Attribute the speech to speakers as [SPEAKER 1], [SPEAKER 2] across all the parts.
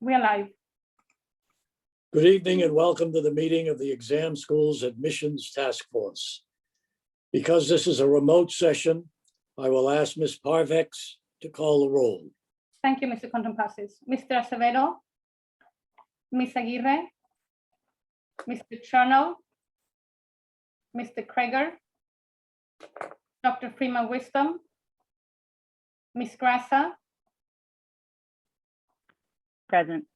[SPEAKER 1] We are live.
[SPEAKER 2] Good evening and welcome to the meeting of the Exam Schools Admissions Task Force. Because this is a remote session, I will ask Ms. Parvex to call the roll.
[SPEAKER 1] Thank you, Mr. Contompasses. Mr. Acevedo, Ms. Aguirre, Mr. Chernow, Mr. Kreger, Dr. Freeman Wisdom, Ms. Grassa,
[SPEAKER 3] Present.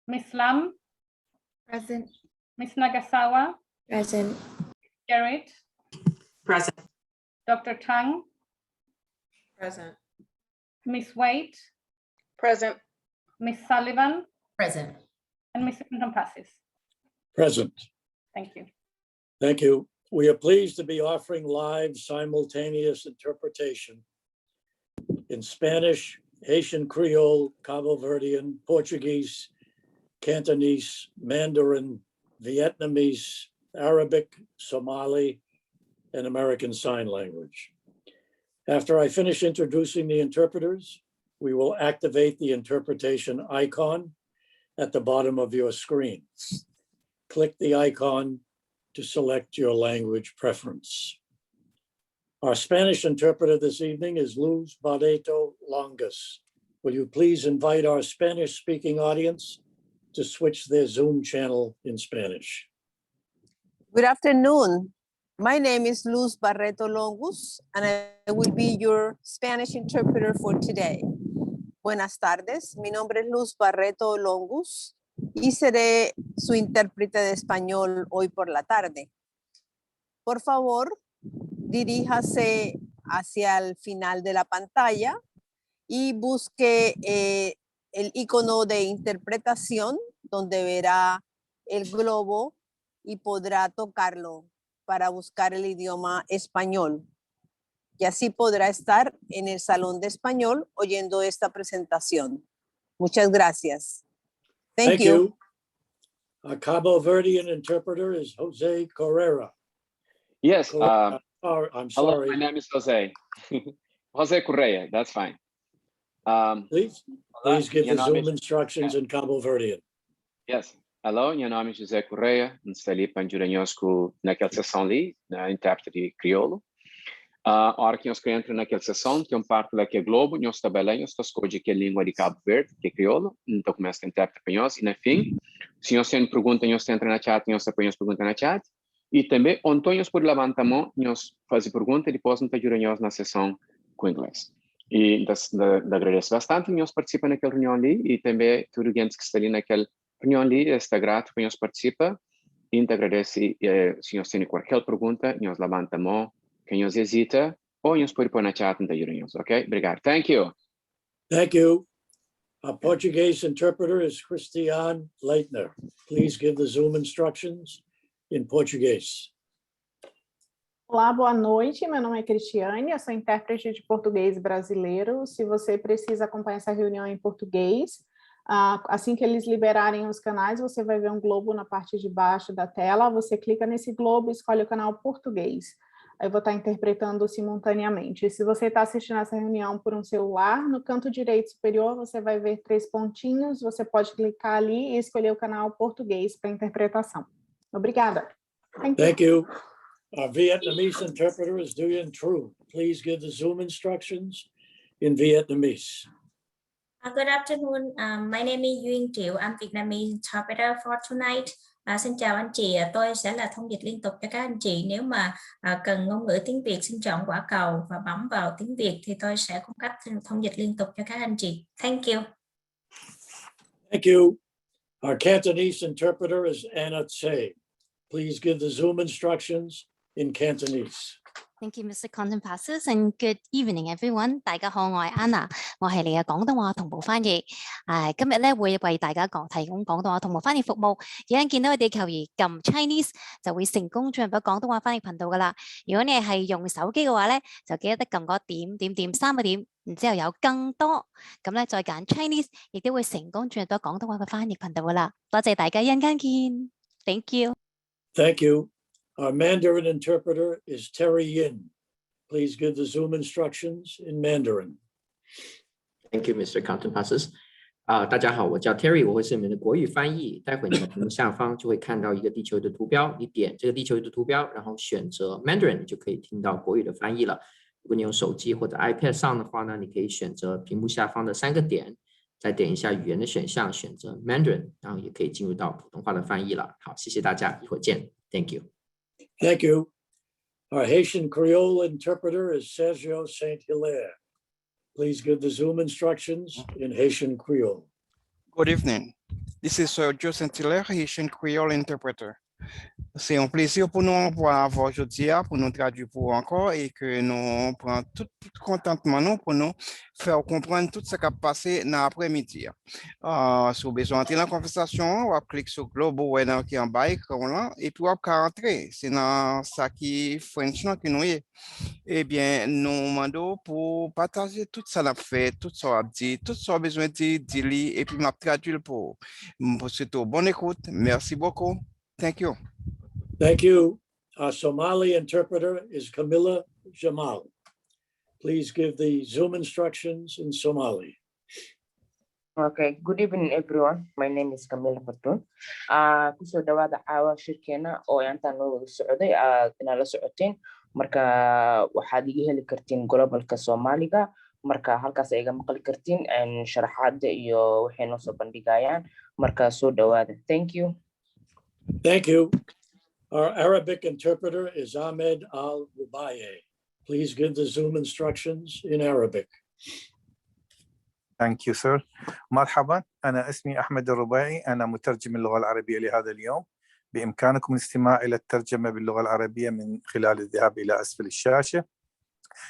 [SPEAKER 1] Ms. Lam,
[SPEAKER 4] Present.
[SPEAKER 1] Ms. Nagasawa,
[SPEAKER 4] Present.
[SPEAKER 1] Garrett,
[SPEAKER 5] Present.
[SPEAKER 1] Dr. Tang,
[SPEAKER 5] Present.
[SPEAKER 1] Ms. Waite,
[SPEAKER 5] Present.
[SPEAKER 1] Ms. Sullivan,
[SPEAKER 4] Present.
[SPEAKER 1] and Mr. Contompasses.
[SPEAKER 2] Present.
[SPEAKER 1] Thank you.
[SPEAKER 2] Thank you. We are pleased to be offering live simultaneous interpretation in Spanish, Haitian Creole, Cabo Verdean, Portuguese, Cantonese, Mandarin, Vietnamese, Arabic, Somali, and American Sign Language. After I finish introducing the interpreters, we will activate the interpretation icon at the bottom of your screen. Click the icon to select your language preference. Our Spanish interpreter this evening is Luz Barreto Longus. Will you please invite our Spanish-speaking audience to switch their Zoom channel in Spanish?
[SPEAKER 6] Good afternoon. My name is Luz Barreto Longus, and I will be your Spanish interpreter for today. Buenas tardes, mi nombre es Luz Barreto Longus y seré su intérprete de español hoy por la tarde. Por favor, diríjase hacia el final de la pantalla y busque el icono de interpretación donde verá el globo y podrá tocarlo para buscar el idioma español. Y así podrá estar en el salón de español oyendo esta presentación. Muchas gracias. Thank you.
[SPEAKER 2] Our Cabo Verdean interpreter is Jose Correa.
[SPEAKER 7] Yes.
[SPEAKER 2] I'm
[SPEAKER 7] Hello,
[SPEAKER 2] sorry.
[SPEAKER 7] my name is Jose. Jose Correa, that's fine.
[SPEAKER 2] Please give the
[SPEAKER 7] Meu nome
[SPEAKER 2] Zoom instructions in Cabo Verdean.
[SPEAKER 7] Yes. Hello, meu nome é José Correia, estou ali para Juranhosco naquela sessão ali, na intérprete crioulo. A hora que nós entramos naquela sessão, que parte daquele globo, nós trabalhamos, nós escolhemos que é a língua de Cabo Verde, que é crioulo, então começa a intérprete para nós, e no fim, se nós temos perguntas, nós entramos na chat, nós apanhamos perguntas na chat, e também, onde nós por levantar a mão, nós fazemos pergunta, e depois nós Juranhos na sessão com inglês. E agradeço bastante, nós participamos naquela reunião ali, e também tudo gente que está ali naquela reunião ali, está grato para nós participar, e agradece, se nós temos qualquer pergunta, nós levantamos a mão, quem nos hesita, ou nós podemos pôr na chat da Juranhos, ok? Obrigado. Thank you.
[SPEAKER 2] Thank you. Our Portuguese interpreter is Christiane Leitner. Please give the Zoom instructions in Portuguese.
[SPEAKER 8] Olá, boa noite. Meu nome é Cristiane, eu sou intérprete de português brasileiro. Se você precisa acompanhar essa reunião em português, assim que eles liberarem os canais, você vai ver um globo na parte de baixo da tela. Você clica nesse globo e escolhe o canal português. Eu vou estar interpretando simultaneamente. Se você está assistindo essa reunião por um celular, no canto direito superior você vai ver 3 pontinhos, você pode clicar ali e escolher o canal português para interpretação. Obrigada.
[SPEAKER 2] Thank you. Our Vietnamese interpreter is Duyen Tru. Please give the Zoom instructions in Vietnamese.
[SPEAKER 4] Good afternoon. My name is Duyên Triệu. I'm Vietnamese interpreter for tonight. Xin chào anh chị. Tôi sẽ là thông dịch liên tục cho các anh chị. Nếu mà cần ngôn ngữ tiếng Việt, xin chọn quả cầu và bấm vào tiếng Việt thì tôi sẽ cung cấp thông dịch liên tục cho các anh chị. Thank you.
[SPEAKER 2] Thank you. Our Cantonese interpreter is Anna Tse. Please give the Zoom instructions in Cantonese.
[SPEAKER 9] Thank you, Mr. Contompasses, and good evening, everyone. 大家好，我係 Anna， 我係你嘅廣東話同步翻譯。今日咧會為大家提供廣東話同步翻譯服務。有人見到我哋球兒撳 Chinese 就會成功進入咗廣東話翻譯頻道噶啦。如果你係用手機嘅話咧，就記得撳個3個點，然之後有更多，咁咧再揀 Chinese， 亦都會成功進入咗廣東話嘅翻譯頻道噶啦。多謝大家，一陣間見。Thank you.
[SPEAKER 2] Thank you. Our Mandarin interpreter is Terry Yin. Please give the Zoom instructions in Mandarin.
[SPEAKER 10] Thank you, Mr. Contompasses.
[SPEAKER 3] 大家好，我叫 Terry，我会是你们的国语翻译。待会你们屏幕下方就会看到一个地球仪的图标，你点这个地球仪的图标，然后选择 Mandarin，你就可以听到国语的翻译了。如果你用手机或者 iPad 上的话呢，你可以选择屏幕下方的3个点，再点一下语言的选项，选择 Mandarin， 然后也可以进入到普通话的翻译了。好，谢谢大家，一会儿见 ，Thank you。
[SPEAKER 2] Thank you. Our Haitian Creole interpreter is Sergio Saint-Hilaire. Please give the Zoom instructions in Haitian Creole.
[SPEAKER 10] Good evening. This is Sergio Saint-Hilaire, Haitian Creole interpreter. C'est un plaisir pour nous pour avoir aujourd'hui pour nous traduire pour encore et que nous prenons tout contentement nous pour nous faire comprendre tout ce qui a passé dans l'après-midi. Si vous avez besoin d'entrer dans la conversation, vous cliquez sur le globe qui est en bas et puis vous pouvez rentrer. C'est dans ça qui est French que nous est. Eh bien, nous demandons pour partager tout ça qu'on a fait, tout ça qu'on a dit, tout ça qu'on a besoin de dire et puis m'a traduire pour surtout bonne écoute. Merci beaucoup. Thank you.
[SPEAKER 2] Thank you. Our Somali interpreter is Camilla Jamal. Please give the Zoom instructions in Somali.
[SPEAKER 11] Okay, good evening everyone. My name is Camila Fatun. Kusoo dhawaada caawa shirkeena oo intaan noo wada socday inaa la socoteen. Marka waxaad iga heli kartiin globalka Soomaaliga. Marka halkaas iga maqli kartiin sharaxaada iyo waxay noo soo bandhigayaan. Marka soo dhawaada. Thank you.
[SPEAKER 2] Thank you. Our Arabic interpreter is Ahmed Al-Rubaye. Please give the Zoom instructions in Arabic.
[SPEAKER 12] Thank you, sir. مرحبا، أنا اسمي أحمد الرباعي، أنا مترجم اللغة العربية لهذا اليوم. بإمكانكم الاستماع إلى الترجمة باللغة العربية من خلال الذهاب إلى أسفل الشاشة.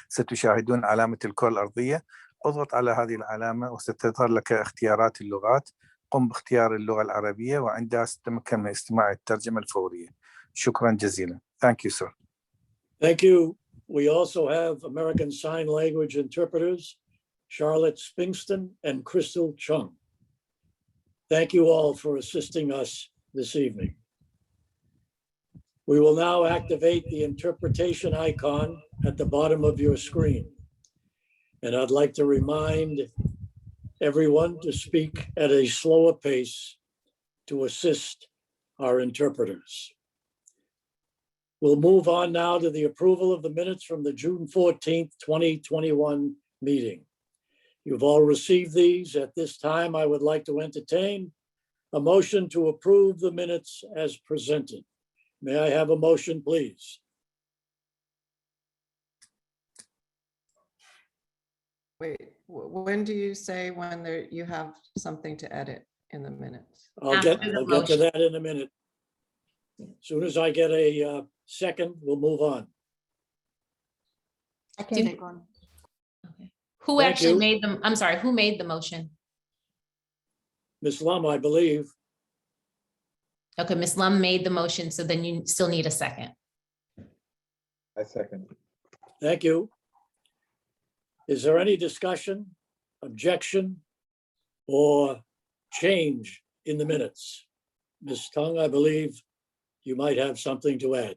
[SPEAKER 12] ستشاهدون علامة الكرة الأرضية. اضغط على هذه العلامة وستظهر لك اختيارات اللغات. قم باختيار اللغة العربية وعندها ستتمكن من استماع الترجمة الفورية. شكرا جزيلا. Thank you, sir.
[SPEAKER 2] Thank you. We also have American Sign Language interpreters, Charlotte Spingston and Crystal Chung. Thank you all for assisting us this evening. We will now activate the interpretation icon at the bottom of your screen. And I'd like to remind everyone to speak at a slower pace to assist our interpreters. We'll move on now to the approval of the minutes from the June 14th, 2021 meeting. You've all received these. At this time, I would like to entertain a motion to approve the minutes as presented. May I have a motion, please?
[SPEAKER 5] Wait, when do you say when you have something to edit in the minutes?
[SPEAKER 2] I'll get to that in a minute. As soon as I get a second, we'll move on.
[SPEAKER 8] I can take one.
[SPEAKER 13] Okay. Who
[SPEAKER 2] Thank
[SPEAKER 13] actually
[SPEAKER 2] you.
[SPEAKER 13] made them? I'm sorry, who made the motion?
[SPEAKER 2] Ms. Lum, I believe.
[SPEAKER 13] Okay, Ms. Lum made the motion, so then you still need a second.
[SPEAKER 14] I second.
[SPEAKER 2] Thank you. Is there any discussion, objection, or change in the minutes? Ms. Tung, I believe you might have something to add.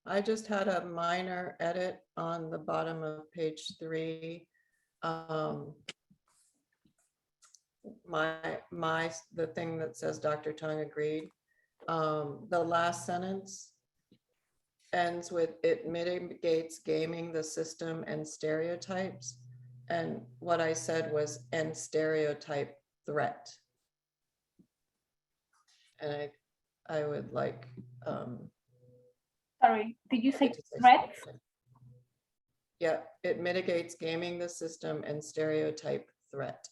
[SPEAKER 5] I just had a minor edit on the bottom of page 3. The thing that says Dr. Tung agreed. The last sentence ends with it mitigates gaming the system and stereotypes. And what I said was and stereotype threat. And I would like
[SPEAKER 1] Sorry, did you say threat?
[SPEAKER 5] yeah, it mitigates gaming the system and stereotype threat.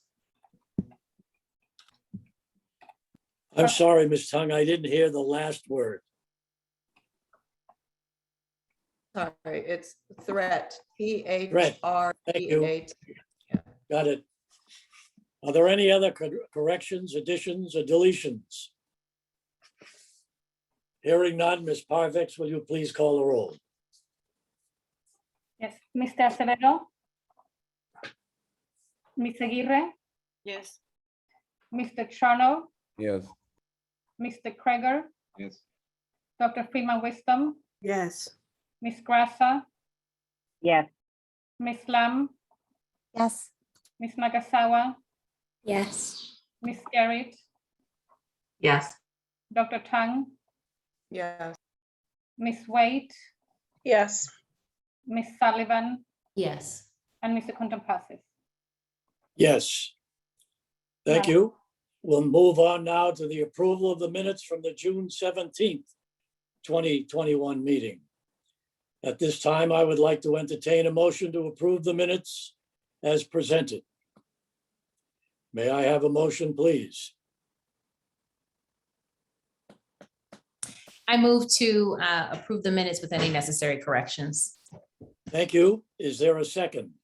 [SPEAKER 2] I'm sorry, Ms. Tung, I didn't hear the last word.
[SPEAKER 5] Sorry, it's threat.
[SPEAKER 2] Threat. Thank you.
[SPEAKER 5] THREAT.
[SPEAKER 2] Got it. Are there any other corrections, additions, or deletions? Hearing none, Ms. Parvex, will you please call the roll?
[SPEAKER 1] Yes, Mr. Acevedo? Ms. Aguirre?
[SPEAKER 5] Yes.
[SPEAKER 1] Mr. Charno?
[SPEAKER 14] Yes.
[SPEAKER 1] Mr. Kreger?
[SPEAKER 14] Yes.
[SPEAKER 1] Dr. Freeman Wisdom?
[SPEAKER 5] Yes.
[SPEAKER 1] Ms. Grassa?
[SPEAKER 11] Yes.
[SPEAKER 1] Ms. Lam?
[SPEAKER 9] Yes.
[SPEAKER 1] Ms. Nagasawa,
[SPEAKER 4] Yes.
[SPEAKER 1] Ms. Garrett,
[SPEAKER 13] Yes.
[SPEAKER 1] Dr. Tang,
[SPEAKER 5] Yes.
[SPEAKER 1] Ms. Wade,
[SPEAKER 15] Yes.
[SPEAKER 1] Ms. Sullivan,
[SPEAKER 13] Yes.
[SPEAKER 1] and Mr. Kuntam passes.
[SPEAKER 2] Yes. Thank
[SPEAKER 1] Yeah.
[SPEAKER 2] you. We'll move on now to the approval of the minutes from the June 17th, 2021 meeting. At this time, I would like to entertain a motion to approve the minutes as presented. May I have a motion, please?
[SPEAKER 13] I move to approve the minutes with any necessary corrections.
[SPEAKER 2] Thank you. Is there a second?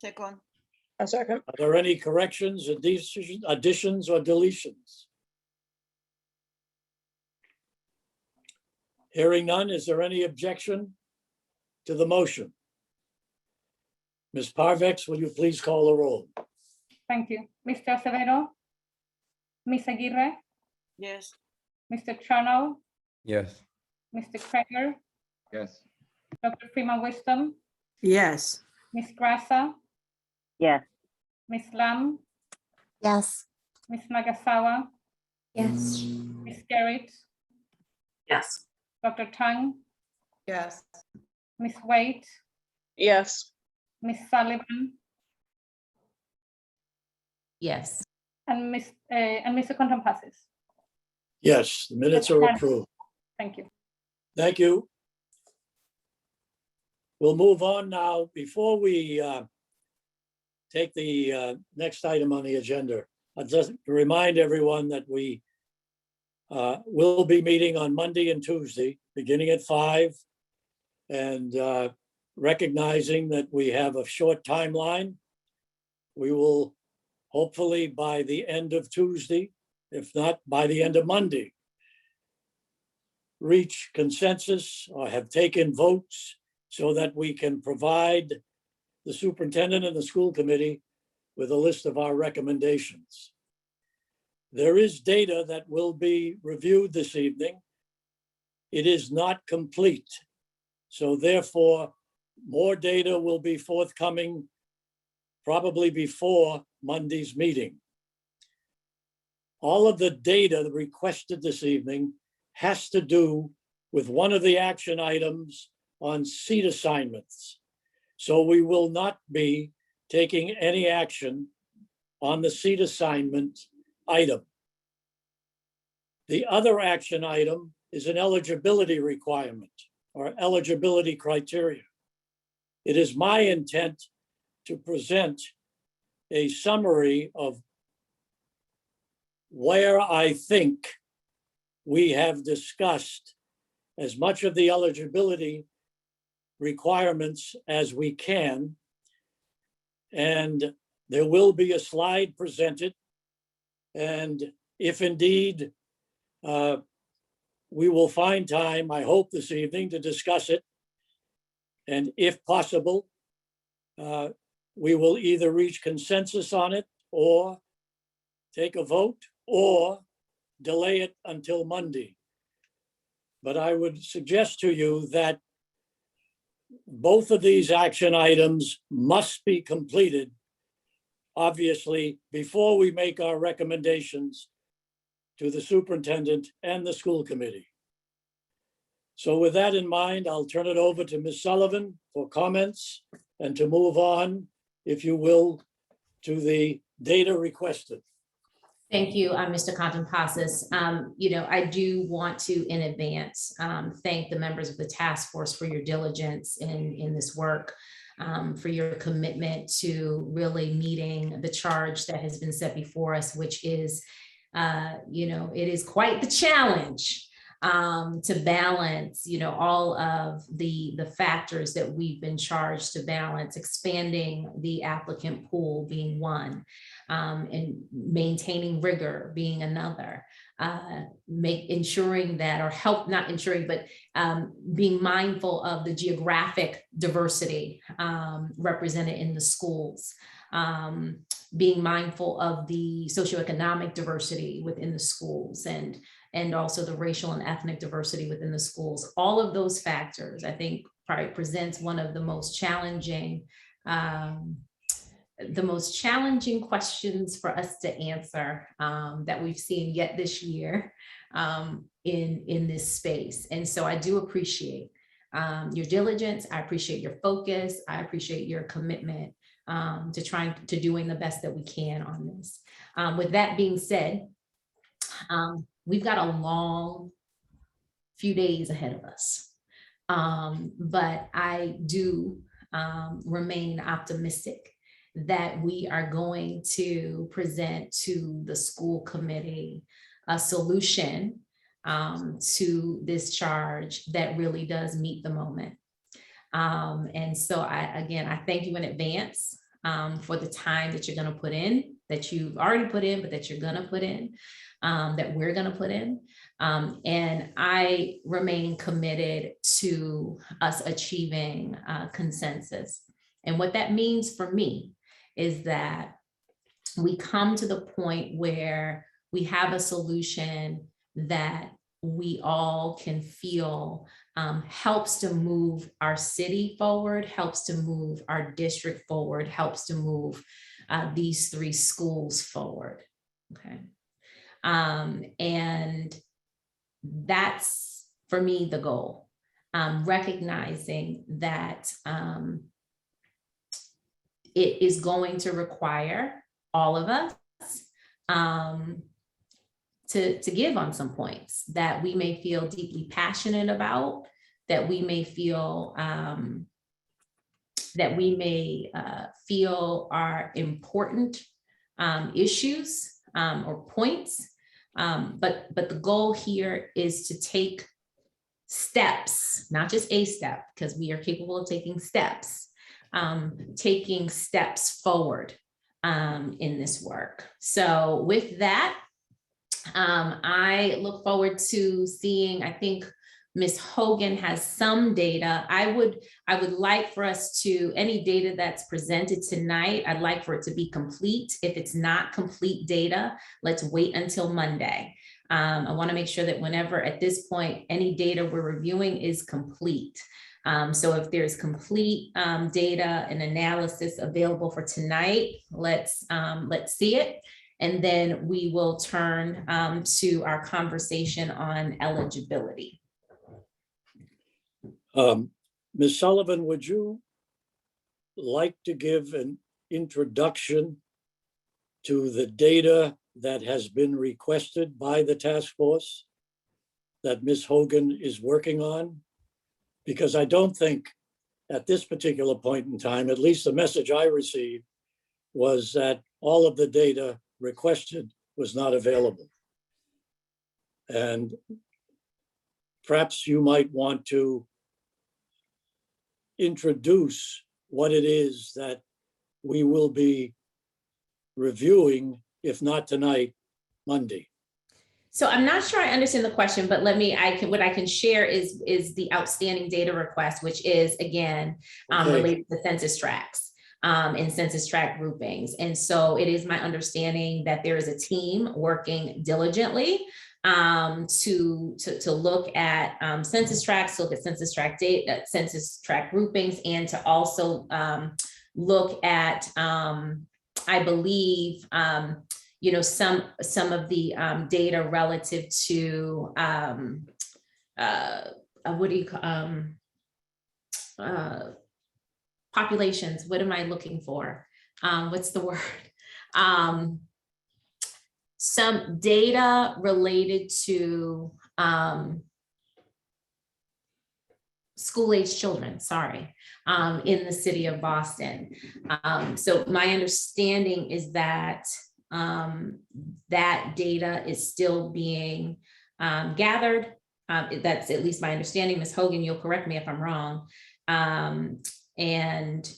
[SPEAKER 15] Second. A second.
[SPEAKER 2] Are there any corrections, additions, or deletions? Hearing none, is there any objection to the motion? Ms. Parvex, will you please call the roll?
[SPEAKER 1] Thank you. Mr. Acevedo, Ms. Aguirre,
[SPEAKER 15] Yes.
[SPEAKER 1] Mr. Chernow,
[SPEAKER 14] Yes.
[SPEAKER 1] Mr. Kreger,
[SPEAKER 14] Yes.
[SPEAKER 1] Dr. Freeman Wisdom,
[SPEAKER 15] Yes.
[SPEAKER 1] Ms. Grassa,
[SPEAKER 15] Yes.
[SPEAKER 1] Ms. Lam,
[SPEAKER 9] Yes.
[SPEAKER 1] Ms. Nagasawa,
[SPEAKER 4] Yes.
[SPEAKER 1] Ms. Garrett,
[SPEAKER 13] Yes.
[SPEAKER 1] Dr. Tang,
[SPEAKER 5] Yes.
[SPEAKER 1] Ms. Wade,
[SPEAKER 15] Yes.
[SPEAKER 1] Ms. Sullivan,
[SPEAKER 13] Yes.
[SPEAKER 1] and Mr. Kuntam passes.
[SPEAKER 2] Yes, the minutes are approved.
[SPEAKER 1] Thank you.
[SPEAKER 2] Thank you. We'll move on now. Before we take the next item on the agenda, I'll just remind everyone that we will be meeting on Monday and Tuesday, beginning at 5. And recognizing that we have a short timeline, we will hopefully by the end of Tuesday, if not by the end of Monday, reach consensus or have taken votes so that we can provide the superintendent and the school committee with a list of our recommendations. There is data that will be reviewed this evening. It is not complete. So therefore, more data will be forthcoming probably before Monday's meeting. All of the data requested this evening has to do with one of the action items on seat assignments. So we will not be taking any action on the seat assignment item. The other action item is an eligibility requirement or eligibility criteria. It is my intent to present a summary of where I think we have discussed as much of the eligibility requirements as we can. And there will be a slide presented. And if indeed we will find time, I hope this evening, to discuss it. And if possible, we will either reach consensus on it or take a vote or delay it until Monday. But I would suggest to you that both of these action items must be completed, obviously, before we make our recommendations to the superintendent and the school committee. So with that in mind, I'll turn it over to Ms. Sullivan for comments and to move on, if you will, to the data requested.
[SPEAKER 13] Thank you, Mr. Contampassis. I do want to, in advance, thank the members of the task force for your diligence in this work, for your commitment to really meeting the charge that has been set before us, which is, it is quite the challenge to balance, all of the factors that we've been charged to balance, expanding the applicant pool being one, and maintaining rigor being another, ensuring that, or help, not ensuring, but being mindful of the geographic diversity represented in the schools, being mindful of the socioeconomic diversity within the schools, and also the racial and ethnic diversity within the schools. All of those factors, I think, probably presents one of the most challenging the most challenging questions for us to answer that we've seen yet this year in this space. And so I do appreciate your diligence. I appreciate your focus. I appreciate your commitment to trying to doing the best that we can on this. With that being said, we've got a long few days ahead of us. But I do remain optimistic that we are going to present to the school committee a solution to this charge that really does meet the moment. And so I thank you in advance for the time that you're going to put in, that you've already put in, but that you're going to put in, that we're going to put in. And I remain committed to us achieving consensus. And what that means for me is that we come to the point where we have a solution that we all can feel helps to move our city forward, helps to move our district forward, helps to move these 3 schools forward. Okay. And that's for me the goal, recognizing that it is going to require all of us to give on some points that we may feel deeply passionate about, that we may feel are important issues or points. But the goal here is to take steps, not just a step, because we are capable of taking steps forward in this work. So with that, I look forward to seeing, I think Ms. Hogan has some data. I would like for us to, any data that's presented tonight, I'd like for it to be complete. If it's not complete data, let's wait until Monday. I want to make sure that whenever at this point, any data we're reviewing is complete. So if there's complete data and analysis available for tonight, let's see it. And then we will turn to our conversation on eligibility.
[SPEAKER 2] Ms. Sullivan, would you like to give an introduction to the data that has been requested by the task force that Ms. Hogan is working on? Because I don't think at this particular point in time, at least the message I received was that all of the data requested was not available. And perhaps you might want to introduce what it is that we will be reviewing, if not tonight, Monday.
[SPEAKER 13] So I'm not sure I understand the question, but what I can share is the outstanding data request, which is again related to census tracts and census tract groupings. And so it is my understanding that there is a team working diligently to look at census tracts, look at census tract data, census tract groupings, and to also look at, I believe, some of the data relative to what do you call populations? What am I looking for? What's the word? Some data related to school-age children, sorry, in the city of Boston. So my understanding is that that data is still being gathered. That's at least my understanding. Ms. Hogan, you'll correct me if I'm wrong. And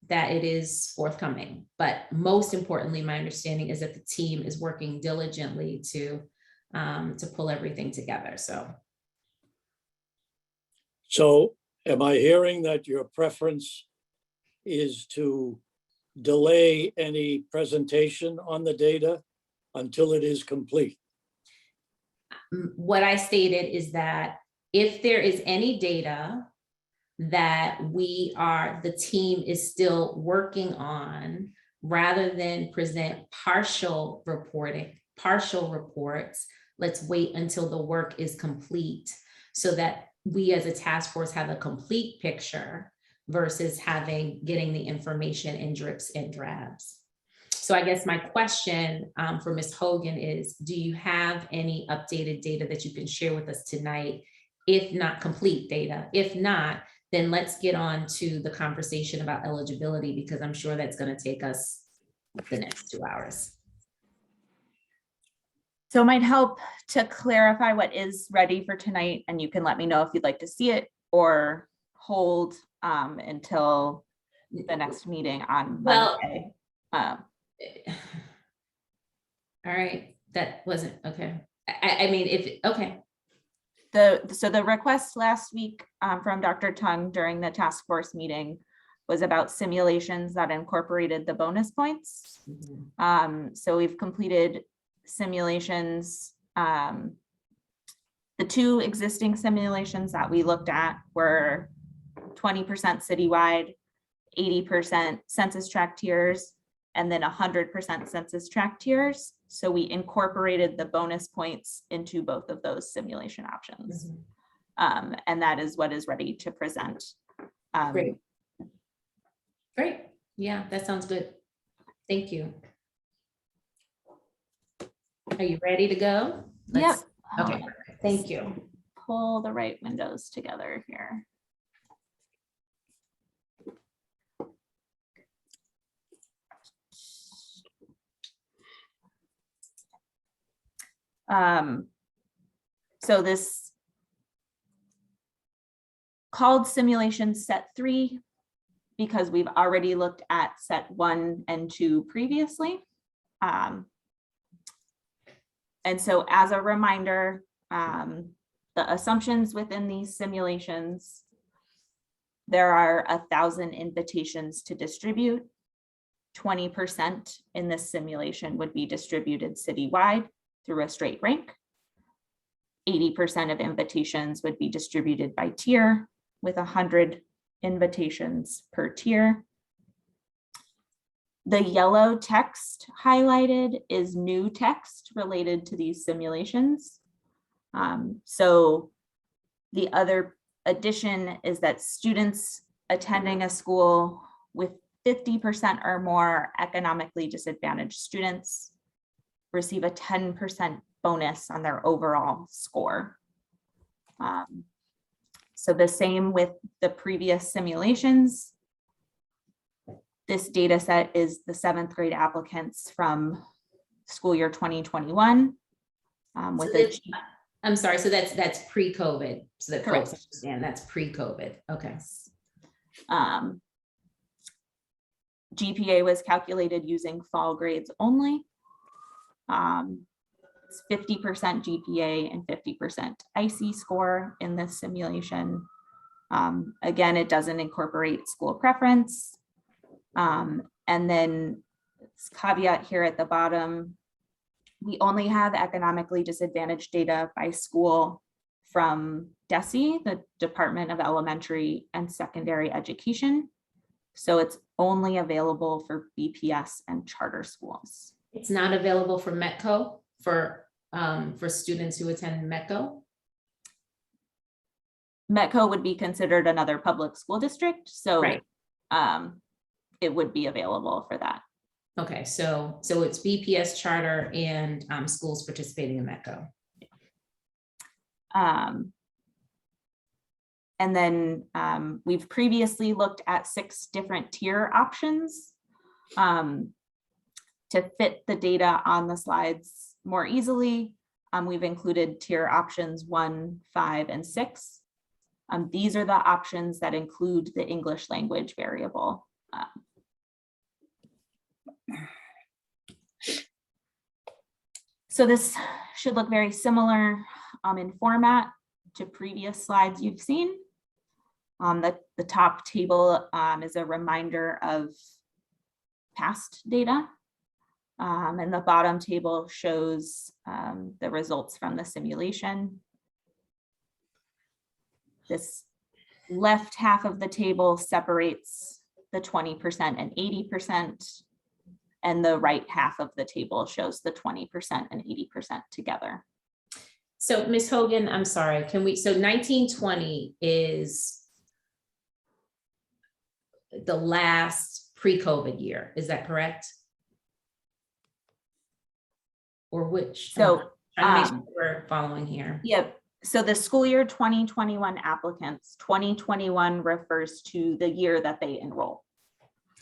[SPEAKER 13] that it is forthcoming. But most importantly, my understanding is that the team is working diligently to pull everything together.
[SPEAKER 2] So am I hearing that your preference is to delay any presentation on the data until it is complete?
[SPEAKER 13] What I stated is that if there is any data that the team is still working on, rather than present partial reports, let's wait until the work is complete so that we as a task force have a complete picture versus getting the information in drips and drabs. So I guess my question for Ms. Hogan is, do you have any updated data that you can share with us tonight? If not complete data, if not, then let's get on to the conversation about eligibility, because I'm sure that's going to take us the next 2 hours.
[SPEAKER 16] So it might help to clarify what is ready for tonight, and you can let me know if you'd like to see it or hold until the next meeting on Monday.
[SPEAKER 13] All right, that wasn't okay. I mean, okay.
[SPEAKER 16] So the request last week from Dr. Tung during the task force meeting was about simulations that incorporated the bonus points. So we've completed simulations. The 2 existing simulations that we looked at were 20% citywide, 80% census tract tiers, and then 100% census tract tiers. So we incorporated the bonus points into both of those simulation options. And that is what is ready to present.
[SPEAKER 13] Great. Yeah, that sounds good. Thank you. Are you ready to go?
[SPEAKER 16] Yeah.
[SPEAKER 13] Okay, thank you.
[SPEAKER 16] Pull the right windows together here. So this called simulation set 3 because we've already looked at set 1 and 2 previously. And so as a reminder, the assumptions within these simulations, there are 1,000 invitations to distribute. 20% in this simulation would be distributed citywide through a straight rank. 80% of invitations would be distributed by tier with 100 invitations per tier. The yellow text highlighted is new text related to these simulations. So the other addition is that students attending a school with 50% or more economically disadvantaged students receive a 10% bonus on their overall score. So the same with the previous simulations. This data set is the 7th grade applicants from school year 2021.
[SPEAKER 13] I'm sorry, so that's pre-COVID. So that
[SPEAKER 16] Correct.
[SPEAKER 13] folks understand that's pre-COVID. Okay.
[SPEAKER 16] GPA was calculated using fall grades only. It's 50% GPA and 50% IC score in this simulation. Again, it doesn't incorporate school preference. And then caveat here at the bottom, we only have economically disadvantaged data by school from DESE, the Department of Elementary and Secondary Education. So it's only available for BPS and charter schools.
[SPEAKER 13] It's not available for METCO for students who attend METCO?
[SPEAKER 16] METCO would be considered another public school district, so
[SPEAKER 13] right.
[SPEAKER 16] It would be available for that.
[SPEAKER 13] Okay, so it's BPS, charter, and schools participating in METCO.
[SPEAKER 16] And then we've previously looked at 6 different tier options to fit the data on the slides more easily. We've included tier options 1, 5, and 6. These are the options that include the English language variable. So this should look very similar in format to previous slides you've seen. The top table is a reminder of past data. And the bottom table shows the results from the simulation. This left half of the table separates the 20% and 80%. And the right half of the table shows the 20% and 80% together.
[SPEAKER 13] So Ms. Hogan, I'm sorry, can we, so 1920 is the last pre-COVID year, is that correct? Or which?
[SPEAKER 16] So,
[SPEAKER 13] trying to make sure we're following here.
[SPEAKER 16] Yep. So the school year 2021 applicants, 2021 refers to the year that they enroll.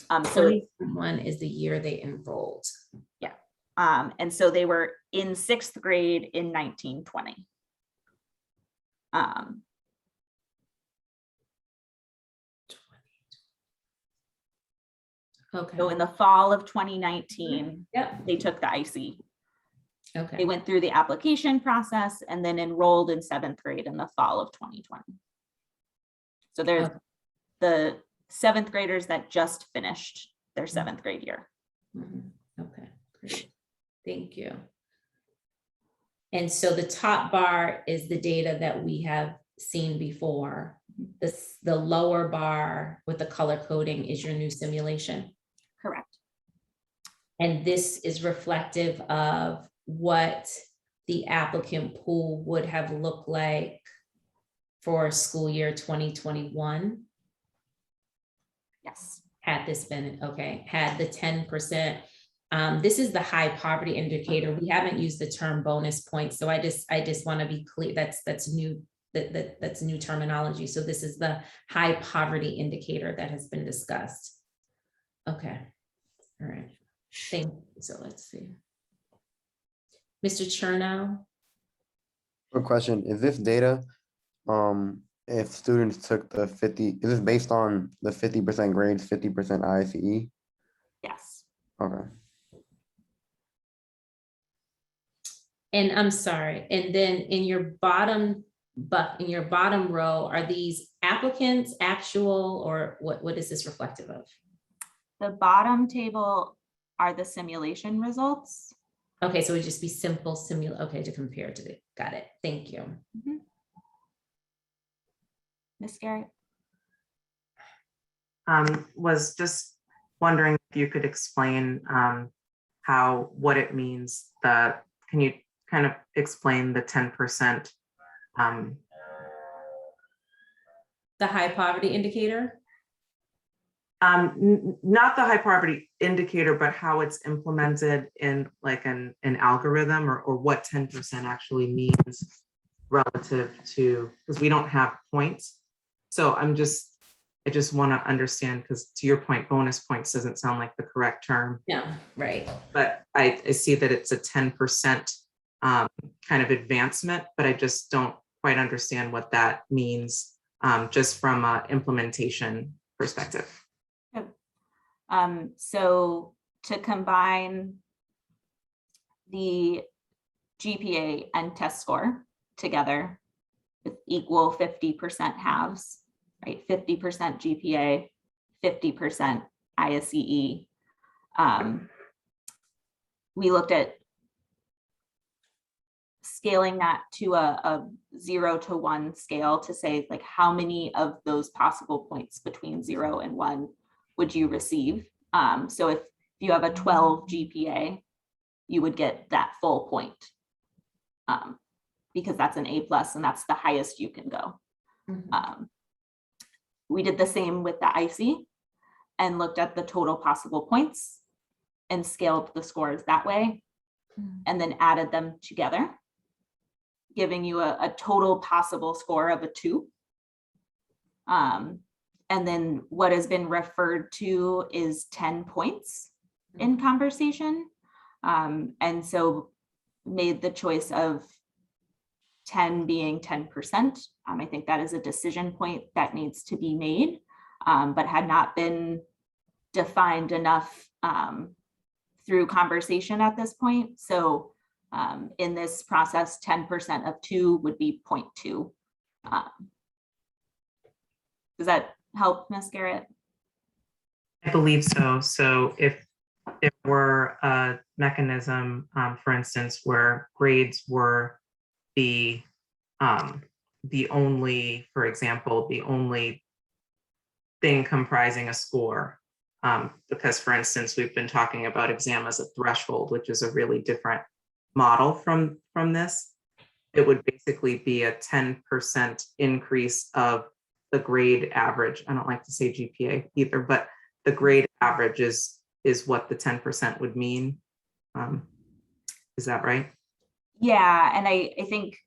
[SPEAKER 16] So
[SPEAKER 13] 2021 is the year they enrolled.
[SPEAKER 16] Yeah. And so they were in 6th grade in 1920.
[SPEAKER 13] Okay.
[SPEAKER 16] So in the fall of 2019,
[SPEAKER 13] yep,
[SPEAKER 16] they took the IC.
[SPEAKER 13] Okay.
[SPEAKER 16] They went through the application process and then enrolled in 7th grade in the fall of 2020. So there's the 7th graders that just finished their 7th grade year.
[SPEAKER 13] Okay, great. Thank you. And so the top bar is the data that we have seen before. The lower bar with the color coding is your new simulation.
[SPEAKER 16] Correct.
[SPEAKER 13] And this is reflective of what the applicant pool would have looked like for school year 2021.
[SPEAKER 16] Yes.
[SPEAKER 13] Had this been, okay, had the 10%. This is the high poverty indicator. We haven't used the term bonus points. So I just want to be clear, that's new, that's new terminology. So this is the high poverty indicator that has been discussed. Okay, all right, thank you. So let's see. Mr. Chernow.
[SPEAKER 17] Quick question, is this data, if students took the 50, is this based on the 50% grades, 50% ICE?
[SPEAKER 16] Yes.
[SPEAKER 17] Okay.
[SPEAKER 13] And I'm sorry, and then in your bottom row, are these applicants actual, or what is this reflective of?
[SPEAKER 16] The bottom table are the simulation results.
[SPEAKER 13] Okay, so it would just be simple okay, to compare to the, got it, thank you.
[SPEAKER 16] Ms. Garrett?
[SPEAKER 18] Was just wondering if you could explain what it means that, can you kind of explain the 10%?
[SPEAKER 13] The high poverty indicator?
[SPEAKER 18] Not the high poverty indicator, but how it's implemented in like an algorithm, or what 10% actually means relative to, because we don't have points. So I just want to understand, because to your point, bonus points doesn't sound like the correct term.
[SPEAKER 13] Yeah, right.
[SPEAKER 18] But I see that it's a 10% kind of advancement, but I just don't quite understand what that means just from an implementation perspective.
[SPEAKER 16] So to combine the GPA and test score together with equal 50% halves, right? 50% GPA, 50% ISEE. We looked at scaling that to a 0 to 1 scale to say, like, how many of those possible points between 0 and 1 would you receive? So if you have a 12 GPA, you would get that full point because that's an A+ and that's the highest you can go. We did the same with the IC and looked at the total possible points and scaled the scores that way, and then added them together, giving you a total possible score of a 2. And then what has been referred to is 10 points in conversation. And so made the choice of 10 being 10%. I think that is a decision point that needs to be made, but had not been defined enough through conversation at this point. So in this process, 10% of 2 would be 0.2. Does that help, Ms. Garrett?
[SPEAKER 18] I believe so. So if there were a mechanism, for instance, where grades were the only, for example, the only thing comprising a score, Because for instance, we've been talking about exam as a threshold, which is a really different model from this. It would basically be a 10% increase of the grade average. I don't like to say GPA either, but the grade average is what the 10% would mean. Is that right?
[SPEAKER 16] Yeah, and I think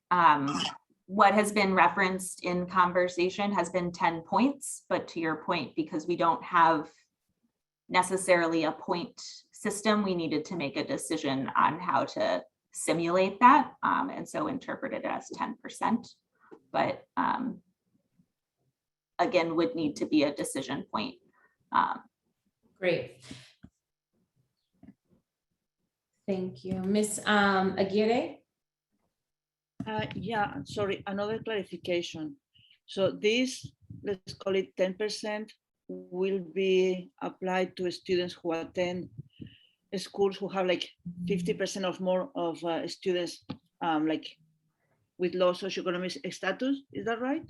[SPEAKER 16] what has been referenced in conversation has been 10 points, but to your point, because we don't have necessarily a point system, we needed to make a decision on how to simulate that, and so interpret it as 10%. But again, would need to be a decision point.
[SPEAKER 13] Great. Thank you. Ms. Aguirre?
[SPEAKER 15] Yeah, sorry, another clarification. So this, let's call it 10%, will be applied to students who attend schools who have like 50% or more of students like with low socioeconomic status. Is that right?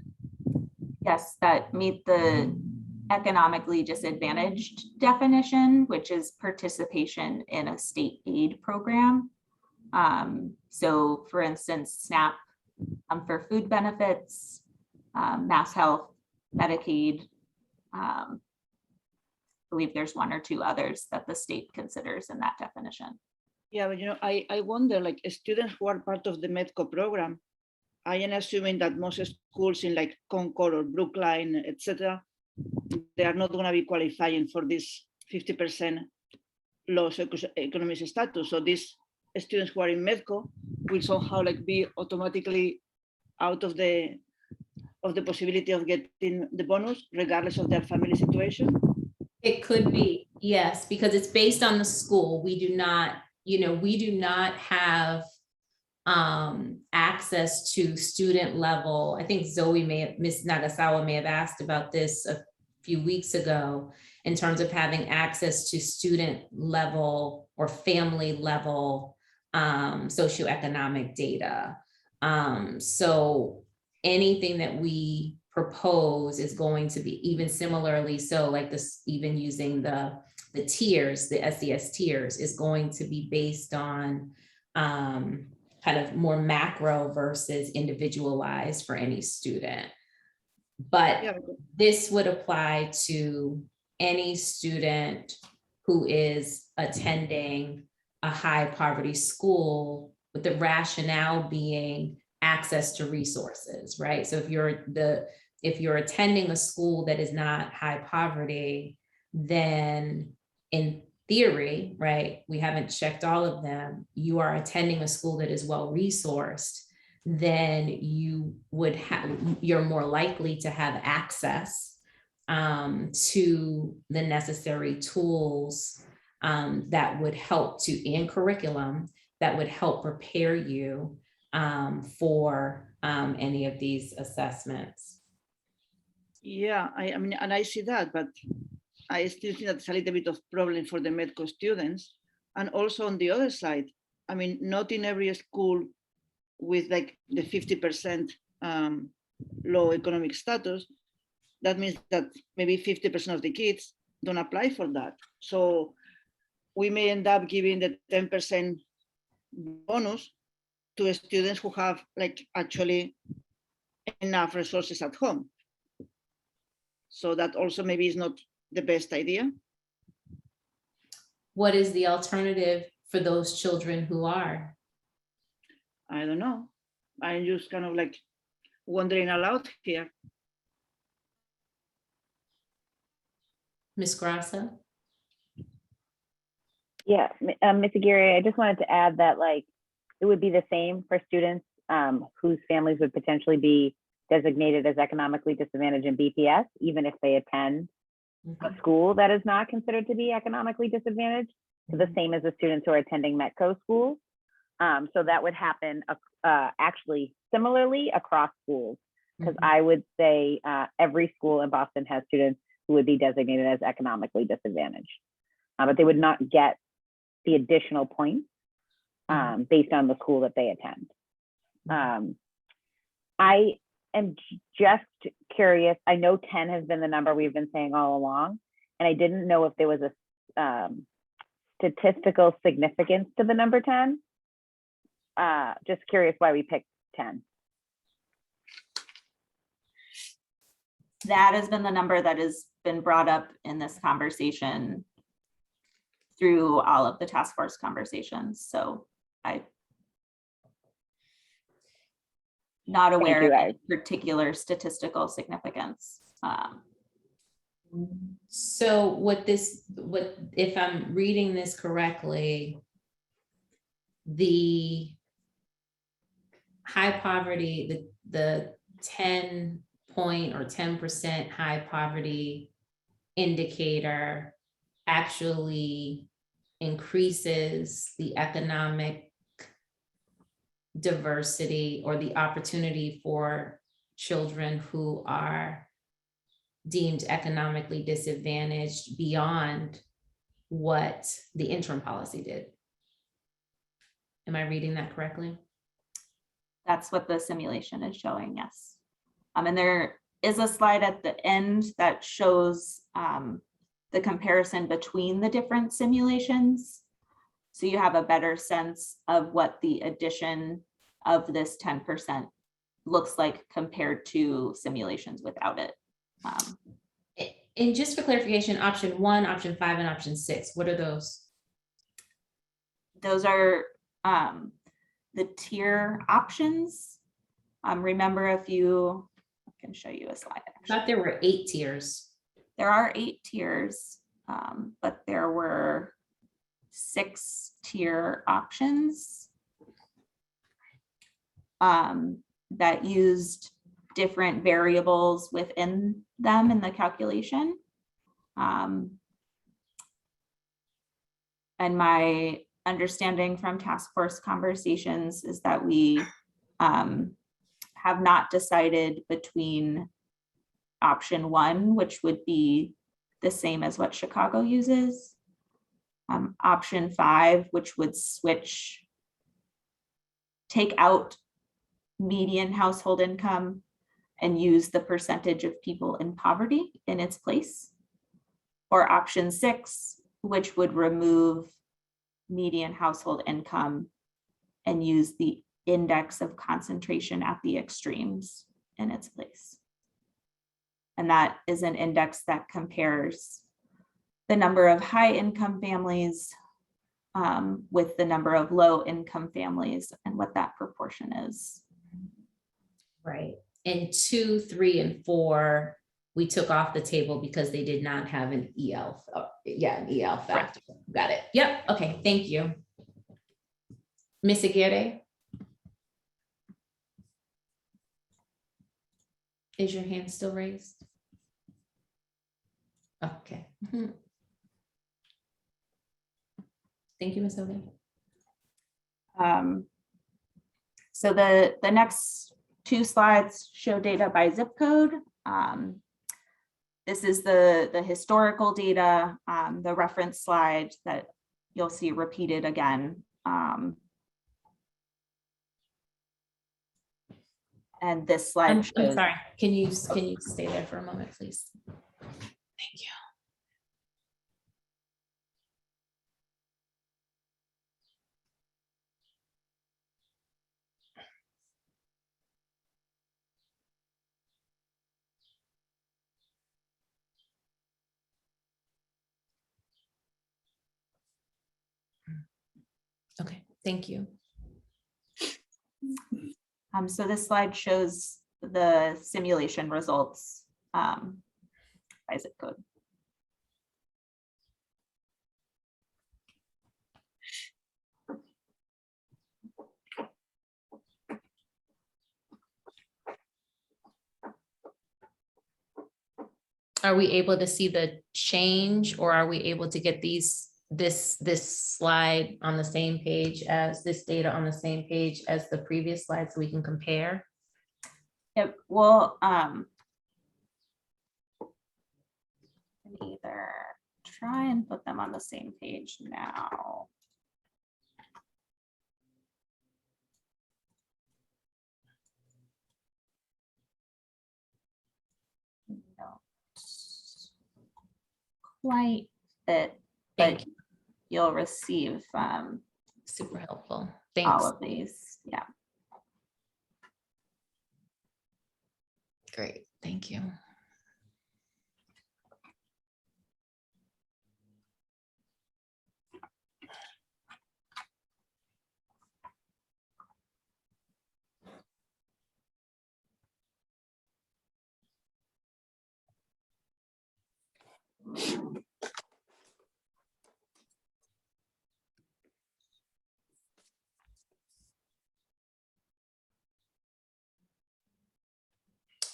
[SPEAKER 16] Yes, that meet the economically disadvantaged definition, which is participation in a state aid program. So for instance, SNAP for food benefits, Mass Health, Medicaid. I believe there's one or two others that the state considers in that definition.
[SPEAKER 15] Yeah, but you know, I wonder, like students who are part of the MEDCO program, I am assuming that most schools in like Concord or Brookline, etc., they are not going to be qualifying for this 50% low socioeconomic status. So these students who are in MEDCO will somehow like be automatically out of the possibility of getting the bonus, regardless of their family situation.
[SPEAKER 13] It could be, yes, because it's based on the school. We do not, we do not have access to student level. I think Ms. Nagasawa may have asked about this a few weeks ago in terms of having access to student level or family level socioeconomic data. So anything that we propose is going to be even similarly, so like this, even using the tiers, the SES tiers, is going to be based on kind of more macro versus individualized for any student. But this would apply to any student who is attending a high poverty school, with the rationale being access to resources, right? So if you're attending a school that is not high poverty, then in theory, right, we haven't checked all of them, you are attending a school that is well resourced, then you're more likely to have access to the necessary tools that would help and curriculum that would help prepare you for any of these assessments.
[SPEAKER 15] Yeah, I mean, and I see that, but I still think that's a little bit of problem for the MEDCO students. And also on the other side, I mean, not in every school with like the 50% low economic status, that means that maybe 50% of the kids don't apply for that. So we may end up giving the 10% bonus to students who have like actually enough resources at home. So that also maybe is not the best idea.
[SPEAKER 13] What is the alternative for those children who are?
[SPEAKER 15] I don't know. I'm just kind of like wondering aloud here.
[SPEAKER 13] Ms. Grassa?
[SPEAKER 19] Yeah, Ms. Aguirre, I just wanted to add that like it would be the same for students whose families would potentially be designated as economically disadvantaged in BPS, even if they attend a school that is not considered to be economically disadvantaged, to the same as the students who are attending MEDCO schools. So that would happen actually similarly across schools, because I would say every school in Boston has students who would be designated as economically disadvantaged, but they would not get the additional points based on the school that they attend. I am just curious, I know 10 has been the number we've been saying all along. and I didn't know if there was a statistical significance to the number 10. Just curious why we picked 10.
[SPEAKER 16] That has been the number that has been brought up in this conversation through all of the task force conversations. So I'm not aware of any particular statistical significance.
[SPEAKER 13] So if I'm reading this correctly, the high poverty, the 10 point or 10% high poverty indicator actually increases the economic diversity or the opportunity for children who are deemed economically disadvantaged beyond what the interim policy did. Am I reading that correctly?
[SPEAKER 16] That's what the simulation is showing, yes. And there is a slide at the end that shows the comparison between the different simulations. So you have a better sense of what the addition of this 10% looks like compared to simulations without it.
[SPEAKER 13] And just for clarification, option 1, option 5, and option 6, what are those?
[SPEAKER 16] Those are the tier options. Remember, if you, I can show you a slide.
[SPEAKER 13] I thought there were 8 tiers.
[SPEAKER 16] There are 8 tiers, but there were 6 tier options that used different variables within them in the calculation. And my understanding from task force conversations is that we have not decided between option 1, which would be the same as what Chicago uses, option 5, which would take out median household income and use the percentage of people in poverty in its place, or option 6, which would remove median household income and use the index of concentration at the extremes in its place. And that is an index that compares the number of high income families with the number of low income families and what that proportion is.
[SPEAKER 13] Right. And 2, 3, and 4, we took off the table because they did not have an EL. An EL factor. Got it. Yep. Okay. Thank you. Ms. Aguirre? Is your hand still raised? Okay. Thank you, Ms. Oden.
[SPEAKER 16] So the next 2 slides show data by zip code. This is the historical data, the reference slide that you'll see repeated again. And this slide
[SPEAKER 13] I'm
[SPEAKER 16] shows.
[SPEAKER 13] sorry. Can you stay there for a moment, please? Thank you. Okay, thank you.
[SPEAKER 16] So this slide shows the simulation results by zip code.
[SPEAKER 13] Are we able to see the change, or are we able to get this slide on the same page as this data on the same page as the previous slide so we can compare?
[SPEAKER 16] It will either try and put them on the same page now. quite fit, but you'll receive
[SPEAKER 13] Super helpful.
[SPEAKER 16] all
[SPEAKER 13] Thanks.
[SPEAKER 16] of these. Yeah.
[SPEAKER 13] Great. Thank you.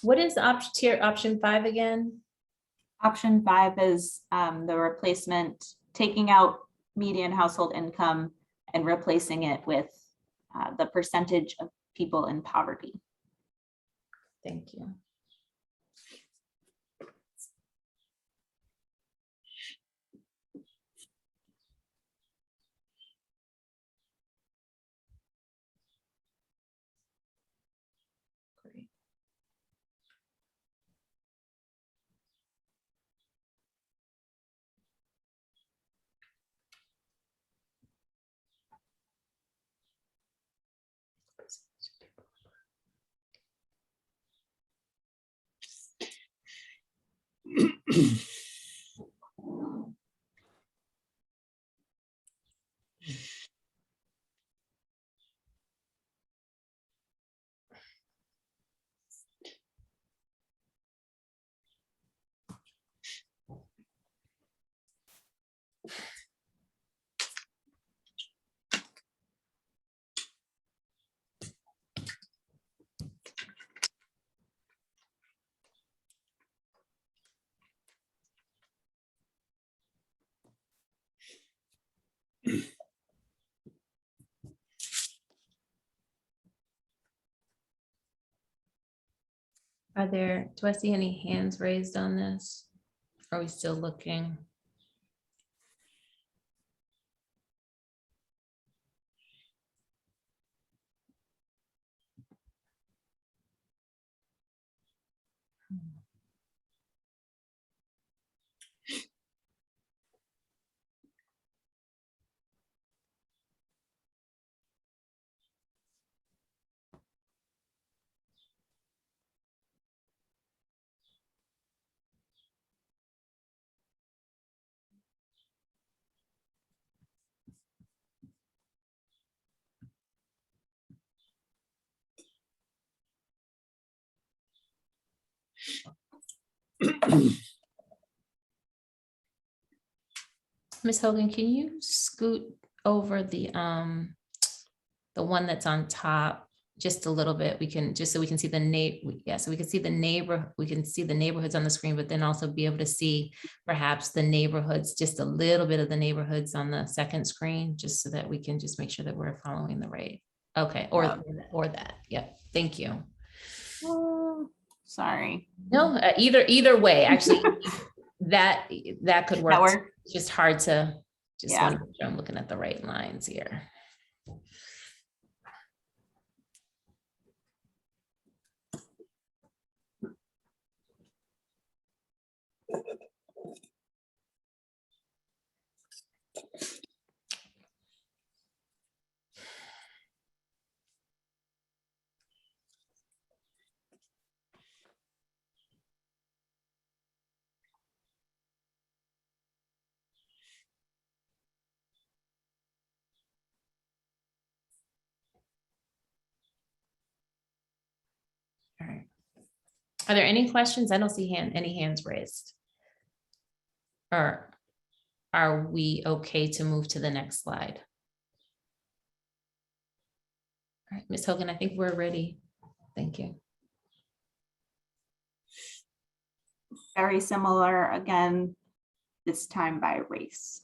[SPEAKER 13] What is option 5 again?
[SPEAKER 16] Option 5 is the replacement, taking out median household income and replacing it with the percentage of people in poverty.
[SPEAKER 13] Thank you. Great. Do I see any hands raised on this? Are we still looking? Ms. Hogan, can you scoot over the one that's on top just a little bit? We can, just so we can see so we can see the neighborhoods on the screen, but then also be able to see perhaps the neighborhoods, just a little bit of the neighborhoods on the second screen, just so that we can just make sure that we're following the right. Okay, or that. Yep. Thank you.
[SPEAKER 16] Oh, sorry.
[SPEAKER 13] No, either way, actually, that could work.
[SPEAKER 16] That work?
[SPEAKER 13] It's just hard to just
[SPEAKER 16] Yeah.
[SPEAKER 13] want to make sure I'm looking at the right lines here. All right. Are there any questions? I don't see any hands raised. Or are we okay to move to the next slide? All right, Ms. Hogan, I think we're ready. Thank you.
[SPEAKER 16] Very similar, again, this time by race.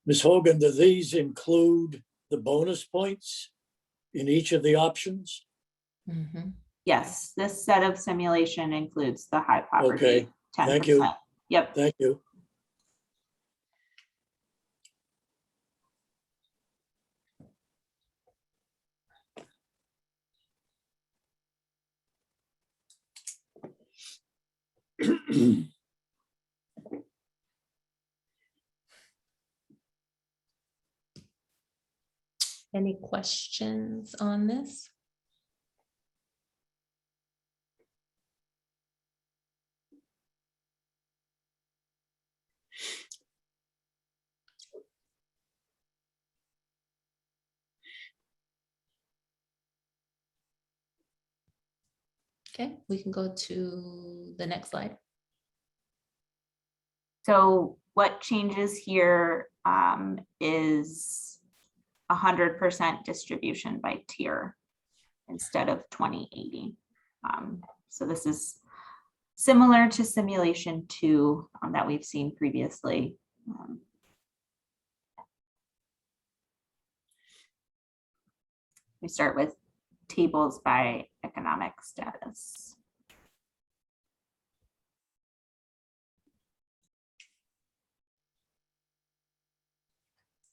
[SPEAKER 2] Ms. Hogan, do these include the bonus points in each of the options?
[SPEAKER 16] Yes, this set of simulation includes the high poverty.
[SPEAKER 2] Okay,
[SPEAKER 16] 10%.
[SPEAKER 2] thank you.
[SPEAKER 16] Yep.
[SPEAKER 2] Thank you.
[SPEAKER 13] Any questions on this? Okay, we can go to the next slide.
[SPEAKER 16] So what changes here is 100% distribution by tier instead of 20/80. So this is similar to simulation 2 that we've seen previously. We start with tables by economic status.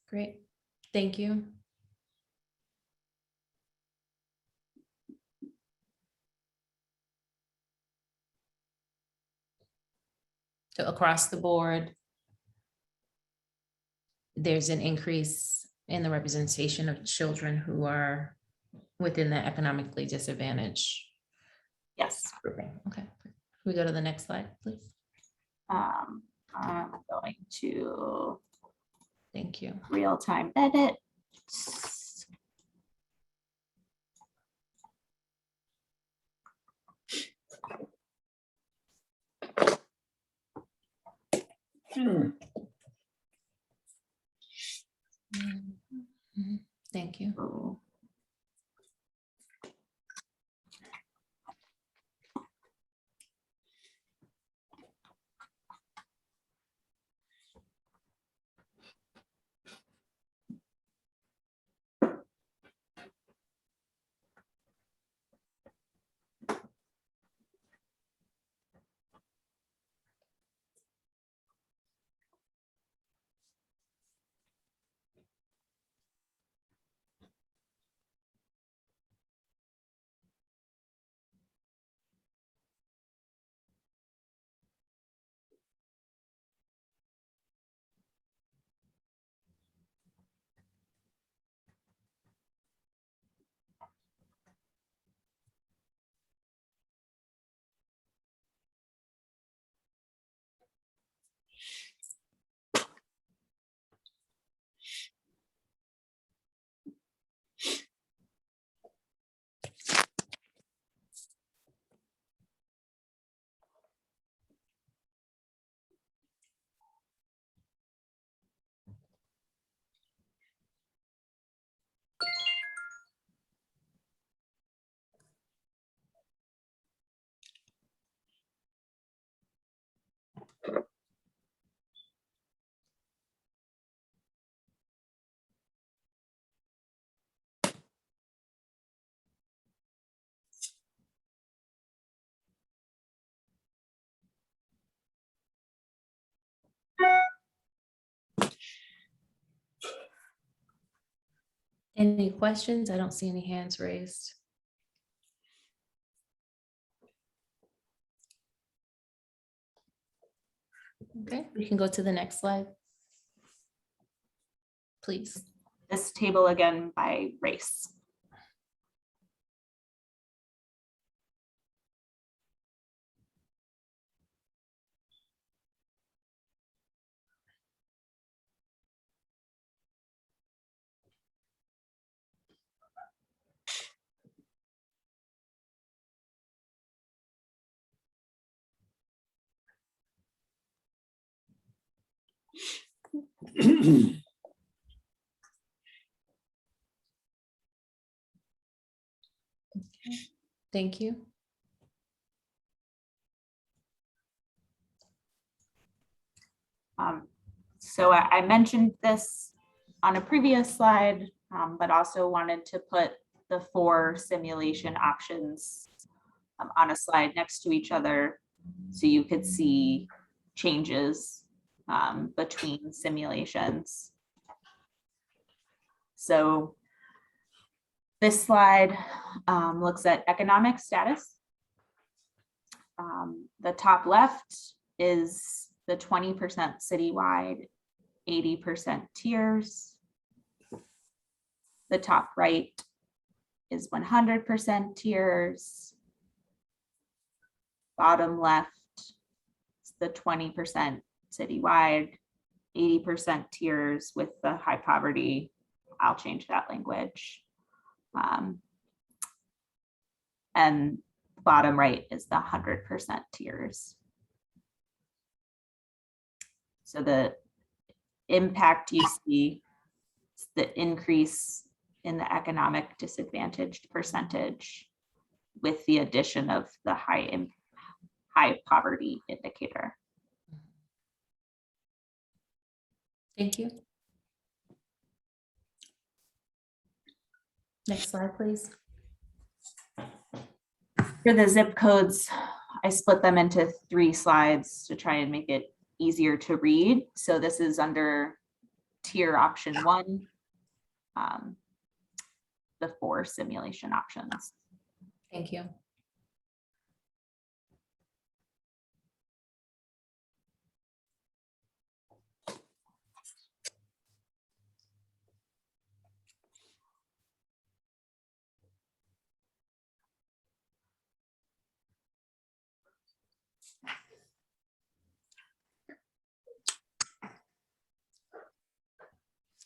[SPEAKER 13] Great, thank you. So across the board, there's an increase in the representation of children who are within the economically disadvantaged.
[SPEAKER 16] Yes.
[SPEAKER 13] Grouping. Okay, can we go to the next slide, please?
[SPEAKER 16] I'm going to
[SPEAKER 13] thank you.
[SPEAKER 16] Real-time edit.
[SPEAKER 13] Thank you. Any questions? I don't see any hands raised. Okay, we can go to the next slide. Please.
[SPEAKER 16] This table again by race.
[SPEAKER 13] Thank you.
[SPEAKER 16] So I mentioned this on a previous slide, but also wanted to put the 4 simulation options on a slide next to each other so you could see changes between simulations. So this slide looks at economic status. The top left is the 20% citywide, 80% tiers. The top right is 100% tiers. Bottom left is the 20% citywide, 80% tiers with the high poverty. I'll change that language. And bottom right is the 100% tiers. So the impact you see is the increase in the economic disadvantaged percentage with the addition of the high poverty indicator.
[SPEAKER 13] Thank you. Next slide, please.
[SPEAKER 16] For the zip codes, I split them into 3 slides to try and make it easier to read. So this is under tier option 1, the 4 simulation options.
[SPEAKER 13] Thank you.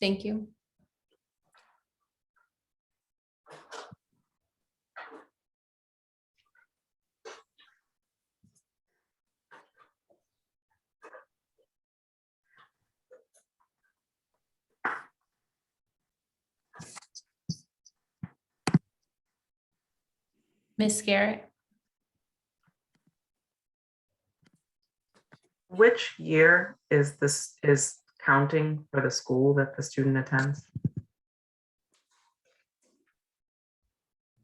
[SPEAKER 13] Thank you. Ms. Garrett.
[SPEAKER 18] Which year is counting for the school that the student attends?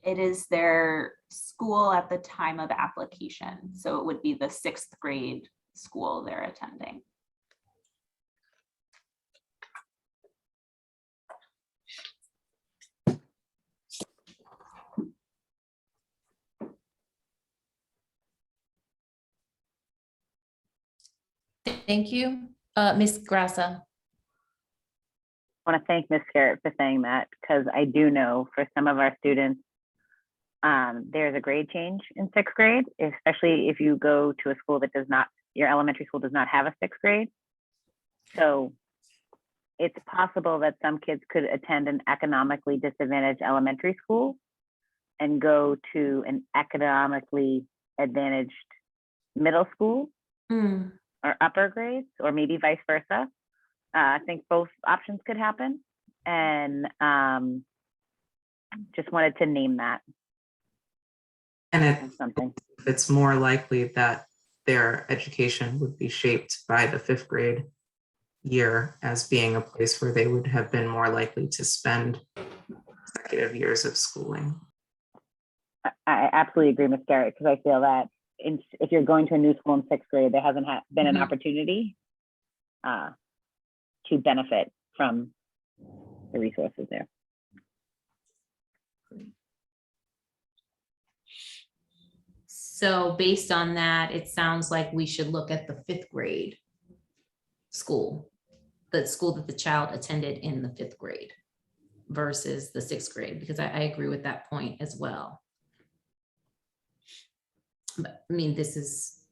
[SPEAKER 16] It is their school at the time of application. So it would be the 6th grade school they're attending.
[SPEAKER 13] Thank you. Ms. Grassa.
[SPEAKER 19] I want to thank Ms. Garrett for saying that, because I do know for some of our students, there's a grade change in 6th grade, especially if you go to a school that does not, your elementary school does not have a 6th grade. So it's possible that some kids could attend an economically disadvantaged elementary school and go to an economically advantaged middle school or upper grades, or maybe vice versa. I think both options could happen, and just wanted to name that.
[SPEAKER 18] And
[SPEAKER 19] something.
[SPEAKER 18] It's more likely that their education would be shaped by the 5th grade year as being a place where they would have been more likely to spend consecutive years of schooling.
[SPEAKER 19] I absolutely agree, Ms. Garrett, because I feel that if you're going to a new school in 6th grade, there hasn't been an opportunity to benefit from the resources there.
[SPEAKER 13] So based on that, it sounds like we should look at the 5th grade school, the school that the child attended in the 5th grade versus the 6th grade, because I agree with that point as well. But I mean, this is,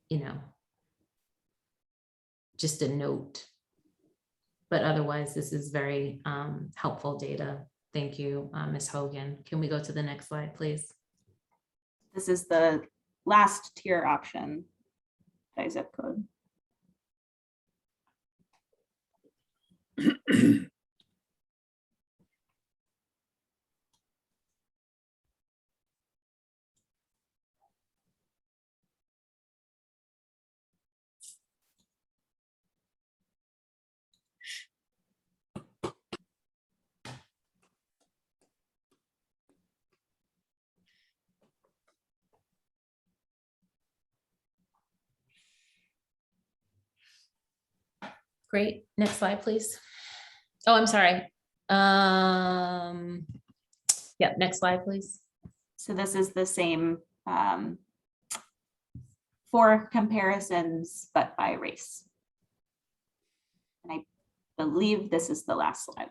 [SPEAKER 13] just a note, but otherwise this is very helpful data. Thank you, Ms. Hogan. Can we go to the next slide, please?
[SPEAKER 16] This is the last tier option by zip code.
[SPEAKER 13] Great. Next slide, please. Oh, I'm sorry. Yeah, next slide, please.
[SPEAKER 16] So this is the same 4 comparisons, but by race. And I believe this is the last slide.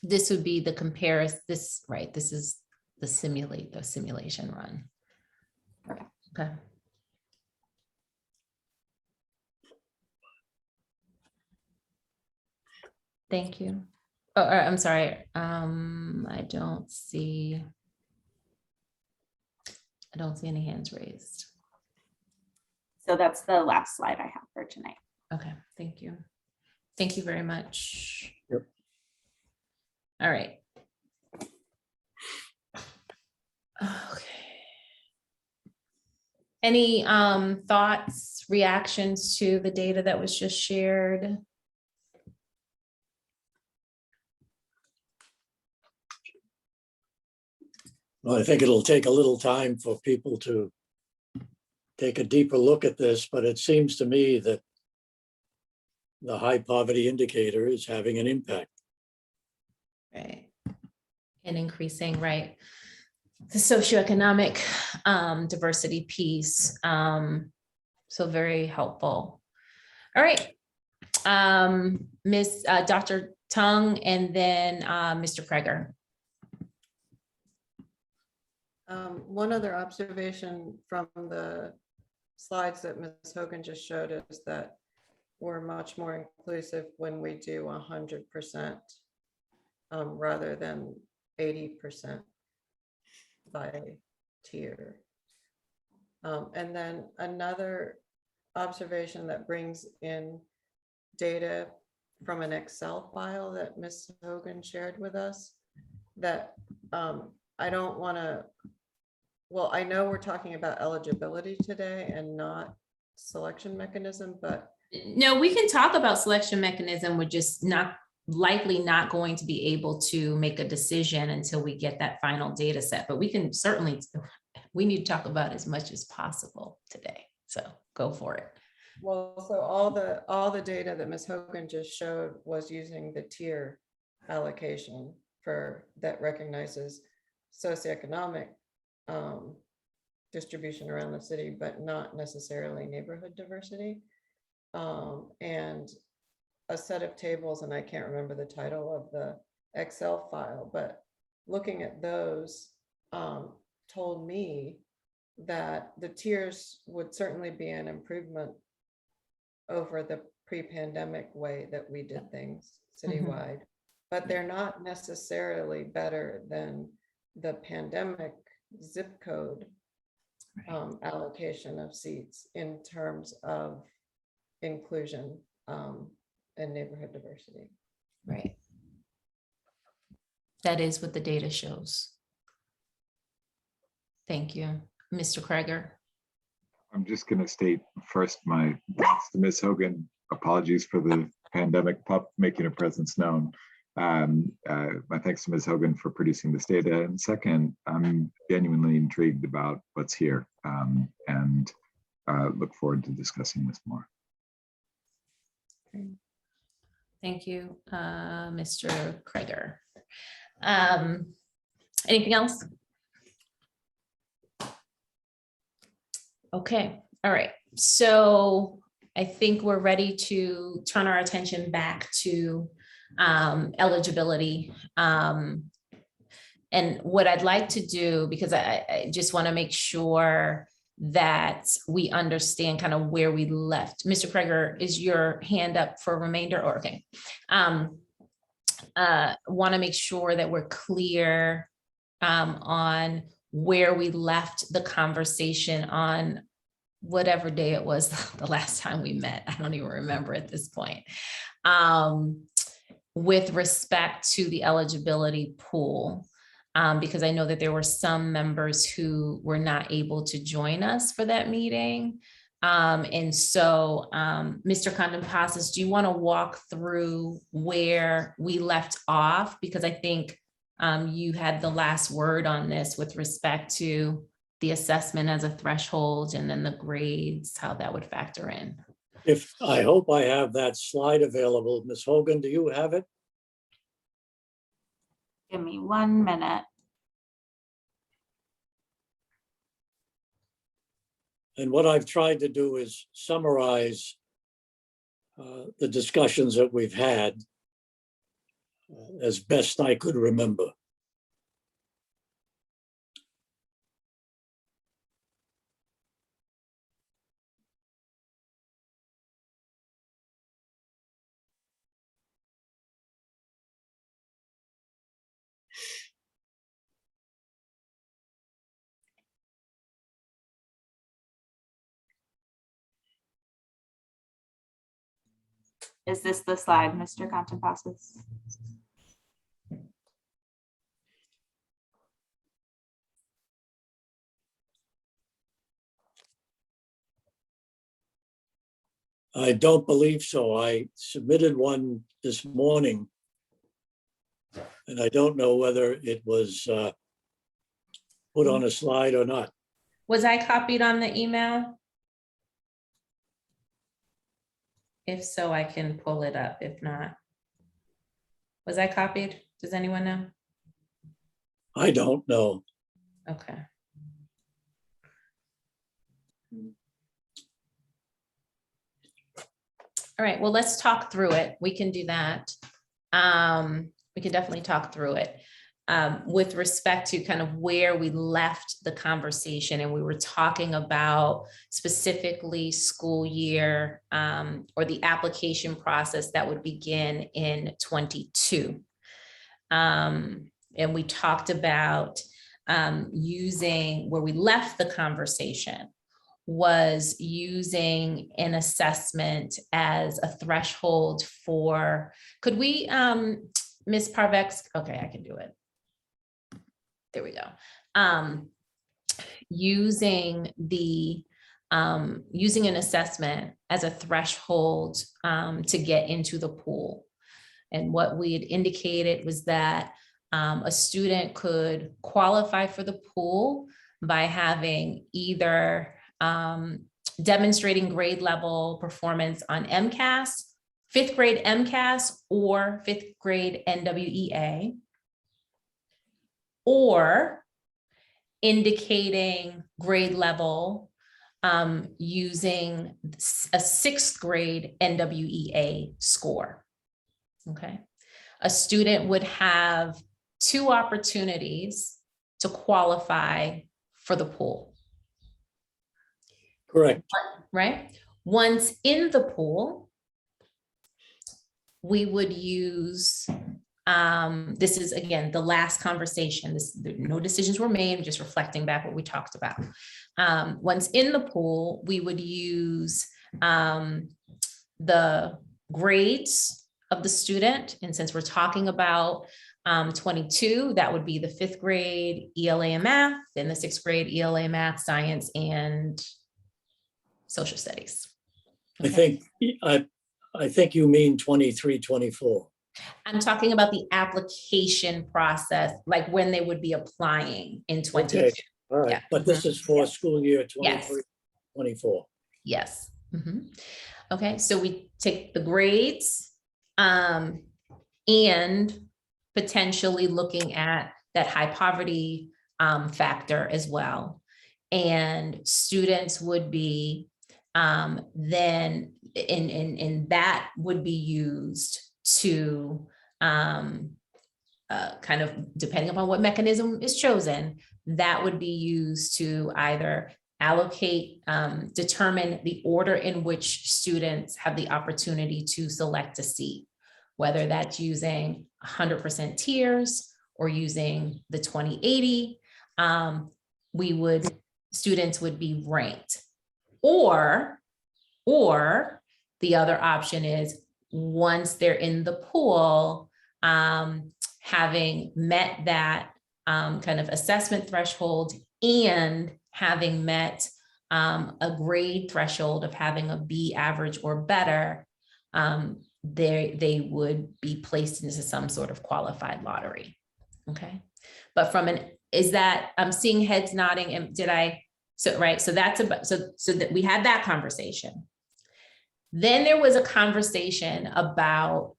[SPEAKER 13] This would be the comparison, this, right, this is the simulation run. Okay. Thank you. Oh, I'm sorry. I don't see any hands raised.
[SPEAKER 16] So that's the last slide I have for tonight.
[SPEAKER 13] Okay, thank you. Thank you very much.
[SPEAKER 2] Yep.
[SPEAKER 13] All right. Okay. Any thoughts, reactions to the data that was just shared?
[SPEAKER 2] Well, I think it'll take a little time for people to take a deeper look at this, but it seems to me that the high poverty indicator is having an impact.
[SPEAKER 13] Right. And increasing, right, the socioeconomic diversity piece. So very helpful. All right. Dr. Tung and then Mr. Kreger.
[SPEAKER 5] One other observation from the slides that Ms. Hogan just showed is that we're much more inclusive when we do 100% rather than 80% by tier. And then another observation that brings in data from an Excel file that Ms. Hogan shared with us that I don't want to, well, I know we're talking about eligibility today and not selection mechanism, but
[SPEAKER 13] no, we can talk about selection mechanism. We're just likely not going to be able to make a decision until we get that final data set, but we can certainly, we need to talk about as much as possible today. So go for it.
[SPEAKER 5] Well, so all the data that Ms. Hogan just showed was using the tier allocation for that recognizes socioeconomic distribution around the city, but not necessarily neighborhood diversity. And a set of tables, and I can't remember the title of the Excel file, but looking at those told me that the tiers would certainly be an improvement over the pre-pandemic way that we did things citywide, but they're not necessarily better than the pandemic zip code allocation of seats in terms of inclusion and neighborhood diversity.
[SPEAKER 13] Right. That is what the data shows. Thank you. Mr. Kreger.
[SPEAKER 14] I'm just going to state first my thanks to Ms. Hogan. Apologies for the pandemic pup making a presence known. My thanks to Ms. Hogan for producing this data. And second, I'm genuinely intrigued about what's here and look forward to discussing this more.
[SPEAKER 13] Thank you, Mr. Kreger. Anything else? Okay, all right. So I think we're ready to turn our attention back to eligibility. And what I'd like to do, because I just want to make sure that we understand kind of where we left. Mr. Prager, is your hand up for a remainder? Or okay. Want to make sure that we're clear on where we left the conversation on whatever day it was the last time we met. I don't even remember at this point. With respect to the eligibility pool, because I know that there were some members who were not able to join us for that meeting. And so, Mr. Condon-Passos, do you want to walk through where we left off? Because I think you had the last word on this with respect to the assessment as a threshold and then the grades, how that would factor in.
[SPEAKER 2] I hope I have that slide available. Ms. Hogan, do you have it?
[SPEAKER 16] Give me 1 minute.
[SPEAKER 2] And what I've tried to do is summarize the discussions that we've had as best I could remember.
[SPEAKER 16] Is this the slide, Mr. Condon-Passos?
[SPEAKER 2] I don't believe so. I submitted one this morning, and I don't know whether it was put on a slide or not.
[SPEAKER 13] Was I copied on the email? If so, I can pull it up. If not, was I copied? Does anyone know?
[SPEAKER 2] I don't know.
[SPEAKER 13] Okay. All right, well, let's talk through it. We can do that. We can definitely talk through it. With respect to kind of where we left the conversation, and we were talking about specifically school year or the application process that would begin in 22. And we talked about using, where we left the conversation was using an assessment as a threshold for, could we, Ms. Parvex, okay, I can do it. There we go. Using an assessment as a threshold to get into the pool. And what we had indicated was that a student could qualify for the pool by having either demonstrating grade level performance on MCAS, 5th grade MCAS, or 5th grade NWEA, or indicating grade level using a 6th grade NWEA score. Okay. A student would have 2 opportunities to qualify for the pool.
[SPEAKER 2] Correct.
[SPEAKER 13] Right? Once in the pool, we would use, this is again, the last conversation, no decisions were made, just reflecting back what we talked about. Once in the pool, we would use the grades of the student. And since we're talking about 22, that would be the 5th grade ELA and math, then the 6th grade ELA, math, science, and social studies. Okay.
[SPEAKER 2] I think you mean 23, 24.
[SPEAKER 13] I'm talking about the application process, like when they would be applying in 22.
[SPEAKER 2] Okay. All right.
[SPEAKER 13] Yeah.
[SPEAKER 2] But this is for school year 23,
[SPEAKER 13] Yes.
[SPEAKER 2] 24.
[SPEAKER 13] Yes. Mhm. Okay, so we take the grades and potentially looking at that high poverty factor as well. And students would be then in that would be used to kind of, depending upon what mechanism is chosen, that would be used to either determine the order in which students have the opportunity to select a seat, whether that's using 100% tiers or using the 20/80. Students would be ranked. Or the other option is, once they're in the pool, having met that kind of assessment threshold and having met a grade threshold of having a B average or better, they would be placed into some sort of qualified lottery. Okay, but I'm seeing heads nodding, and so that's about, so that we had that conversation. Then there was a conversation about,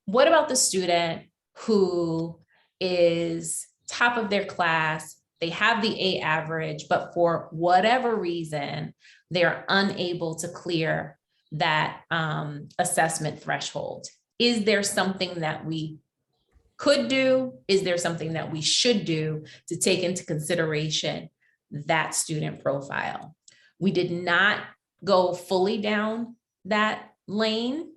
[SPEAKER 13] what about the student who is top of their class, they have the A average, but for whatever reason, they're unable to clear that assessment threshold. Is there something that we could do? Is there something that we should do to take into consideration that student profile? We did not go fully down that lane.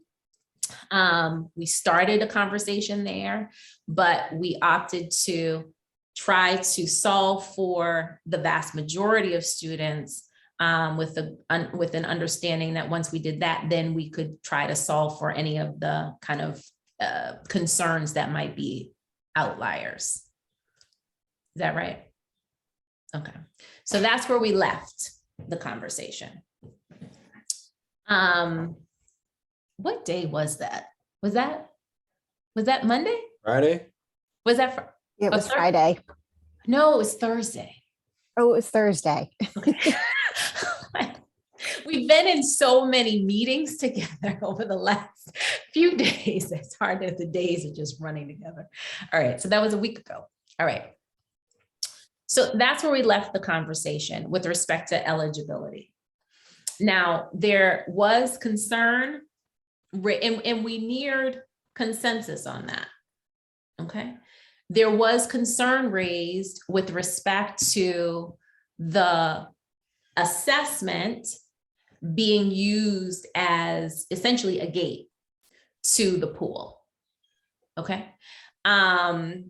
[SPEAKER 13] We started a conversation there, but we opted to try to solve for the vast majority of students with an understanding that once we did that, then we could try to solve for any of the kind of concerns that might be outliers. Is that right? Okay, so that's where we left the conversation. What day was that? Was that Monday?
[SPEAKER 17] Friday?
[SPEAKER 13] Was that?
[SPEAKER 20] It was Friday.
[SPEAKER 13] No, it was Thursday.
[SPEAKER 20] Oh, it was Thursday.
[SPEAKER 13] Okay. We've been in so many meetings together over the last few days. It's hard that the days are just running together. All right, so that was a week ago. All right. So that's where we left the conversation with respect to eligibility. Now, there was concern, and we neared consensus on that. Okay. There was concern raised with respect to the assessment being used as essentially a gate to the pool. Okay. And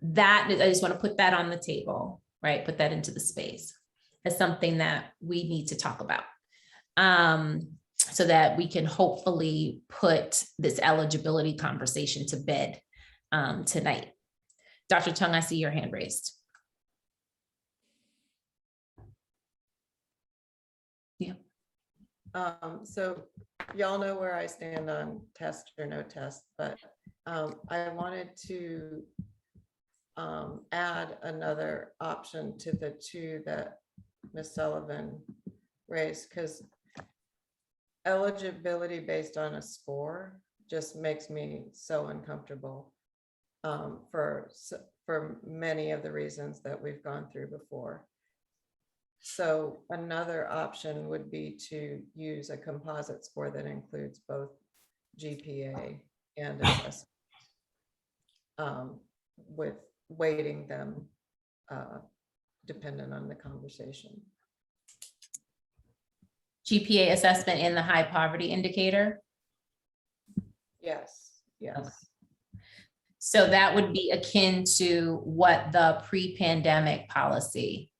[SPEAKER 13] that, I just want to put that on the table, right? Put that into the space as something that we need to talk about. So that we can hopefully put this eligibility conversation to bed tonight. Dr. Tung, I see your hand raised. Yeah.
[SPEAKER 5] So y'all know where I stand on test or no test, but I wanted to add another option to the two that Ms. Sullivan raised, because eligibility based on a score just makes me so uncomfortable for many of the reasons that we've gone through before. So another option would be to use a composite score that includes both GPA and assessment, with weighting them dependent on the conversation.
[SPEAKER 13] GPA assessment in the high poverty indicator?
[SPEAKER 5] Yes, yes.
[SPEAKER 13] Okay. So that would be akin to what the pre-pandemic policy.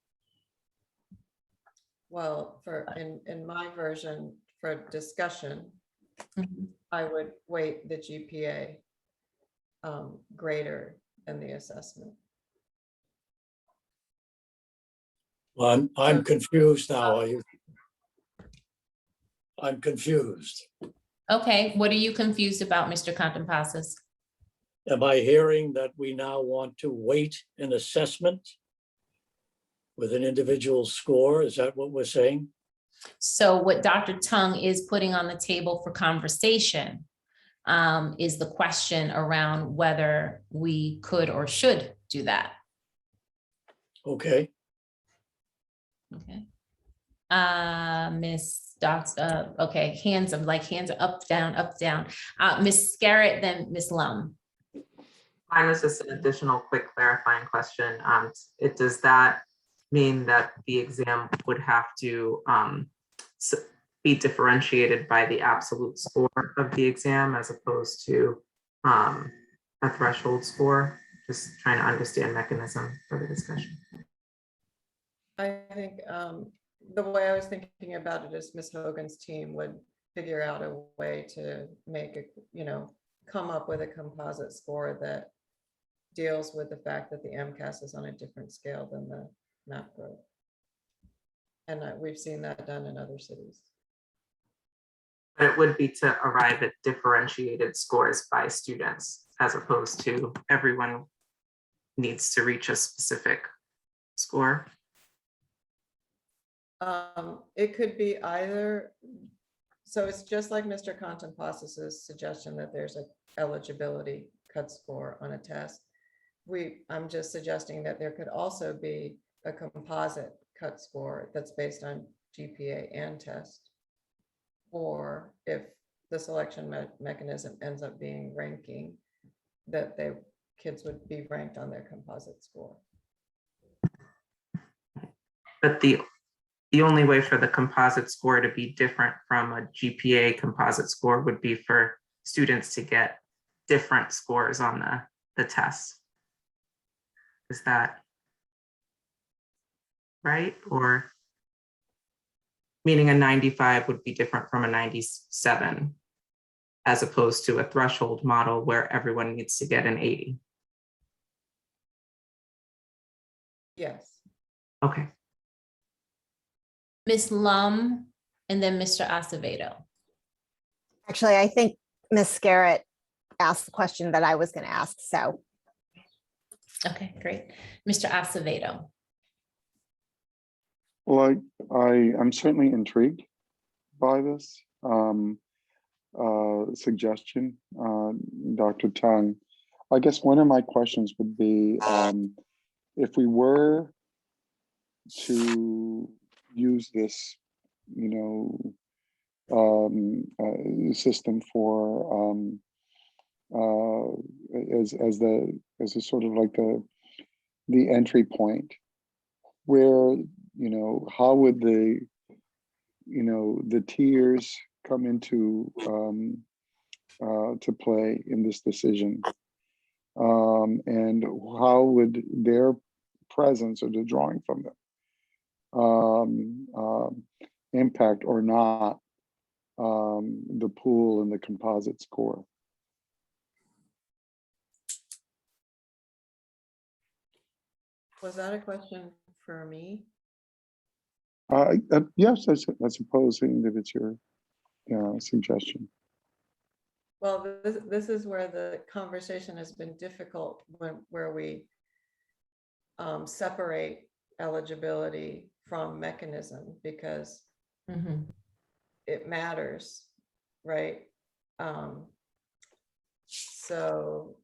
[SPEAKER 5] Well, in my version for discussion, I would weight the GPA greater than the assessment.
[SPEAKER 2] Well, I'm confused now. I'm confused.
[SPEAKER 13] Okay, what are you confused about, Mr. Contenpasis?
[SPEAKER 2] Am I hearing that we now want to weight an assessment with an individual score? Is that what we're saying?
[SPEAKER 13] So what Dr. Tung is putting on the table for conversation is the question around whether we could or should do that.
[SPEAKER 2] Okay.
[SPEAKER 13] Okay. Miss Dots, okay, hands are up, down. Miss Scarrett, then Miss Lum.
[SPEAKER 18] Mine was just an additional quick clarifying question. Does that mean that the exam would have to be differentiated by the absolute score of the exam as opposed to a threshold score? Just trying to understand mechanism for the discussion.
[SPEAKER 5] I think the way I was thinking about it is Ms. Hogan's team would figure out a way to make it, come up with a composite score that deals with the fact that the MCAS is on a different scale than the MAPRO. And we've seen that done in other cities.
[SPEAKER 18] But it would be to arrive at differentiated scores by students as opposed to everyone needs to reach a specific score.
[SPEAKER 5] It could be either. So it's just like Mr. Contemplos's suggestion that there's an eligibility cut score on a test. I'm just suggesting that there could also be a composite cut score that's based on GPA and test. Or if the selection mechanism ends up being ranking, that kids would be ranked on their composite score.
[SPEAKER 18] But the only way for the composite score to be different from a GPA composite score would be for students to get different scores on the test. Is that right? Or meaning a 95 would be different from a 97 as opposed to a threshold model where everyone needs to get an 80.
[SPEAKER 5] Yes.
[SPEAKER 18] Okay.
[SPEAKER 13] Ms. Lum, and then Mr. Acevedo.
[SPEAKER 20] Actually, I think Ms. Garrett asked the question that I was going to ask, so.
[SPEAKER 13] Okay, great. Mr. Acevedo.
[SPEAKER 21] Well, I'm certainly intrigued by this suggestion, Dr. Tung. I guess one of my questions would be, if we were to use this, system for as a sort of like the entry point, where how would the tiers come into to play in this decision, and how would their presence or the drawing from them impact or not the pool and the composite score?
[SPEAKER 5] Was that a question for me?
[SPEAKER 21] Yes, I suppose that it's your suggestion.
[SPEAKER 5] Well, this is where the conversation has been difficult, where we separate eligibility from mechanism, because it matters, right? So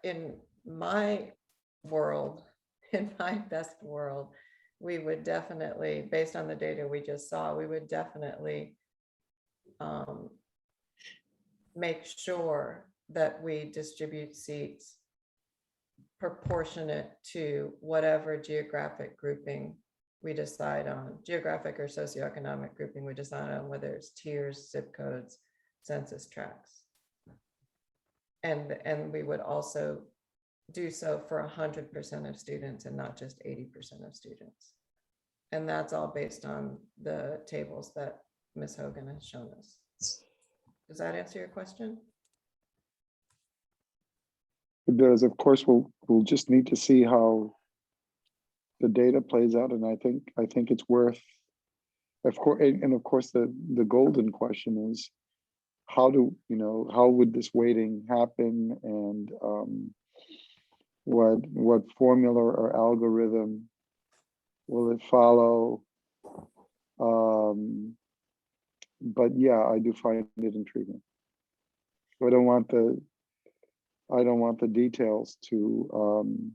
[SPEAKER 5] in my world, in my best world, we would definitely, based on the data we just saw, we would definitely make sure that we distribute seats proportionate to whatever geographic grouping we decide on, geographic or socioeconomic grouping we decide on, whether it's tiers, zip codes, census tracts. And we would also do so for 100% of students and not just 80% of students. And that's all based on the tables that Ms. Hogan has shown us. Does that answer your question?
[SPEAKER 21] It does. Of course, we'll just need to see how the data plays out, and I think it's worth, of course, and of course the golden question is how would this weighting happen, and what formula or algorithm will it follow? But yeah, I do find it intriguing. I don't want the details to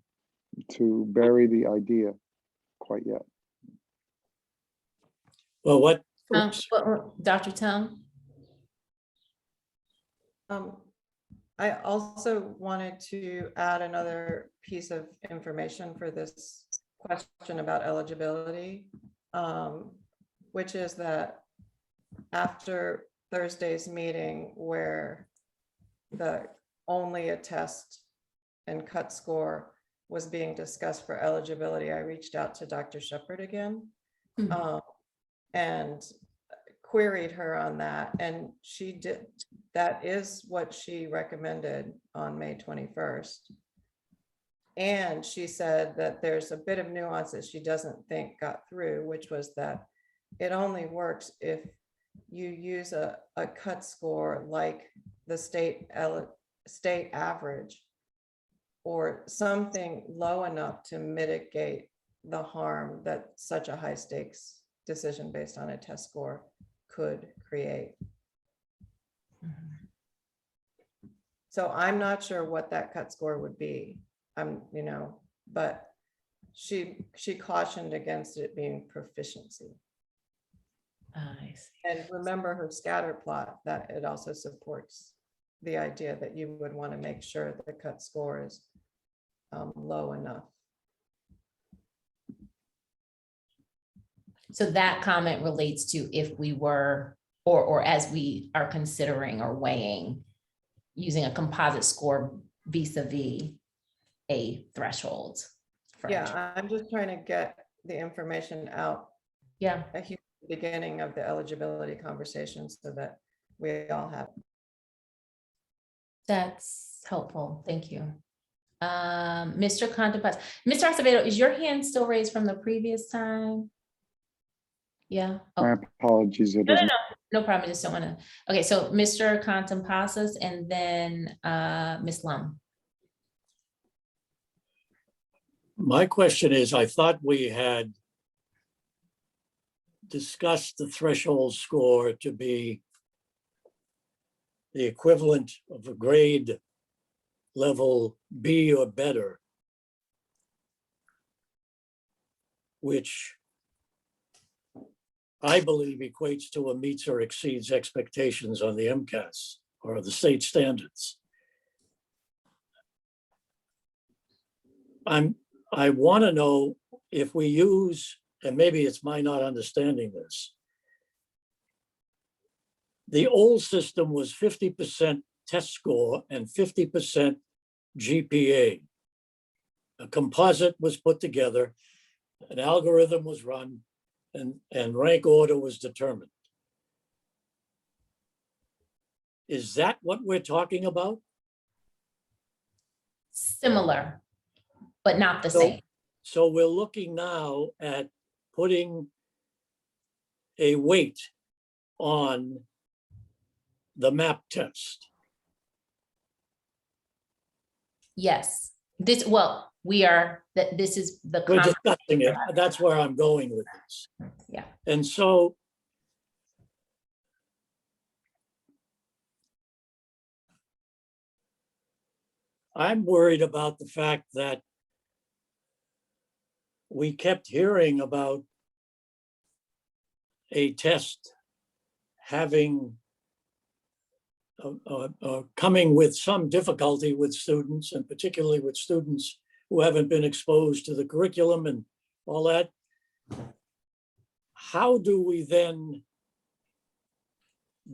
[SPEAKER 21] bury the idea quite yet.
[SPEAKER 2] Well, what?
[SPEAKER 13] Dr. Tung?
[SPEAKER 5] I also wanted to add another piece of information for this question about eligibility, which is that after Thursday's meeting where the only a test and cut score was being discussed for eligibility, I reached out to Dr. Shepherd again and queried her on that. And she did, that is what she recommended on May 21st. And she said that there's a bit of nuance that she doesn't think got through, which was that it only works if you use a cut score like the state average or something low enough to mitigate the harm that such a high stakes decision based on a test score could create. So I'm not sure what that cut score would be. But she cautioned against it being proficiency.
[SPEAKER 13] I see.
[SPEAKER 5] And remember her scatter plot, that it also supports the idea that you would want to make sure that the cut score is low enough.
[SPEAKER 13] So that comment relates to if we were, or as we are considering or weighing using a composite score vis-a-vis a threshold.
[SPEAKER 5] Yeah, I'm just trying to get the information out.
[SPEAKER 13] Yeah.
[SPEAKER 5] At the beginning of the eligibility conversation so that we all have.
[SPEAKER 13] That's helpful. Thank you. Mr. Contempas, Mr. Acevedo, is your hand still raised from the previous time? Yeah. Oh.
[SPEAKER 21] My apologies.
[SPEAKER 13] No problem. I just don't want to. Okay, so Mr. Contempas and then Ms. Lum.
[SPEAKER 2] My question is, I thought we had discussed the threshold score to be the equivalent of a grade level B or better, which I believe equates to a meets or exceeds expectations on the MCAS or the state standards. I want to know if we use, and maybe it's my not understanding this, the old system was 50% test score and 50% GPA. A composite was put together, an algorithm was run, and rank order was determined. Is that what we're talking about?
[SPEAKER 13] Similar, but not the same.
[SPEAKER 2] So we're looking now at putting a weight on the MAP test.
[SPEAKER 13] Yes. This is the.
[SPEAKER 2] We're discussing it. That's where I'm going with this.
[SPEAKER 13] Yeah.
[SPEAKER 2] And so I'm worried about the fact that we kept hearing about a test having coming with some difficulty with students, and particularly with students who haven't been exposed to the curriculum and all that. How do we then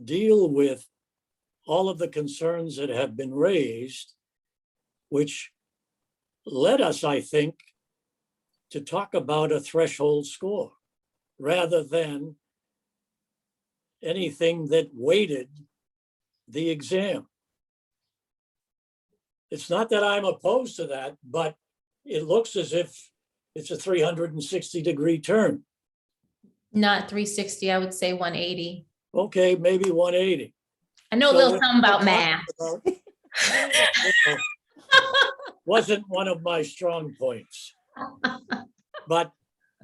[SPEAKER 2] deal with all of the concerns that have been raised, which led us, I think, to talk about a threshold score rather than anything that weighted the exam? It's not that I'm opposed to that, but it looks as if it's a 360-degree turn.
[SPEAKER 13] Not 360, I would say 180.
[SPEAKER 2] Okay, maybe 180.
[SPEAKER 13] I know a little something about math.
[SPEAKER 2] Wasn't one of my strong points. But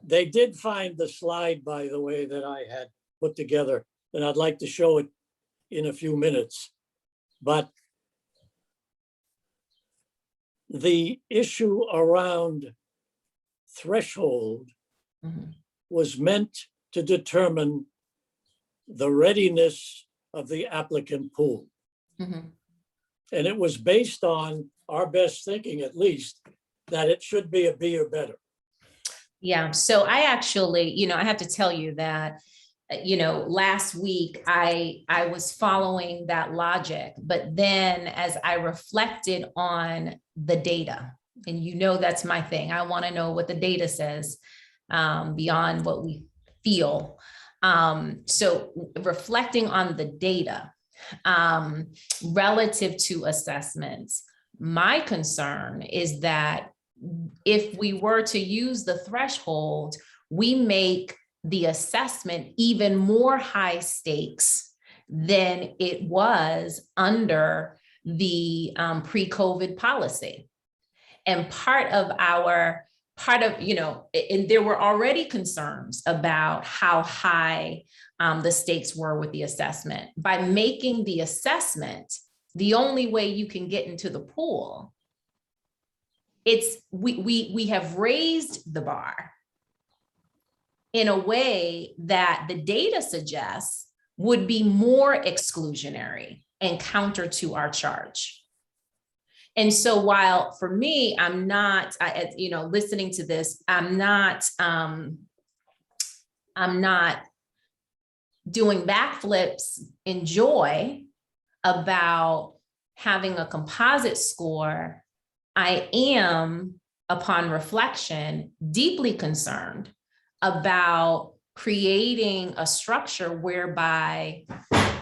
[SPEAKER 2] they did find the slide, by the way, that I had put together, and I'd like to show it in a few minutes. But the issue around threshold was meant to determine the readiness of the applicant pool. And it was based on our best thinking, at least, that it should be a B or better.
[SPEAKER 13] Yeah, so I actually, I have to tell you that, last week I was following that logic, but then as I reflected on the data, and that's my thing, I want to know what the data says beyond what we feel. So reflecting on the data relative to assessments, my concern is that if we were to use the threshold, we make the assessment even more high stakes than it was under the pre-COVID policy. And part of, and there were already concerns about how high the stakes were with the assessment. By making the assessment the only way you can get into the pool, we have raised the bar in a way that the data suggests would be more exclusionary and counter to our charge. And so while for me, I'm not, listening to this, I'm not doing backflips in joy about having a composite score. I am, upon reflection, deeply concerned about creating a structure whereby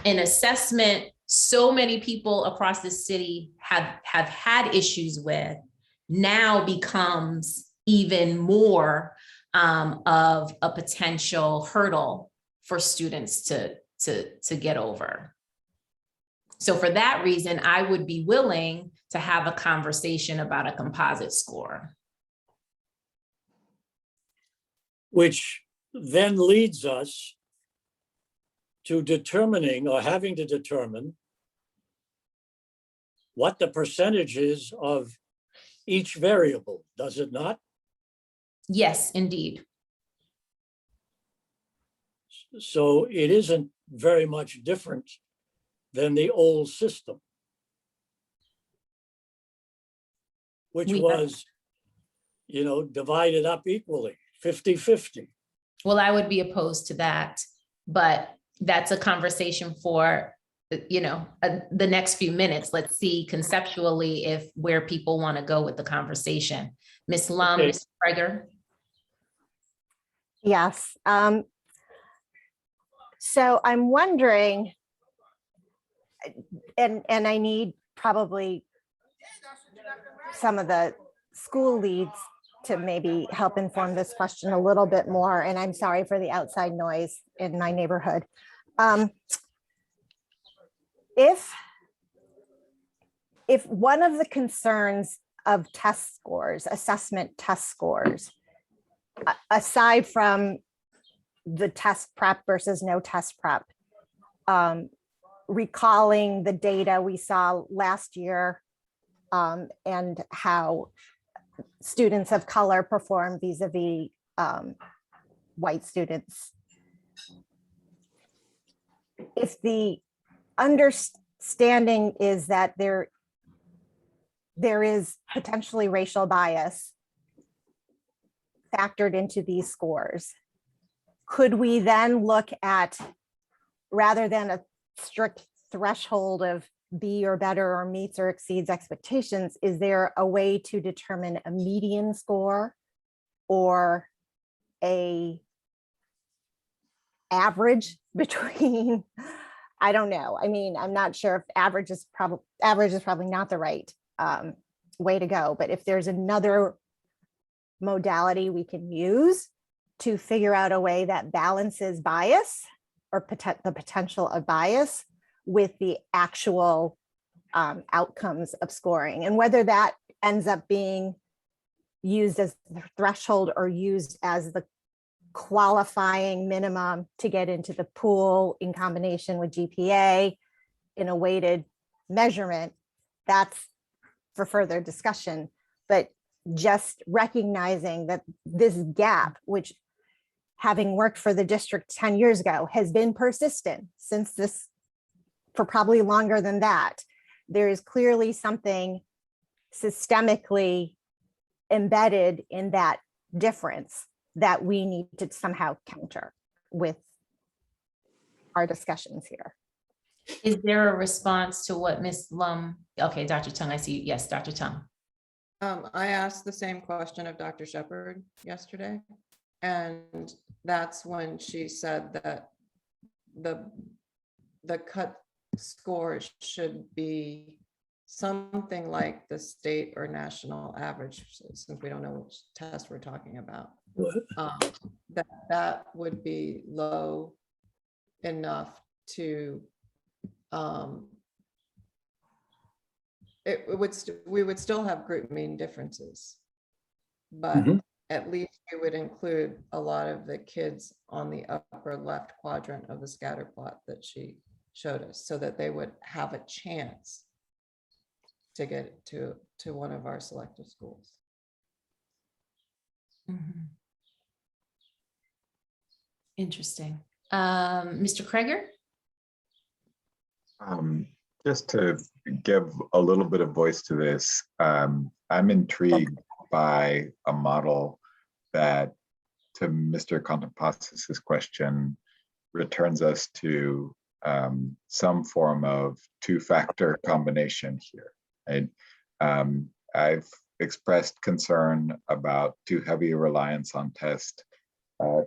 [SPEAKER 13] an assessment so many people across the city have had issues with now becomes even more of a potential hurdle for students to get over. So for that reason, I would be willing to have a conversation about a composite score.
[SPEAKER 2] Which then leads us to determining or having to determine what the percentage is of each variable, does it not?
[SPEAKER 13] Yes, indeed.
[SPEAKER 2] So it isn't very much different than the old system, which was, divided up equally, 50-50.
[SPEAKER 13] Well, I would be opposed to that, but that's a conversation for, the next few minutes. Let's see conceptually where people want to go with the conversation. Ms. Lum,
[SPEAKER 2] Okay.
[SPEAKER 13] Ms. Prager.
[SPEAKER 20] Yes. So I'm wondering, and I need probably some of the school leads to maybe help inform this question a little bit more. And I'm sorry for the outside noise in my neighborhood. If one of the concerns of test scores, assessment test scores, aside from the test prep versus no test prep, recalling the data we saw last year and how students of color perform vis-a-vis white students. If the understanding is that there is potentially racial bias factored into these scores, could we then look at, rather than a strict threshold of B or better or meets or exceeds expectations, is there a way to determine a median score or a average between, I don't know. I mean, I'm not sure if average is probably not the right way to go, but if there's another modality we can use to figure out a way that balances bias or the potential of bias with the actual outcomes of scoring, and whether that ends up being used as the threshold or used as the qualifying minimum to get into the pool in combination with GPA in a weighted measurement, that's for further discussion. But just recognizing that this gap, which having worked for the district 10 years ago, has been persistent since this, for probably longer than that. There is clearly something systemically embedded in that difference that we need to somehow counter with our discussions here.
[SPEAKER 13] Is there a response to what Ms. Lum, okay, Dr. Tung, I see you. Yes, Dr. Tung.
[SPEAKER 5] I asked the same question of Dr. Shepherd yesterday, and that's when she said that the cut score should be something like the state or national average, since we don't know which test we're talking about. That would be low enough to we would still have group mean differences, but at least we would include a lot of the kids on the upper left quadrant of the scatter plot that she showed us, so that they would have a chance to get to one of our selective schools.
[SPEAKER 13] Interesting. Mr. Kreger?
[SPEAKER 14] Just to give a little bit of voice to this, I'm intrigued by a model that, to Mr. Contopasis' question, returns us to some form of two-factor combination here. Right? I've expressed concern about too heavy a reliance on test.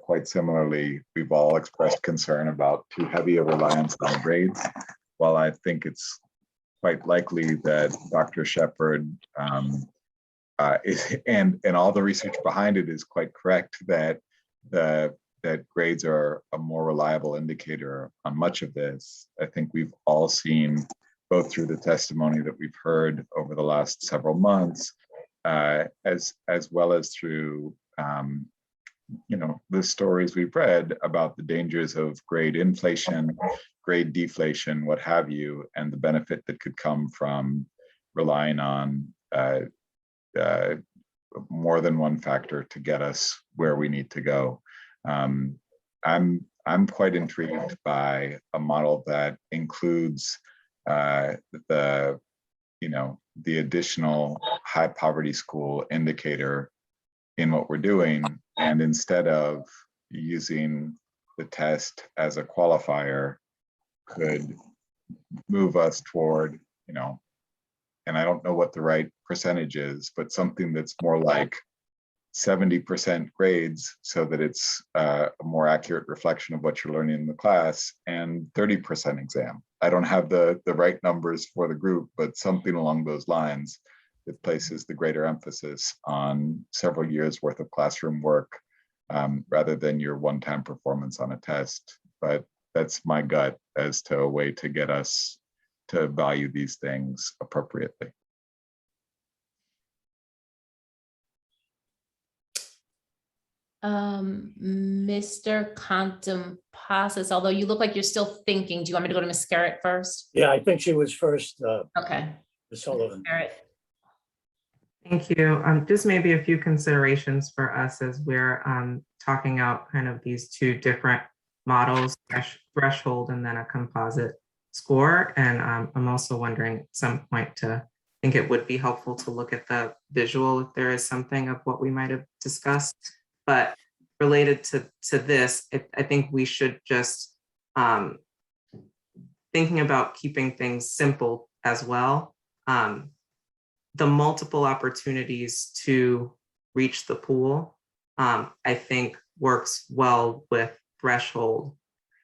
[SPEAKER 14] Quite similarly, we've all expressed concern about too heavy a reliance on grades. While I think it's quite likely that Dr. Shepherd and all the research behind it is quite correct, that grades are a more reliable indicator on much of this. I think we've all seen, both through the testimony that we've heard over the last several months, as well as through the stories we've read about the dangers of grade inflation, grade deflation, what have you, and the benefit that could come from relying on more than one factor to get us where we need to go. I'm quite intrigued by a model that includes the additional high poverty school indicator in what we're doing, and instead of using the test as a qualifier, could move us toward, and I don't know what the right percentage is, but something that's more like 70% grades, so that it's a more accurate reflection of what you're learning in the class, and 30% exam. I don't have the right numbers for the group, but something along those lines that places the greater emphasis on several years worth of classroom work rather than your one-time performance on a test. But that's my gut as to a way to get us to value these things appropriately.
[SPEAKER 13] Mr. Contopasis, although you look like you're still thinking, do you want me to go to Ms. Garrett first?
[SPEAKER 2] Yeah, I think she was first.
[SPEAKER 13] Okay.
[SPEAKER 2] Ms. Sullivan.
[SPEAKER 13] Garrett.
[SPEAKER 18] Thank you. Just maybe a few considerations for us as we're talking out kind of these two different models, threshold and then a composite score. And I'm also wondering at some point to think it would be helpful to look at the visual if there is something of what we might have discussed. But related to this, I think we should just thinking about keeping things simple as well. The multiple opportunities to reach the pool, I think works well with threshold.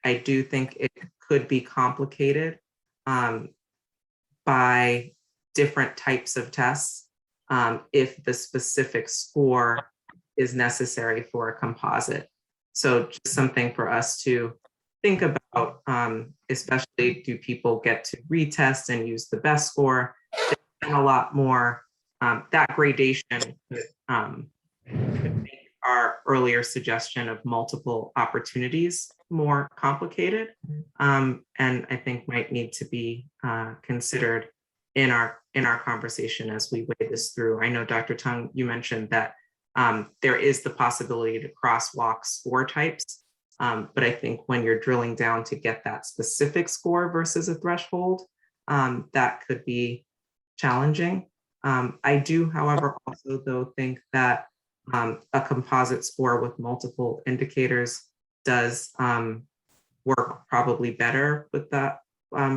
[SPEAKER 18] I do think it could be complicated by different types of tests if the specific score is necessary for a composite. So just something for us to think about, especially do people get to retest and use the best score? And a lot more, that gradation could make our earlier suggestion of multiple opportunities more complicated, and I think might need to be considered in our conversation as we weigh this through. I know, Dr. Tung, you mentioned that there is the possibility to crosswalk score types, but I think when you're drilling down to get that specific score versus a threshold, that could be challenging. I do, however, also though think that a composite score with multiple indicators does work probably better with that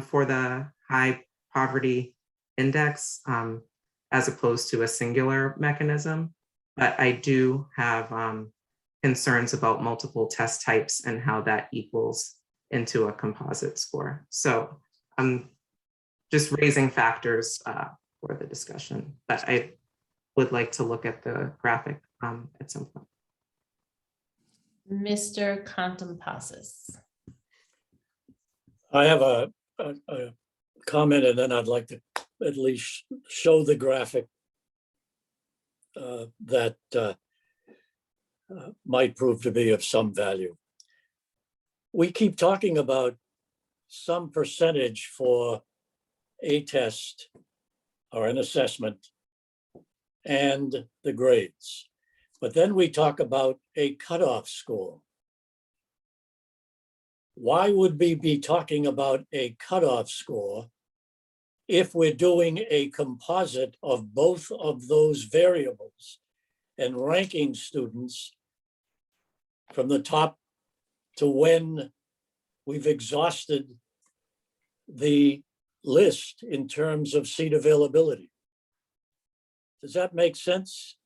[SPEAKER 18] for the high poverty index as opposed to a singular mechanism. But I do have concerns about multiple test types and how that equals into a composite score. So I'm just raising factors for the discussion, but I would like to look at the graphic at some point.
[SPEAKER 13] Mr. Contompasis.
[SPEAKER 2] I have a comment, and then I'd like to at least show the graphic that might prove to be of some value. We keep talking about some percentage for a test or an assessment and the grades, but then we talk about a cutoff score. Why would we be talking about a cutoff score if we're doing a composite of both of those variables and ranking students from the top to when we've exhausted the list in terms of seat availability? Does that make sense?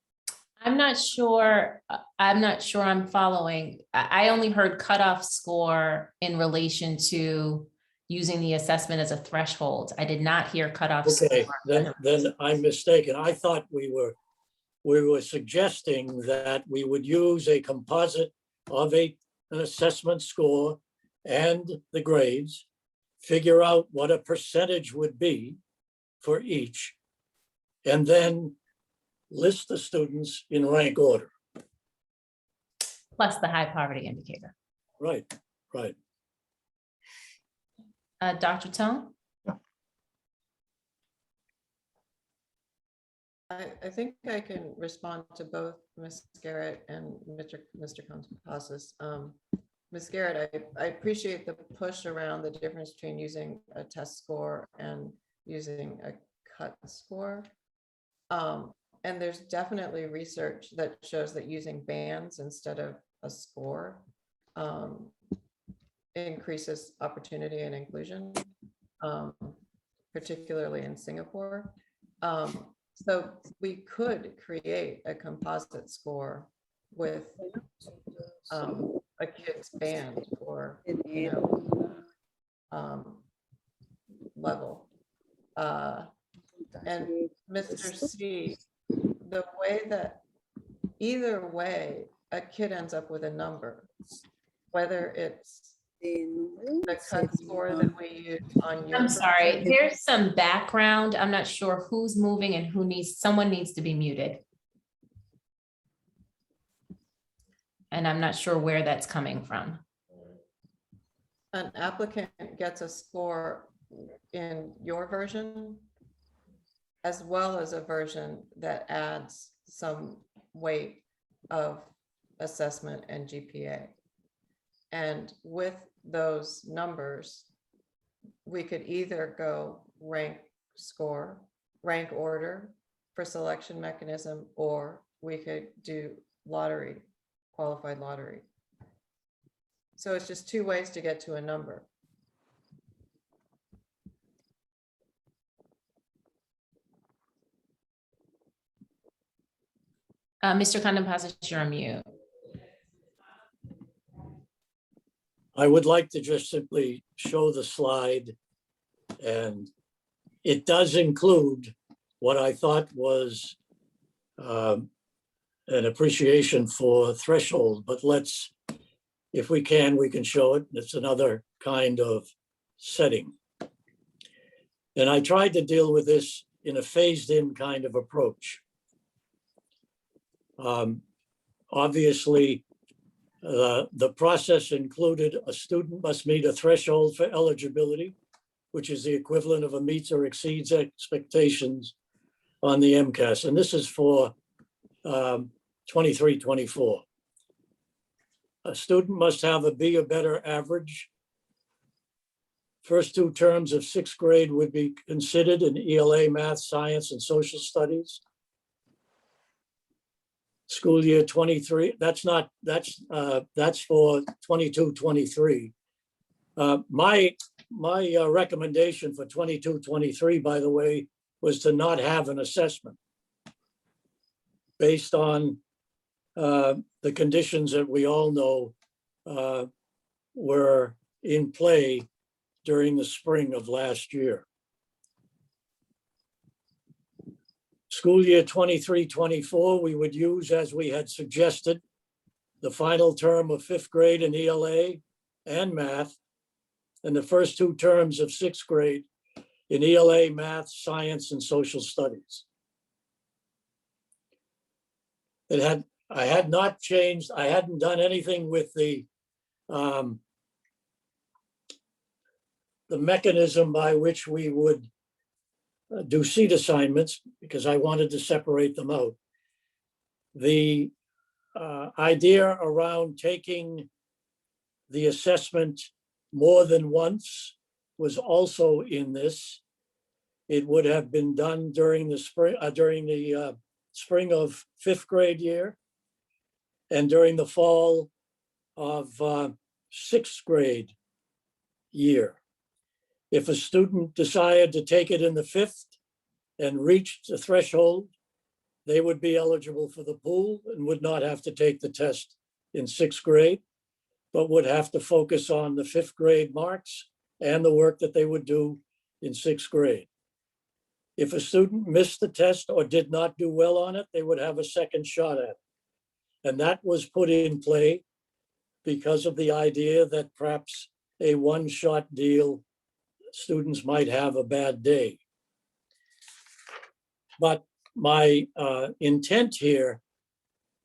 [SPEAKER 13] I'm not sure I'm following. I only heard cutoff score in relation to using the assessment as a threshold. I did not hear cutoff
[SPEAKER 2] Okay,
[SPEAKER 13] score.
[SPEAKER 2] then I'm mistaken. I thought we were suggesting that we would use a composite of an assessment score and the grades, figure out what a percentage would be for each, and then list the students in rank order.
[SPEAKER 13] Plus the high poverty indicator.
[SPEAKER 2] Right, right.
[SPEAKER 13] Dr. Tone?
[SPEAKER 5] I think I can respond to both Ms. Garrett and Mr. Contompasis. Ms. Garrett, I appreciate the push around the difference between using a test score and using a cut score. And there's definitely research that shows that using bands instead of a score increases opportunity and inclusion, particularly in Singapore. So we could create a composite score with a kid's band or level. And Mr. C, the way that either way a kid ends up with a number, whether it's the cut score that we use on your.
[SPEAKER 13] I'm sorry, there's some background. I'm not sure who's moving and someone needs to be muted. And I'm not sure where that's coming from.
[SPEAKER 5] An applicant gets a score in your version, as well as a version that adds some weight of assessment and GPA. And with those numbers, we could either go rank score, rank order for selection mechanism, or we could do lottery, qualified lottery. So it's just two ways to get to a number.
[SPEAKER 13] Mr. Contompasis, you're on mute.
[SPEAKER 2] I would like to just simply show the slide, and it does include what I thought was an appreciation for threshold, but let's, if we can show it. It's another kind of setting. And I tried to deal with this in a phased-in kind of approach. Obviously, the process included a student must meet a threshold for eligibility, which is the equivalent of a meets or exceeds expectations on the MCAS. And this is for 23-24. A student must have a B or better average. First two terms of sixth grade would be considered in ELA, math, science, and social studies. school year 23, that's for 22-23. My recommendation for 22-23, by the way, was to not have an assessment based on the conditions that we all know were in play during the spring of last year. School year 23-24, we would use, as we had suggested, the final term of 5th grade in ELA and math, and the first 2 terms of 6th grade in ELA, math, science, and social studies. I had not changed, I hadn't done anything with the mechanism by which we would do seat assignments, because I wanted to separate them out. The idea around taking the assessment more than once was also in this. It would have been done during the spring, spring of 5th grade year and during the fall of 6th grade year. If a student decided to take it in the 5th and reached the threshold, they would be eligible for the pool and would not have to take the test in 6th grade, but would have to focus on the 5th grade marks and the work that they would do in 6th grade. If a student missed the test or did not do well on it, they would have a second shot at it. And that was put in play because of the idea that perhaps a one-shot deal, students might have a bad day. But my intent here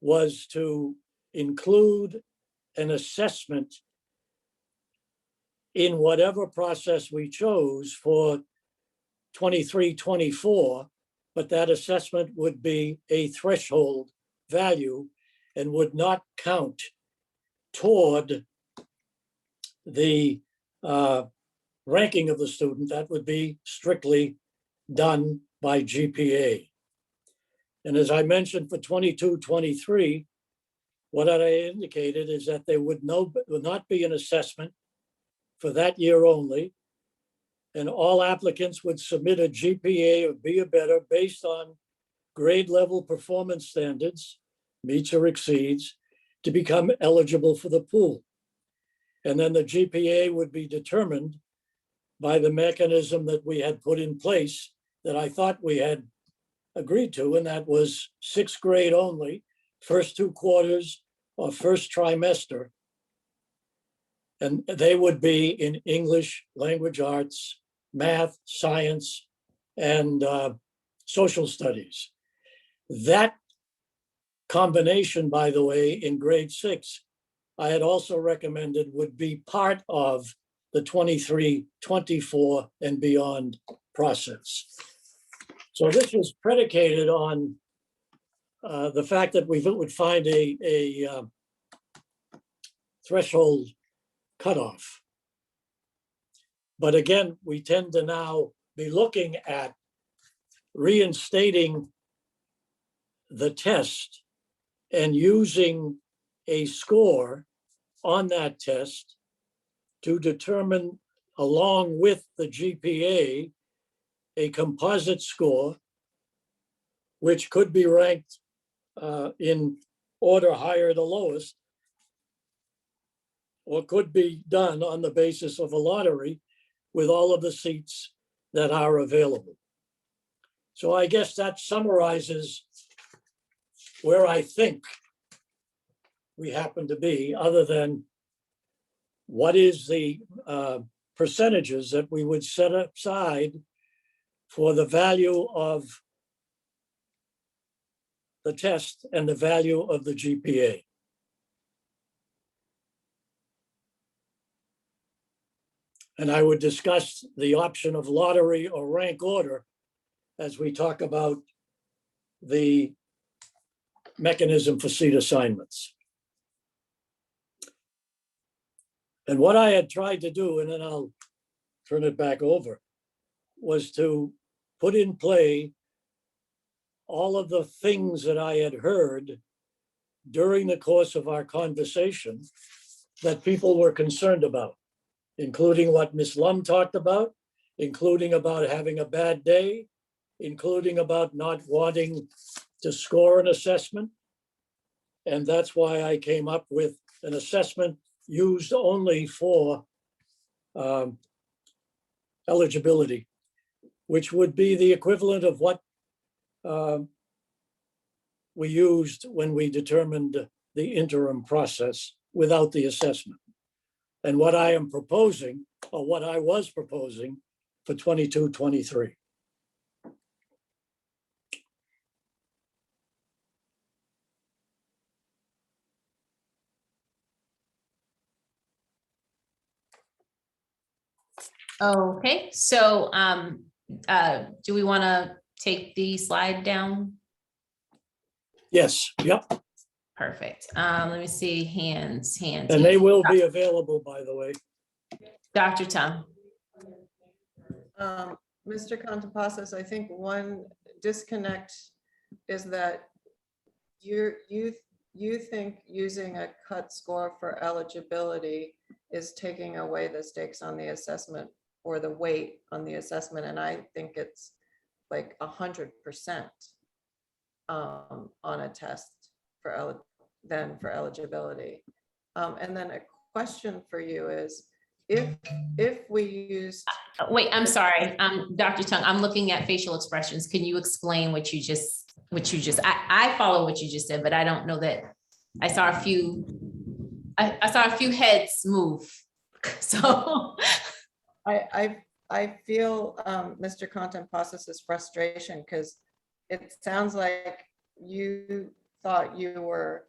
[SPEAKER 2] was to include an assessment in whatever process we chose for 23-24, but that assessment would be a threshold value and would not count toward the ranking of the student. That would be strictly done by GPA. And as I mentioned for 22-23, what I indicated is that there would not be an assessment for that year only, and all applicants would submit a GPA of B or better based on grade level performance standards, meets or exceeds, to become eligible for the pool. And then the GPA would be determined by the mechanism that we had put in place that I thought we had agreed to, and that was 6th grade only, first 2 quarters or first trimester. And they would be in English, language arts, math, science, and social studies. That combination, by the way, in grade 6, I had also recommended would be part of the 23-24 and beyond process. So this was predicated on the fact that we would find a threshold cutoff. But again, we tend to now be looking at reinstating the test and using a score on that test to determine, along with the GPA, a composite score, which could be ranked in order higher to lowest, or could be done on the basis of a lottery with all of the seats that are available. So I guess that summarizes where I think we happen to be, other than what is the percentages that we would set aside for the value of the test and the value of the GPA. And I would discuss the option of lottery or rank order as we talk about the mechanism for seat assignments. And what I had tried to do, and then I'll turn it back over, was to put in play all of the things that I had heard during the course of our conversation that people were concerned about, including what Ms. Lum talked about, including about having a bad day, including about not wanting to score an assessment. And that's why I came up with an assessment used only for eligibility, which would be the equivalent of what we used when we determined the interim process without the assessment. And what I am proposing, or what I was proposing for 22-23.
[SPEAKER 13] Okay, so do we want to take the slide down?
[SPEAKER 2] Yes, yep.
[SPEAKER 13] Perfect. Let me see, hands.
[SPEAKER 2] And they will be available, by the way.
[SPEAKER 13] Dr. Tung.
[SPEAKER 5] Mr. Contreras, I think one disconnect is that you think using a cut score for eligibility is taking away the stakes on the assessment or the weight on the assessment. And I think it's like 100% on a test for eligibility. And then a question for you is, if we use.
[SPEAKER 13] Wait, I'm sorry, Dr. Tung, I'm looking at facial expressions. Can you explain what you just, I follow what you just said, but I don't know that, I saw a few heads move, so.
[SPEAKER 5] I feel Mr. Contreras' frustration, because it sounds like you thought you were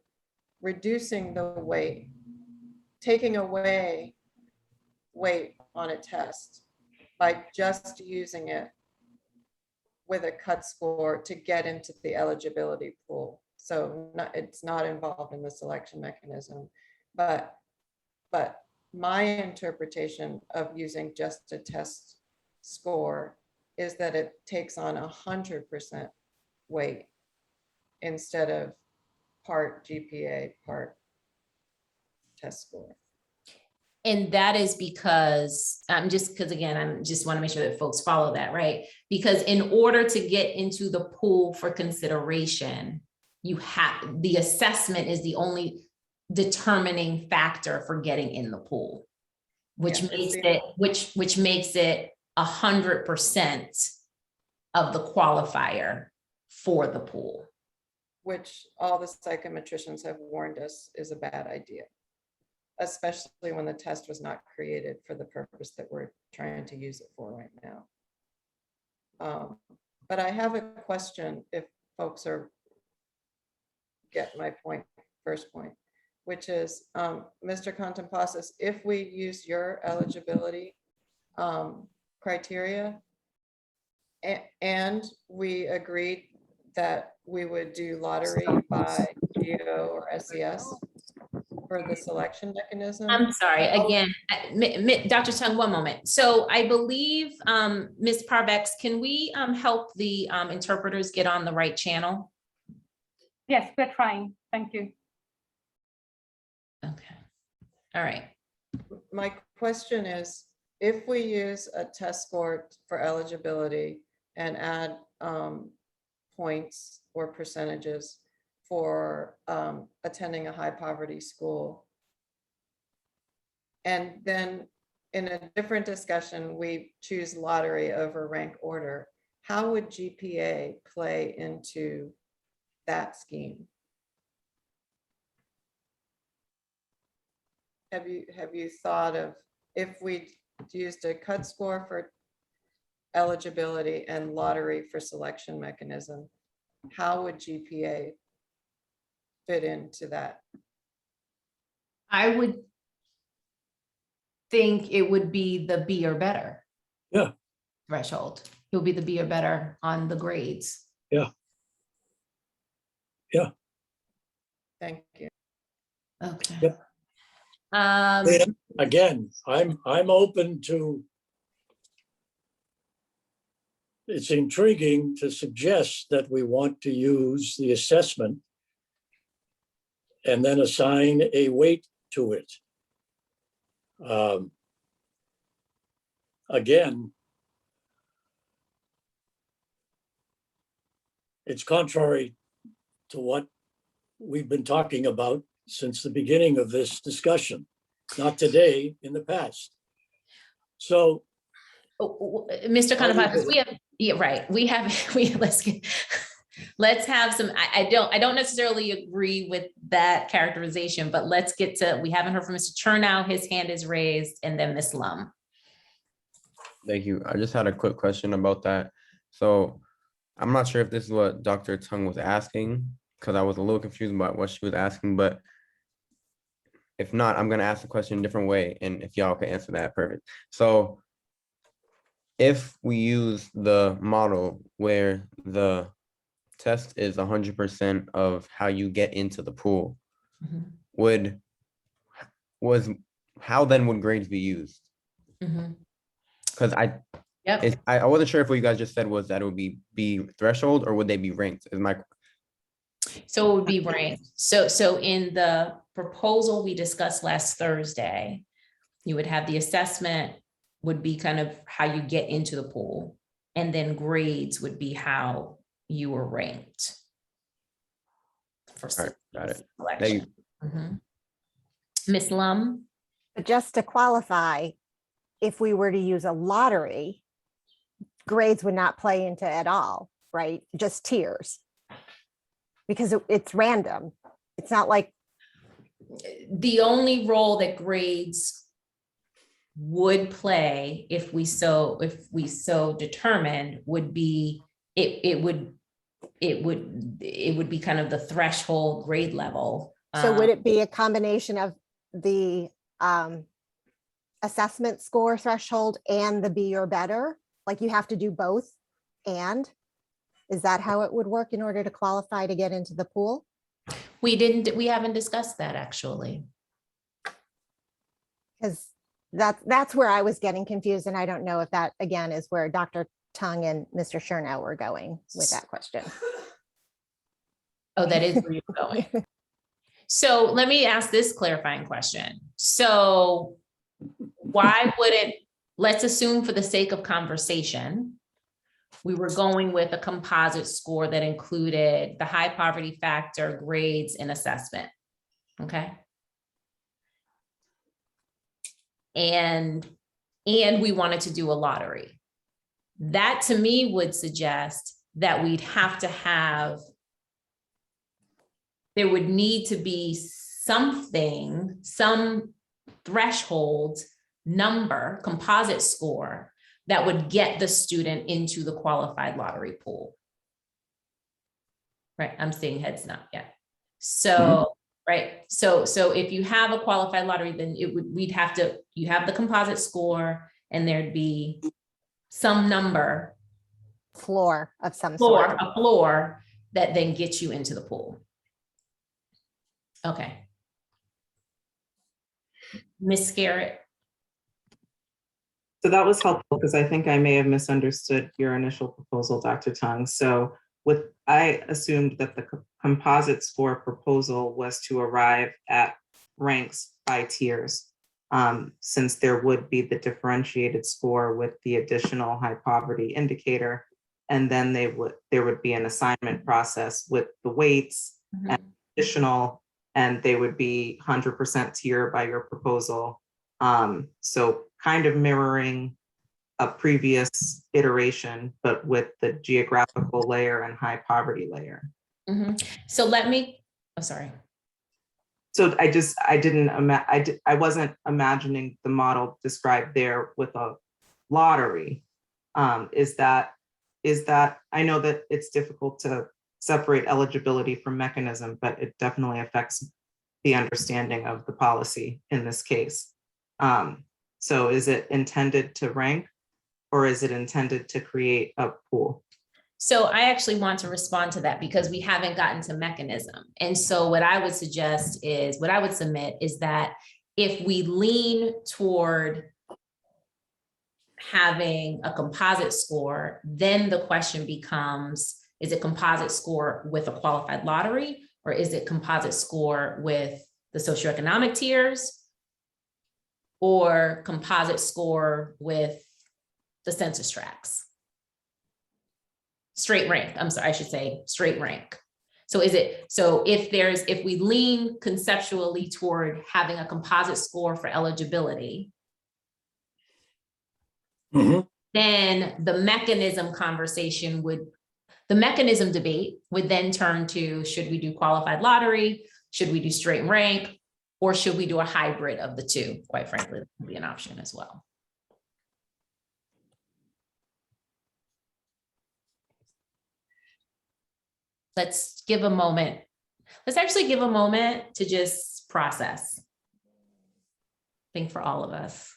[SPEAKER 5] reducing the weight, taking away weight on a test by just using it with a cut score to get into the eligibility pool. So it's not involved in the selection mechanism, but my interpretation of using just a test score is that it takes on 100% weight instead of part GPA, part test score.
[SPEAKER 13] And that is because, again, I just want to make sure that folks follow that, right? Because in order to get into the pool for consideration, the assessment is the only determining factor for getting in the pool, which makes it 100% of the qualifier for the pool.
[SPEAKER 5] Which all the psychometricians have warned us is a bad idea, especially when the test was not created for the purpose that we're trying to use it for right now. But I have a question, if folks get my point, first point, which is, Mr. Contreras, if we use your eligibility criteria and we agreed that we would do lottery by GEO or SES for the selection mechanism.
[SPEAKER 13] I'm sorry, again, Dr. Tung, one moment. So I believe, Ms. Parvex, can we help the interpreters get on the right channel?
[SPEAKER 1] Yes, we're trying. Thank you.
[SPEAKER 13] Okay. All right.
[SPEAKER 5] My question is, if we use a test score for eligibility and add points or percentages for attending a high poverty school, and then in a different discussion, we choose lottery over rank order, how would GPA play into that scheme? Have you thought of, if we used a cut score for eligibility and lottery for selection mechanism, how would GPA fit into that?
[SPEAKER 13] I would think it would be the B or better.
[SPEAKER 2] Yeah.
[SPEAKER 13] Threshold. It would be the B or better on the grades.
[SPEAKER 2] Yeah. Yeah.
[SPEAKER 5] Thank you.
[SPEAKER 13] Okay.
[SPEAKER 2] Yep. And again, I'm open to. It's intriguing to suggest that we want to use the assessment and then assign a weight to it. Again, it's contrary to what we've been talking about since the beginning of this discussion, not today, in the past. So,
[SPEAKER 13] Mr. Kanapakas, we have, yeah, right. Let's have some, I don't necessarily agree with that characterization, but let's get to, we haven't heard from Mr. Chernow, his hand is raised, and then Ms. Lum.
[SPEAKER 17] Thank you. I just had a quick question about that. So I'm not sure if this is what Dr. Tung was asking, because I was a little confused about what she was asking, but if not, I'm gonna ask the question a different way, and if y'all can answer that, perfect. So if we use the model where the test is 100% of how you get into the pool, how then would grades be used? Because I wasn't sure if what you guys just said was that it would be threshold, or would they be ranked?
[SPEAKER 13] So it would be ranked. So in the proposal we discussed last Thursday, you would have the assessment would be kind of how you get into the pool, and then grades would be how you were ranked.
[SPEAKER 17] All right, got it. Thank you.
[SPEAKER 13] Ms. Lum?
[SPEAKER 20] But just to qualify, if we were to use a lottery, grades would not play into at all, right? Just tiers. Because it's random. It's not like.
[SPEAKER 13] The only role that grades would play, if we so determined, would be it would be kind of the threshold grade level.
[SPEAKER 20] So would it be a combination of the assessment score threshold and the B or better? Like you have to do both, and is that how it would work in order to qualify to get into the pool?
[SPEAKER 13] We haven't discussed that actually.
[SPEAKER 20] Because that's where I was getting confused, and I don't know if that again is where Dr. Tung and Mr. Chernow were going with that question.
[SPEAKER 13] Oh, that is where you're going. So let me ask this clarifying question. So why wouldn't, let's assume for the sake of conversation, we were going with a composite score that included the high poverty factor, grades, and assessment, okay? And we wanted to do a lottery. That to me would suggest that we'd have to have, there would need to be something, some threshold number, composite score that would get the student into the qualified lottery pool. Right, I'm seeing heads not yet. So, right, so if you have a qualified lottery, then you have the composite score, and there'd be some number.
[SPEAKER 20] Floor of some sort.
[SPEAKER 13] A floor that then gets you into the pool. Okay. Ms. Garrett.
[SPEAKER 18] So that was helpful, because I think I may have misunderstood your initial proposal, Dr. Tung. So I assumed that the composite score proposal was to arrive at ranks by tiers, since there would be the differentiated score with the additional high poverty indicator. And then there would be an assignment process with the weights and additional, and they would be 100% tier by your proposal. So kind of mirroring a previous iteration, but with the geographical layer and high poverty layer.
[SPEAKER 13] So let me, oh, sorry.
[SPEAKER 18] So I wasn't imagining the model described there with a lottery. Is that, I know that it's difficult to separate eligibility from mechanism, but it definitely affects the understanding of the policy in this case. So is it intended to rank, or is it intended to create a pool?
[SPEAKER 13] So I actually want to respond to that, because we haven't gotten to mechanism. And so what I would suggest is, what I would submit is that if we lean toward having a composite score, then the question becomes, is it composite score with a qualified lottery, Or is it composite score with the socioeconomic tiers? Or composite score with the census tracts? Straight rank, I'm sorry, I should say straight rank. So if we lean conceptually toward having a composite score for eligibility, then the mechanism debate would then turn to, should we do qualified lottery? Should we do straight rank? Or should we do a hybrid of the two? Quite frankly, that would be an option as well. Let's give a moment. Let's actually give a moment to just process. I think for all of us.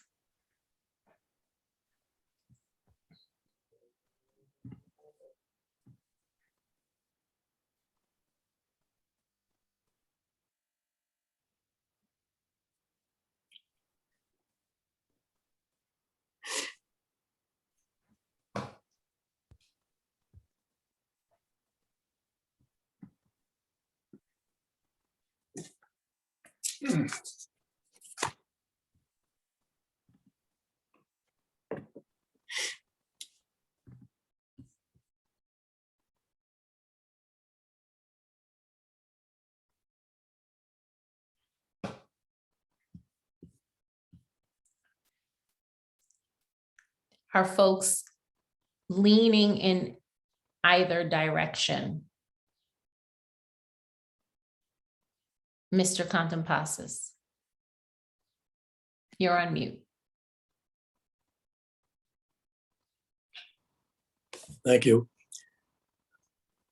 [SPEAKER 13] Are folks leaning in either direction? Mr. Contempasis, you're on mute.
[SPEAKER 2] Thank you.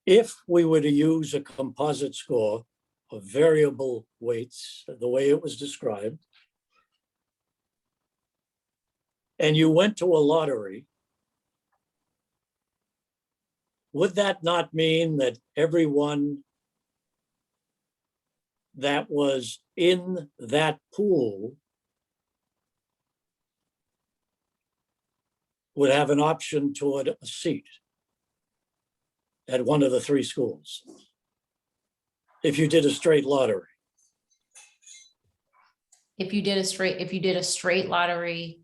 [SPEAKER 2] If we were to use a composite score of variable weights, the way it was described, and you went to a lottery, would that not mean that everyone that was in that pool would have an option toward a seat at one of the three schools if you did a straight lottery?
[SPEAKER 13] If you did a straight lottery,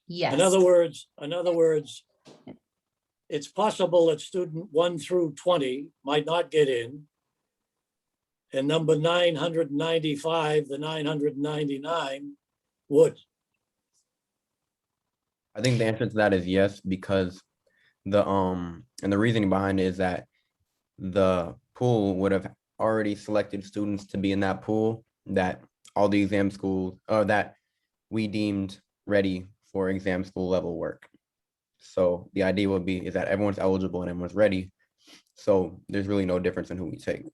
[SPEAKER 13] yes.
[SPEAKER 2] In other words, it's possible that student 1 through 20 might not get in, and number 995, the 999 would.
[SPEAKER 17] I think the answer to that is yes, because the reasoning behind it is that the pool would have already selected students to be in that pool that all the exam schools that we deemed ready for exam school level work. So the idea would be is that everyone's eligible and everyone's ready. So there's really no difference in who we take.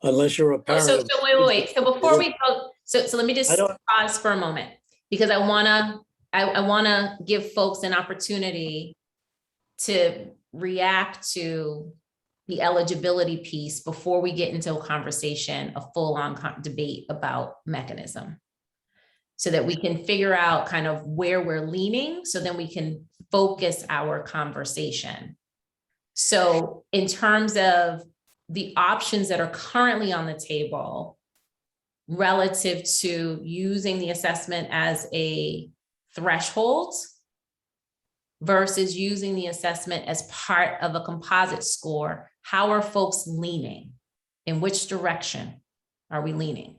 [SPEAKER 2] Unless you're a parent.
[SPEAKER 13] So wait. So before we go, so let me just pause for a moment, because I wanna give folks an opportunity to react to the eligibility piece before we get into a conversation, a full-on debate about mechanism, so that we can figure out kind of where we're leaning, so then we can focus our conversation. So in terms of the options that are currently on the table relative to using the assessment as a threshold versus using the assessment as part of a composite score, how are folks leaning? In which direction are we leaning?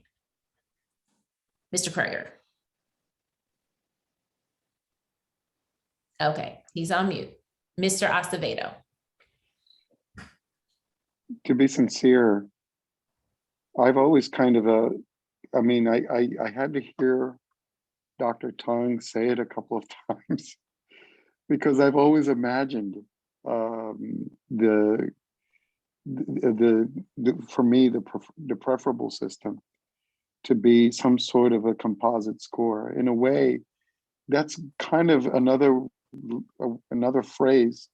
[SPEAKER 13] Mr. Prager. Okay, he's on mute. Mr. Acevedo.
[SPEAKER 21] To be sincere, I've always kind of I had to hear Dr. Tung say it a couple of times because I've always imagined for me, the preferable system to be some sort of a composite score. In a way, that's kind of another phrase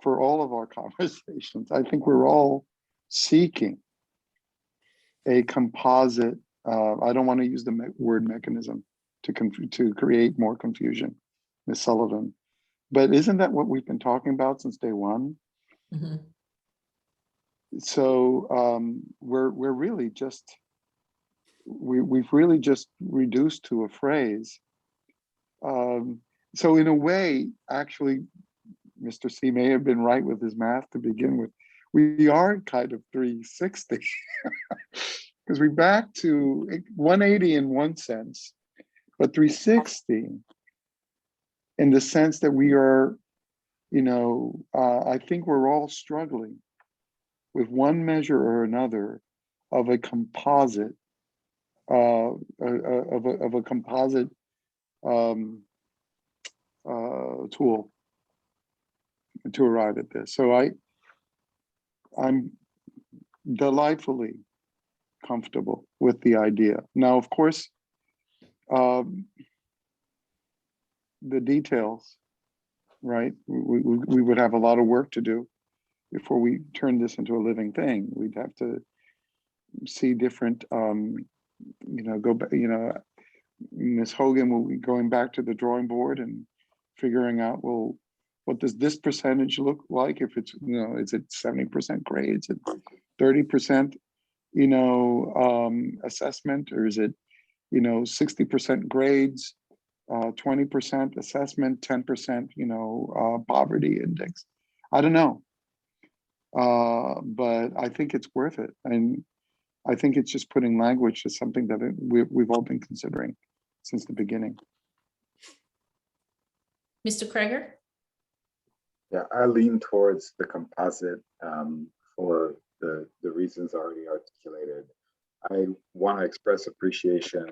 [SPEAKER 21] for all of our conversations. I think we're all seeking a composite, I don't want to use the word mechanism to create more confusion, Ms. Sullivan, but isn't that what we've been talking about since day one?
[SPEAKER 13] Mm-hmm.
[SPEAKER 21] So we're really just, we've really just reduced to a phrase. So in a way, actually, Mr. C may have been right with his math to begin with. We are kind of 360 because we're back to 180 in one sense, but 360 in the sense that we are, I think we're all struggling with one measure or another of a composite, of a composite tool to arrive at this. So I'm delightfully comfortable with the idea. Now, of course, the details, right? We would have a lot of work to do before we turn this into a living thing. We'd have to see different, go back, Ms. Hogan will be going back to the drawing board and figuring out, well, what does this percentage look like? If it's, is it 70% grades and 30%, assessment, or is it, 60% grades, 20% assessment, 10%, poverty index? I don't know. But I think it's worth it. And I think it's just putting language to something that we've all been considering since the beginning.
[SPEAKER 13] Mr. Kreger?
[SPEAKER 14] Yeah, I lean towards the composite for the reasons already articulated. I want to express appreciation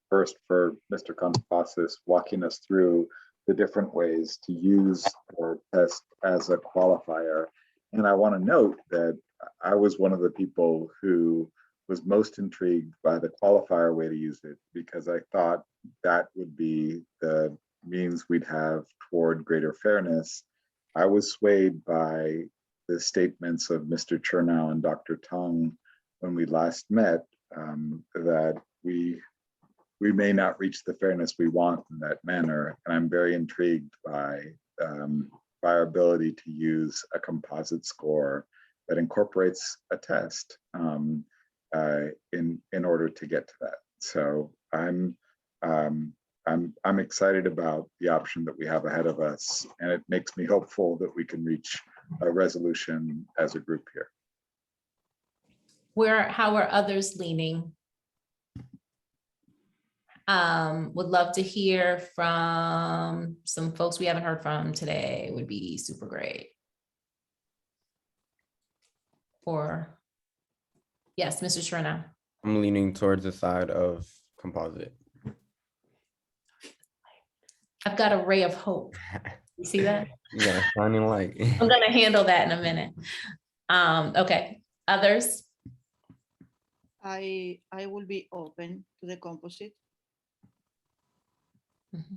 [SPEAKER 14] first for Mr. Contopasis walking us through the different ways to use or test as a qualifier. And I want to note that I was one of the people who was most intrigued by the qualifier way to use it, because I thought that would be the means we'd have toward greater fairness. I was swayed by the statements of Mr. Chernow and Dr. Tung when we last met, that we may not reach the fairness we want in that manner. And I'm very intrigued by our ability to use a composite score that incorporates a test in order to get to that. So I'm excited about the option that we have ahead of us, and it makes me hopeful that we can reach a resolution as a group here.
[SPEAKER 13] How are others leaning? Would love to hear from some folks we haven't heard from today. Would be super great. Or yes, Mr. Chernow.
[SPEAKER 17] I'm leaning towards the side of composite.
[SPEAKER 13] I've got a ray of hope. You see that?
[SPEAKER 17] Yeah, shining light.
[SPEAKER 13] I'm gonna handle that in a minute. Okay, others?
[SPEAKER 15] I will be open to the composite.
[SPEAKER 13] Mm-hmm.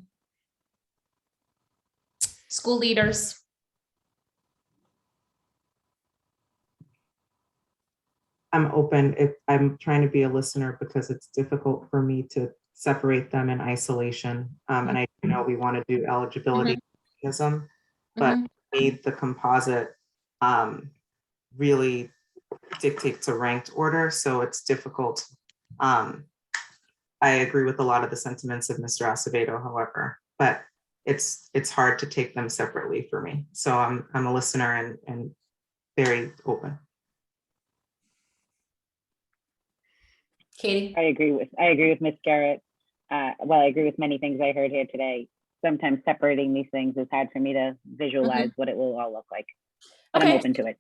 [SPEAKER 13] School leaders?
[SPEAKER 18] I'm open. I'm trying to be a listener because it's difficult for me to separate them in isolation. And I know we want to do eligibility mechanism, but need the composite really dictates a ranked order, so it's difficult. I agree with a lot of the sentiments of Mr. Acevedo, however, but it's hard to take them separately for me. So I'm a listener and very open.
[SPEAKER 13] Katie?
[SPEAKER 19] I agree with Ms. Garrett. Well, I agree with many things I heard here today. Sometimes separating these things is hard for me to visualize what it will all look like. But I'm open to it.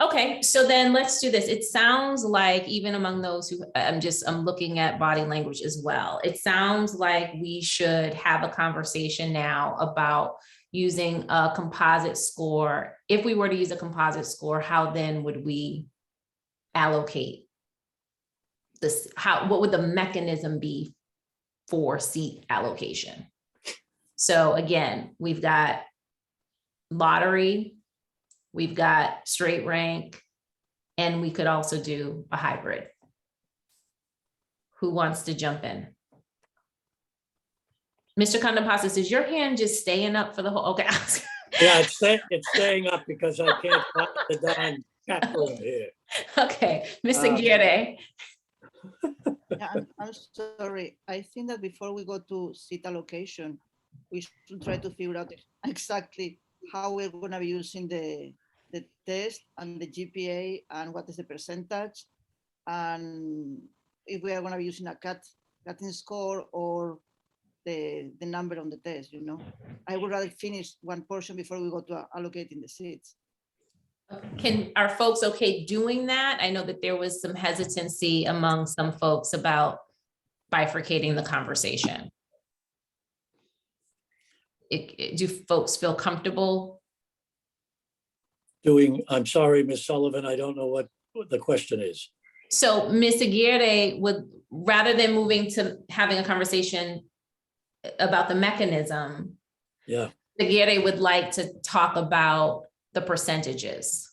[SPEAKER 13] Okay, so then let's do this. It sounds like even among those who I'm looking at body language as well. It sounds like we should have a conversation now about using a composite score. If we were to use a composite score, how then would we allocate this? What would the mechanism be for seat allocation? So again, we've got lottery, we've got straight rank, and we could also do a hybrid. Who wants to jump in? Mr. Contopasis, is your hand just staying up for the whole, okay.
[SPEAKER 2] Yeah, it's staying up because I can't find the darn chat room here.
[SPEAKER 13] Okay, Ms.
[SPEAKER 15] Um,
[SPEAKER 13] Aguirre.
[SPEAKER 15] Yeah, I'm sorry. I think that before we go to seat allocation, we should try to figure out exactly how we're going to be using the test and the GPA and what is the percentage. And if we are going to be using a cutting score or the number on the test, you know. I would rather finish one portion before we go to allocating the seats.
[SPEAKER 13] Are folks okay doing that? I know that there was some hesitancy among some folks about bifurcating the conversation. Do folks feel comfortable?
[SPEAKER 2] I'm sorry, Ms. Sullivan, I don't know what the question is.
[SPEAKER 13] So Ms. Aguirre would, rather than moving to having a conversation about the mechanism,
[SPEAKER 2] Yeah,
[SPEAKER 13] Aguirre would like to talk about the percentages.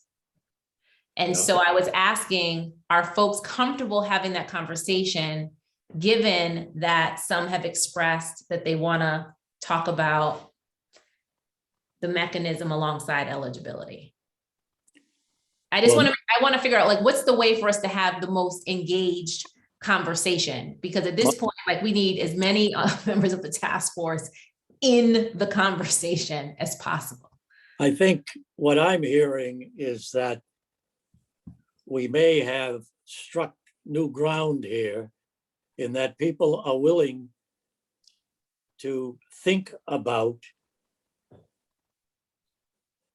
[SPEAKER 13] And so I was asking, are folks comfortable having that conversation, given that some have expressed that they want to talk about the mechanism alongside eligibility? I want to figure out, like, what's the way for us to have the most engaged conversation? Because at this point, like, we need as many members of the task force in the conversation as possible.
[SPEAKER 2] I think what I'm hearing is that we may have struck new ground here in that people are willing to think about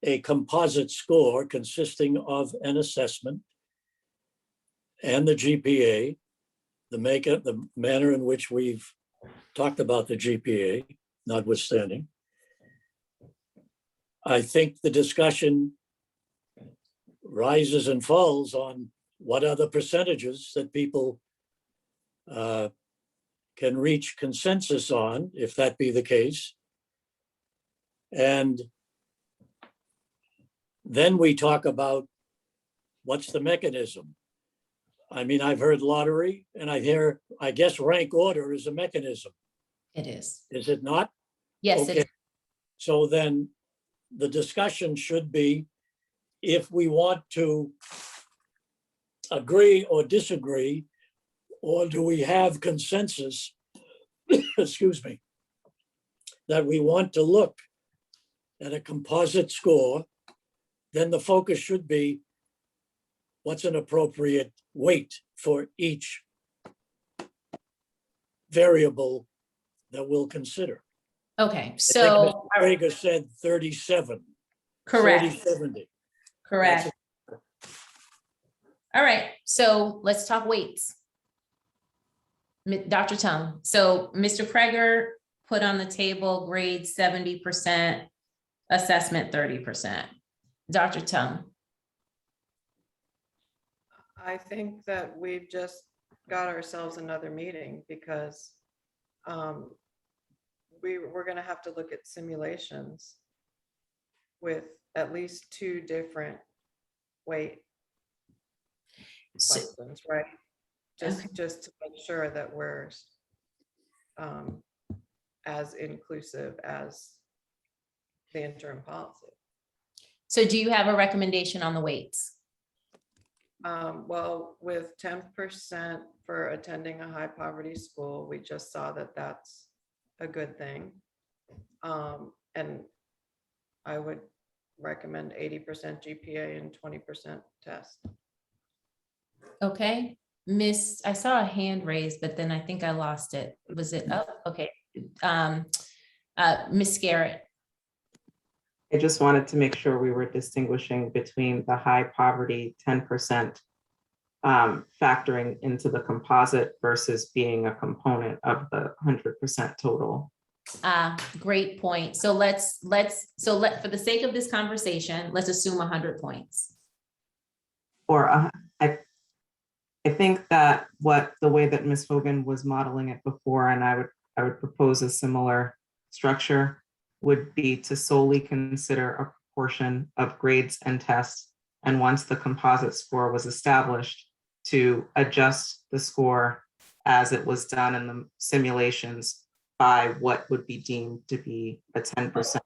[SPEAKER 2] a composite score consisting of an assessment and the GPA, the manner in which we've talked about the GPA, notwithstanding. I think the discussion rises and falls on what are the percentages that people can reach consensus on, if that be the case. And then we talk about what's the mechanism. I mean, I've heard lottery and I guess rank order is a mechanism.
[SPEAKER 13] It is.
[SPEAKER 2] Is it not?
[SPEAKER 13] Yes,
[SPEAKER 2] Okay. So then the discussion should be, if we want to agree or disagree, or do we have consensus, excuse me, that we want to look at a composite score, then the focus should be what's an appropriate weight for each variable that we'll consider.
[SPEAKER 13] Okay,
[SPEAKER 2] I
[SPEAKER 13] so.
[SPEAKER 2] think Mr. Prager said 37.
[SPEAKER 13] Correct.
[SPEAKER 2] 30-70.
[SPEAKER 13] Correct. All right, so let's talk weights. Dr. Tung, so Mr. Prager put on the table grade 70%, assessment 30%. Dr. Tung.
[SPEAKER 5] I think that we've just got ourselves another meeting because we're going to have to look at simulations with at least 2 different weight questions, right? Just to make sure that we're as inclusive as the interim policy.
[SPEAKER 13] So do you have a recommendation on the weights?
[SPEAKER 5] Well, with 10% for attending a high poverty school, we just saw that that's a good thing. And I would recommend 80% GPA and 20% test.
[SPEAKER 13] Okay, I saw a hand raised, but then I think I lost it. Was it up? Okay. Ms. Garrett.
[SPEAKER 18] I just wanted to make sure we were distinguishing between the high poverty 10% factoring into the composite versus being a component of the 100% total.
[SPEAKER 13] Great point. So for the sake of this conversation, let's assume 100 points.
[SPEAKER 18] Or I think that the way that Ms. Hogan was modeling it before, and I would propose a similar structure, would be to solely consider a proportion of grades and tests. And once the composite score was established, to adjust the score as it was done in the simulations by what would be deemed to be a 10%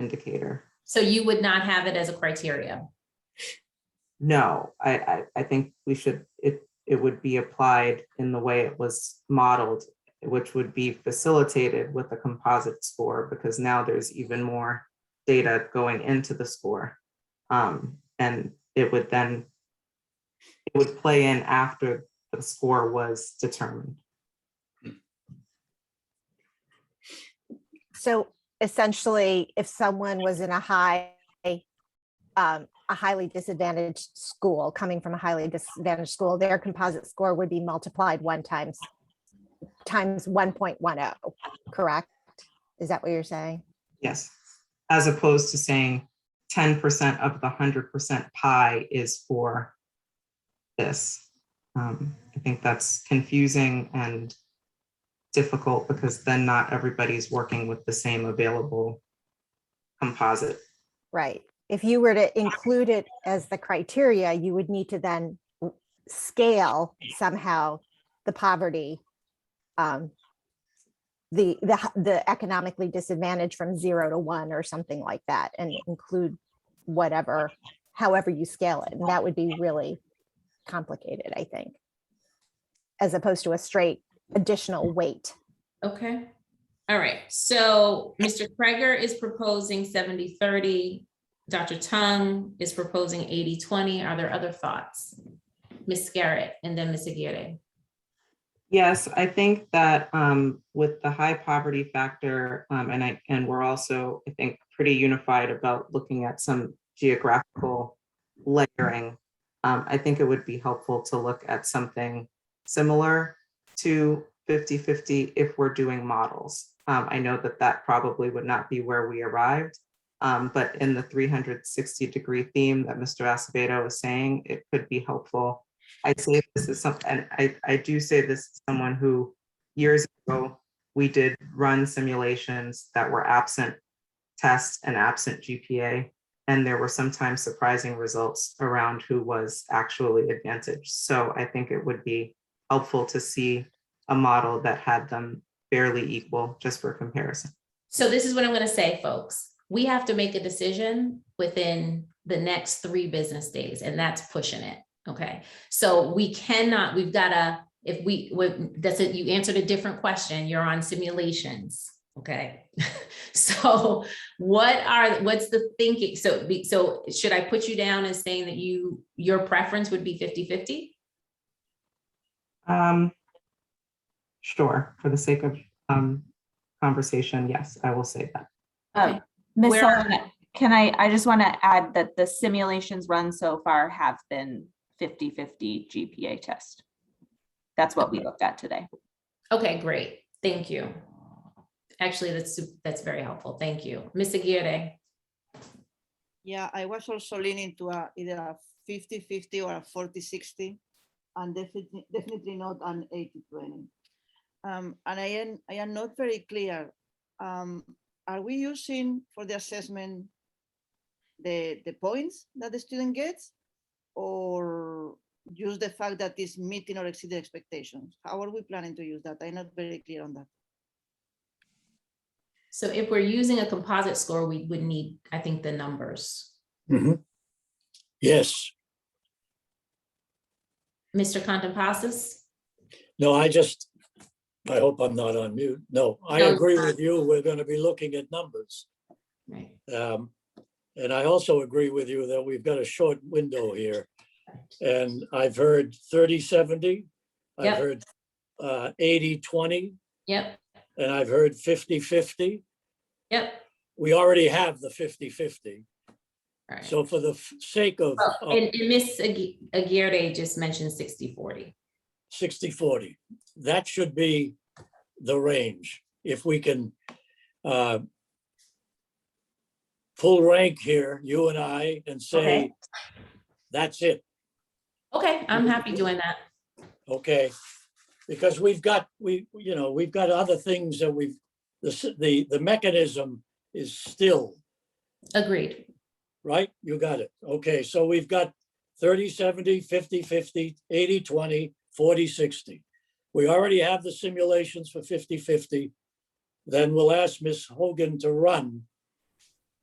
[SPEAKER 18] indicator.
[SPEAKER 13] So you would not have it as a criteria?
[SPEAKER 18] no, I think we should, it would be applied in the way it was modeled, which would be facilitated with a composite score, because now there's even more data going into the score. And it would play in after the score was determined.
[SPEAKER 20] So essentially, if someone was in a highly disadvantaged school, coming from a highly disadvantaged school, their composite score would be multiplied times 1.10, correct? Is that what you're saying?
[SPEAKER 18] Yes, as opposed to saying 10% of the 100% pie is for this. I think that's confusing and difficult, because then not everybody's working with the same available composite.
[SPEAKER 20] Right. If you were to include it as the criteria, you would need to then scale somehow the poverty, the economically disadvantaged from 0 to 1 or something like that, and include however you scale it. And that would be really complicated, I think, as opposed to a straight additional weight.
[SPEAKER 13] Okay. All right. So Mr. Kreger is proposing 70-30. Dr. Tung is proposing 80-20. Are there other thoughts? Ms. Garrett and then Ms. Aguirre.
[SPEAKER 18] Yes, I think that with the high poverty factor, and we're also, I think, pretty unified about looking at some geographical layering. I think it would be helpful to look at something similar to 50-50 if we're doing models. I know that probably would not be where we arrived, but in the 360-degree theme that Mr. Acevedo was saying, it could be helpful. I say this is something, and I do say this as someone who years ago, we did run simulations that were absent tests and absent GPA, and there were sometimes surprising results around who was actually advantaged. So I think it would be helpful to see a model that had them fairly equal, just for comparison.
[SPEAKER 13] So this is what I'm going to say, folks. We have to make a decision within the next 3 business days, and that's pushing it. Okay. So we cannot, we've got to, that's it. You answered a different question. You're on simulations. Okay. So what's the thinking? So should I put you down as saying that your preference would be 50-50?
[SPEAKER 18] Sure. For the sake of conversation, yes, I will say that.
[SPEAKER 13] Okay.
[SPEAKER 16] Ms. Sullivan, I just want to add that the simulations run so far have been 50-50 GPA test. That's what we looked at today.
[SPEAKER 13] Okay, great. Thank you. Actually, that's very helpful. Thank you. Ms. Aguirre.
[SPEAKER 15] Yeah, I was also leaning to either a 50-50 or a 40-60, and definitely not an 80-20. And I am not very clear. Are we using for the assessment the points that the student gets, or use the fact that it's meeting or exceeding expectations? How are we planning to use that? I'm not very clear on that.
[SPEAKER 13] So if we're using a composite score, we would need, I think, the numbers.
[SPEAKER 2] Mm-hmm. Yes.
[SPEAKER 13] Mr. Contampasis?
[SPEAKER 2] No, I hope I'm not on mute. No, I agree with you. We're going to be looking at numbers.
[SPEAKER 13] Right.
[SPEAKER 2] And I also agree with you that we've got a short window here. And I've heard 30-70. I've heard 80-20.
[SPEAKER 13] Yep.
[SPEAKER 2] And I've heard 50-50.
[SPEAKER 13] Yep.
[SPEAKER 2] We already have the 50-50.
[SPEAKER 13] Right.
[SPEAKER 2] So for the sake of
[SPEAKER 13] and Ms. Aguirre just mentioned 60-40.
[SPEAKER 2] 60-40, that should be the range. If we can full rank here, you and I, and say, that's it.
[SPEAKER 13] Okay, I'm happy doing that.
[SPEAKER 2] Okay, because we've got other things that the mechanism is still.
[SPEAKER 13] Agreed.
[SPEAKER 2] Right, you got it. Okay, so we've got 30-70, 50-50, 80-20, 40-60. We already have the simulations for 50-50. Then we'll ask Ms. Hogan to run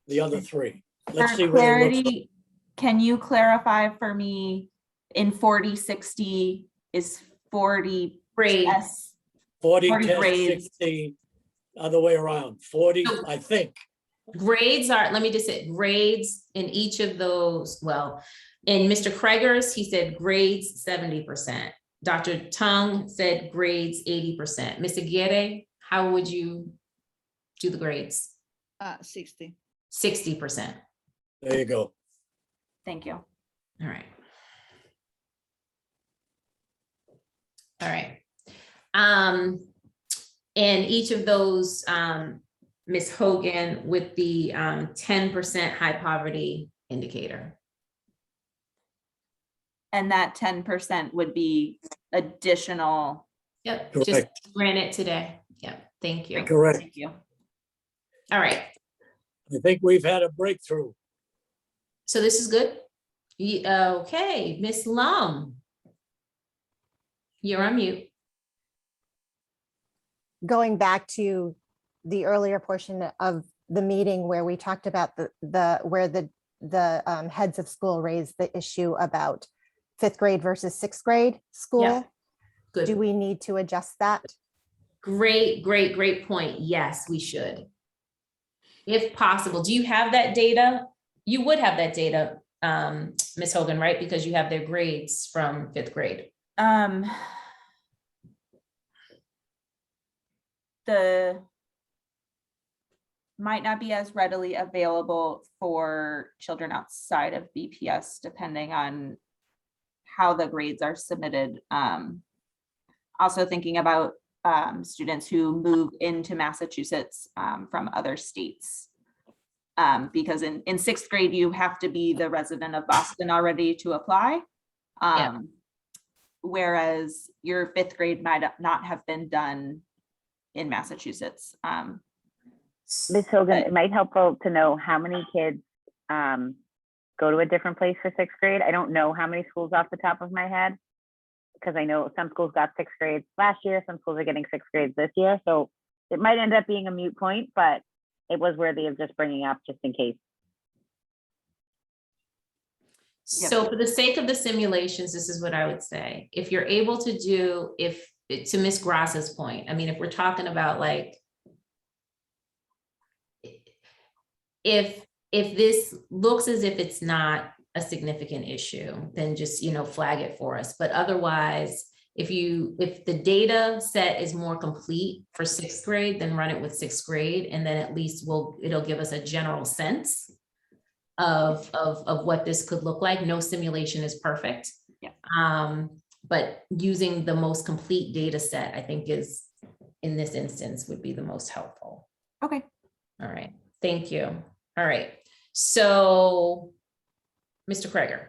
[SPEAKER 2] the other 3. Let's see what it looks like.
[SPEAKER 16] can you clarify for me in 40-60 is 40
[SPEAKER 13] Grades.
[SPEAKER 16] tests?
[SPEAKER 2] 40
[SPEAKER 16] 40
[SPEAKER 2] test,
[SPEAKER 16] grades.
[SPEAKER 2] 60, other way around, 40, I think.
[SPEAKER 13] Grades are, let me just say, grades in each of those, well, in Mr. Kreger's, he said grades 70%. Dr. Tung said grades 80%. Ms. Aguirre, how would you do the grades?
[SPEAKER 15] 60.
[SPEAKER 13] 60%.
[SPEAKER 2] There you go.
[SPEAKER 16] Thank you.
[SPEAKER 13] All right. All right. And each of those, Ms. Hogan, with the 10% high poverty indicator.
[SPEAKER 16] And that 10% would be additional.
[SPEAKER 13] Yep, just
[SPEAKER 2] Correct.
[SPEAKER 13] ran it today. Yep, thank you.
[SPEAKER 2] Correct.
[SPEAKER 16] Thank you.
[SPEAKER 13] All right,
[SPEAKER 2] I think we've had a breakthrough.
[SPEAKER 13] so this is good. Okay, Ms. Lum. You're on mute.
[SPEAKER 20] Going back to the earlier portion of the meeting where we talked about the heads of school raised the issue about 5th grade versus 6th grade school.
[SPEAKER 13] Yeah. Good.
[SPEAKER 20] Do we need to adjust that?
[SPEAKER 13] Great point. Yes, we should. If possible. Do you have that data? You would have that data, Ms. Hogan, right? Because you have their grades from 5th grade.
[SPEAKER 16] The might not be as readily available for children outside of BPS, depending on how the grades are submitted. Also thinking about students who move into Massachusetts from other states. Because in 6th grade, you have to be the resident of Boston already to apply. Whereas your 5th grade might not have been done in Massachusetts.
[SPEAKER 19] Ms. Hogan, it might be helpful to know how many kids go to a different place for 6th grade. I don't know how many schools off the top of my head, because I know some schools got 6th grades last year, some schools are getting 6th grades this year. So it might end up being a moot point, but it was worthy of just bringing up just in case.
[SPEAKER 13] So for the sake of the simulations, this is what I would say. If you're able to do, to Ms. Grass's point, I mean, if we're talking about like, if this looks as if it's not a significant issue, then just, flag it for us. But otherwise, if the data set is more complete for 6th grade, then run it with 6th grade. And then at least it'll give us a general sense of what this could look like. No simulation is perfect.
[SPEAKER 16] Yeah.
[SPEAKER 13] But using the most complete data set, I think is, in this instance, would be the most helpful.
[SPEAKER 16] Okay.
[SPEAKER 13] All right, thank you. All right, so Mr. Kreger.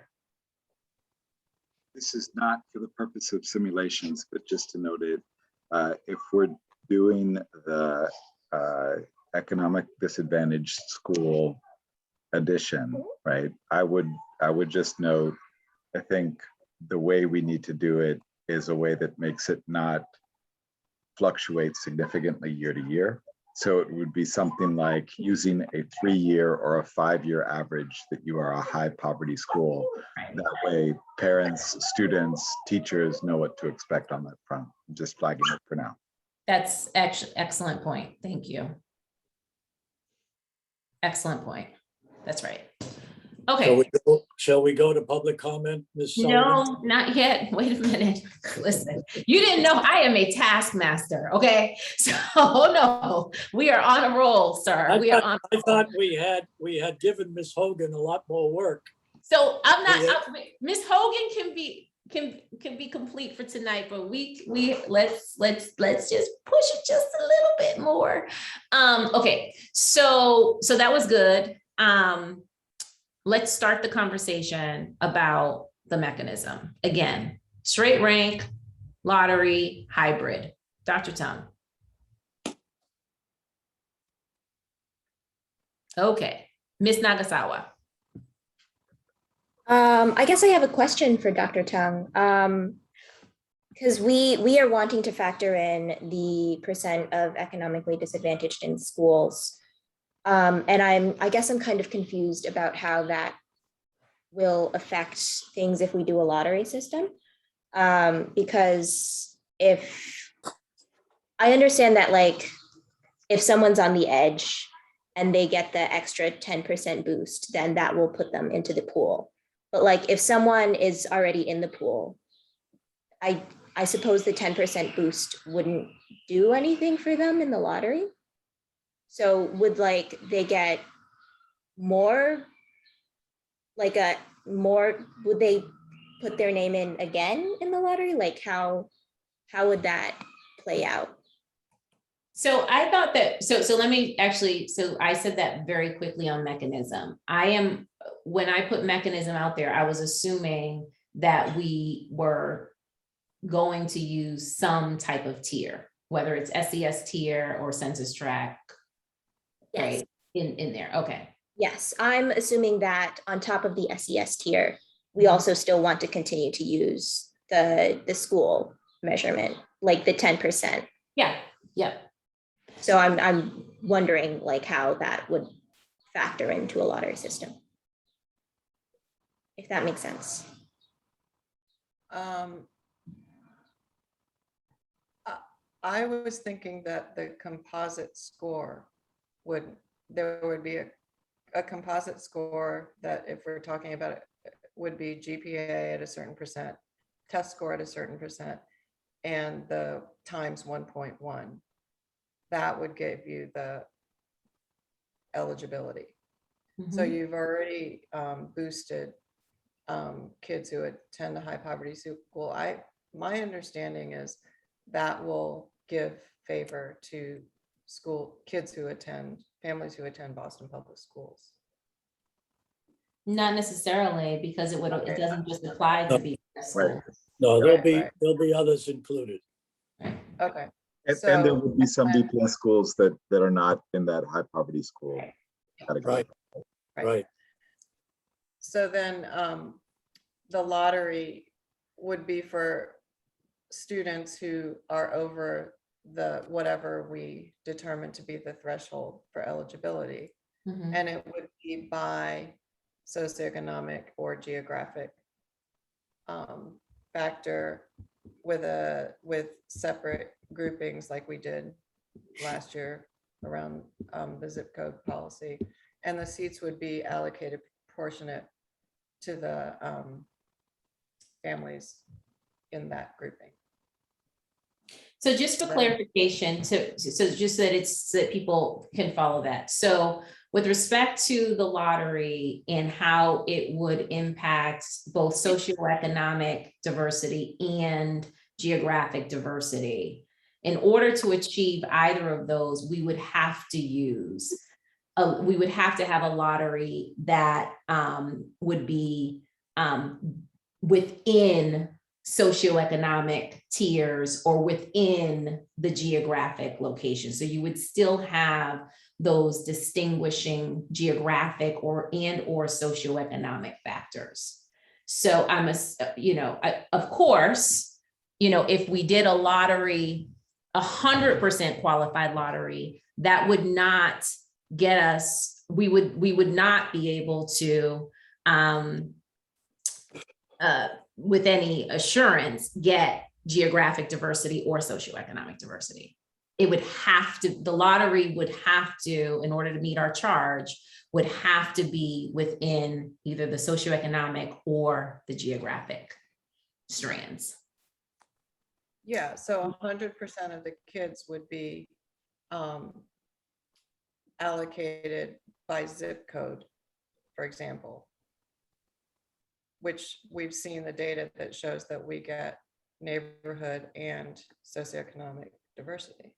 [SPEAKER 14] This is not for the purpose of simulations, but just to note it, if we're doing the economic disadvantaged school addition, right? I would just note, I think the way we need to do it is a way that makes it not fluctuate significantly year to year. So it would be something like using a 3-year or a 5-year average that you are a high poverty school. That way parents, students, teachers know what to expect on that front. I'm just flagging it for now.
[SPEAKER 13] That's actually excellent point. Thank you. Excellent point. That's right. Okay.
[SPEAKER 2] Shall we go to public comment, Ms. Sullivan?
[SPEAKER 13] No, not yet. Wait a minute. Listen, you didn't know I am a taskmaster, okay? So no, we are on a roll, sir.
[SPEAKER 2] I thought we had given Ms. Hogan a lot more work.
[SPEAKER 13] So I'm not, Ms. Hogan can be complete for tonight, but let's just push it just a little bit more. Okay, so that was good. Let's start the conversation about the mechanism. Again, straight rank, lottery, hybrid. Dr. Tung. Okay, Ms. Nagasawa.
[SPEAKER 6] I guess I have a question for Dr. Tung. Because we are wanting to factor in the percent of economically disadvantaged in schools. And I guess I'm kind of confused about how that will affect things if we do a lottery system. Because if I understand that, like, if someone's on the edge and they get the extra 10% boost, then that will put them into the pool. But like, if someone is already in the pool, I suppose the 10% boost wouldn't do anything for them in the lottery. So would like they get more, like a more, would they put their name in again in the lottery? Like how would that play out?
[SPEAKER 13] So I thought that, so let me actually, so I said that very quickly on mechanism. When I put mechanism out there, I was assuming that we were going to use some type of tier, whether it's SES tier or census tract,
[SPEAKER 6] Yes.
[SPEAKER 13] right? In there, okay.
[SPEAKER 6] Yes, I'm assuming that on top of the SES tier, we also still want to continue to use the school measurement, like the 10%.
[SPEAKER 13] Yeah, yeah.
[SPEAKER 6] So I'm wondering like how that would factor into a lottery system. If that makes sense.
[SPEAKER 5] I was thinking that the composite score there would be a composite score that, if we're talking about it, would be GPA at a certain percent, test score at a certain percent, and the times 1.1. That would give you the eligibility. So you've already boosted kids who attend a high poverty school. My understanding is that will give favor to families who attend Boston Public Schools.
[SPEAKER 13] Not necessarily, because it doesn't just apply to be school.
[SPEAKER 2] No, there'll be others included.
[SPEAKER 5] Okay.
[SPEAKER 14] And there would be some BPS schools that are not in that high poverty school category.
[SPEAKER 2] Right.
[SPEAKER 5] So then the lottery would be for students who are over the whatever we determine to be the threshold for eligibility. And it would be by socioeconomic or geographic factor with separate groupings like we did last year around the zip code policy. And the seats would be allocated proportionate to the families in that grouping.
[SPEAKER 13] So just for clarification, so just that that people can follow that. So with respect to the lottery and how it would impact both socioeconomic diversity and geographic diversity, in order to achieve either of those, we would have to have a lottery that would be within socioeconomic tiers or within the geographic location. So you would still have those distinguishing geographic or socioeconomic factors. So of course, if we did a lottery, 100% qualified lottery, that would not get us, we would not be able to with any assurance get geographic diversity or socioeconomic diversity. It would have to, the lottery would have to, in order to meet our charge, would have to be within either the socioeconomic or the geographic strands.
[SPEAKER 5] Yeah, so 100% of the kids would be allocated by zip code, for example, which we've seen the data that shows that we get neighborhood and socioeconomic diversity.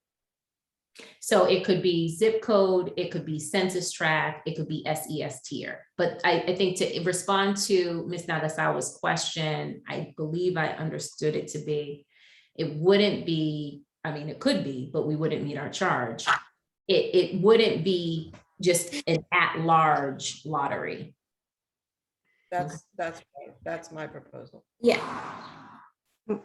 [SPEAKER 13] So it could be zip code, it could be census tract, it could be SES tier. But I think to respond to Ms. Nagasawa's question, I believe I understood it to be, it wouldn't be, I mean, it could be, but we wouldn't meet our charge. It wouldn't be just an at-large lottery.
[SPEAKER 5] That's my proposal.
[SPEAKER 6] Yeah.
[SPEAKER 18] Can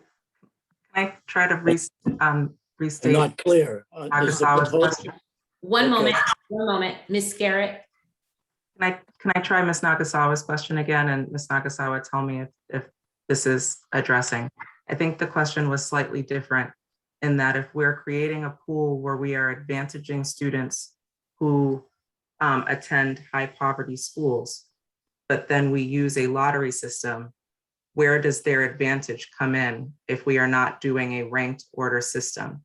[SPEAKER 18] I try to restate?
[SPEAKER 2] Not clear.
[SPEAKER 18] Dr. Sawa's question?
[SPEAKER 13] One moment, Ms. Garrett.
[SPEAKER 18] Can I try Ms. Nagasawa's question again, and Ms. Nagasawa tell me if this is addressing? I think the question was slightly different in that if we're creating a pool where we are advantaging students who attend high poverty schools, but then we use a lottery system, where does their advantage come in if we are not doing a ranked order system?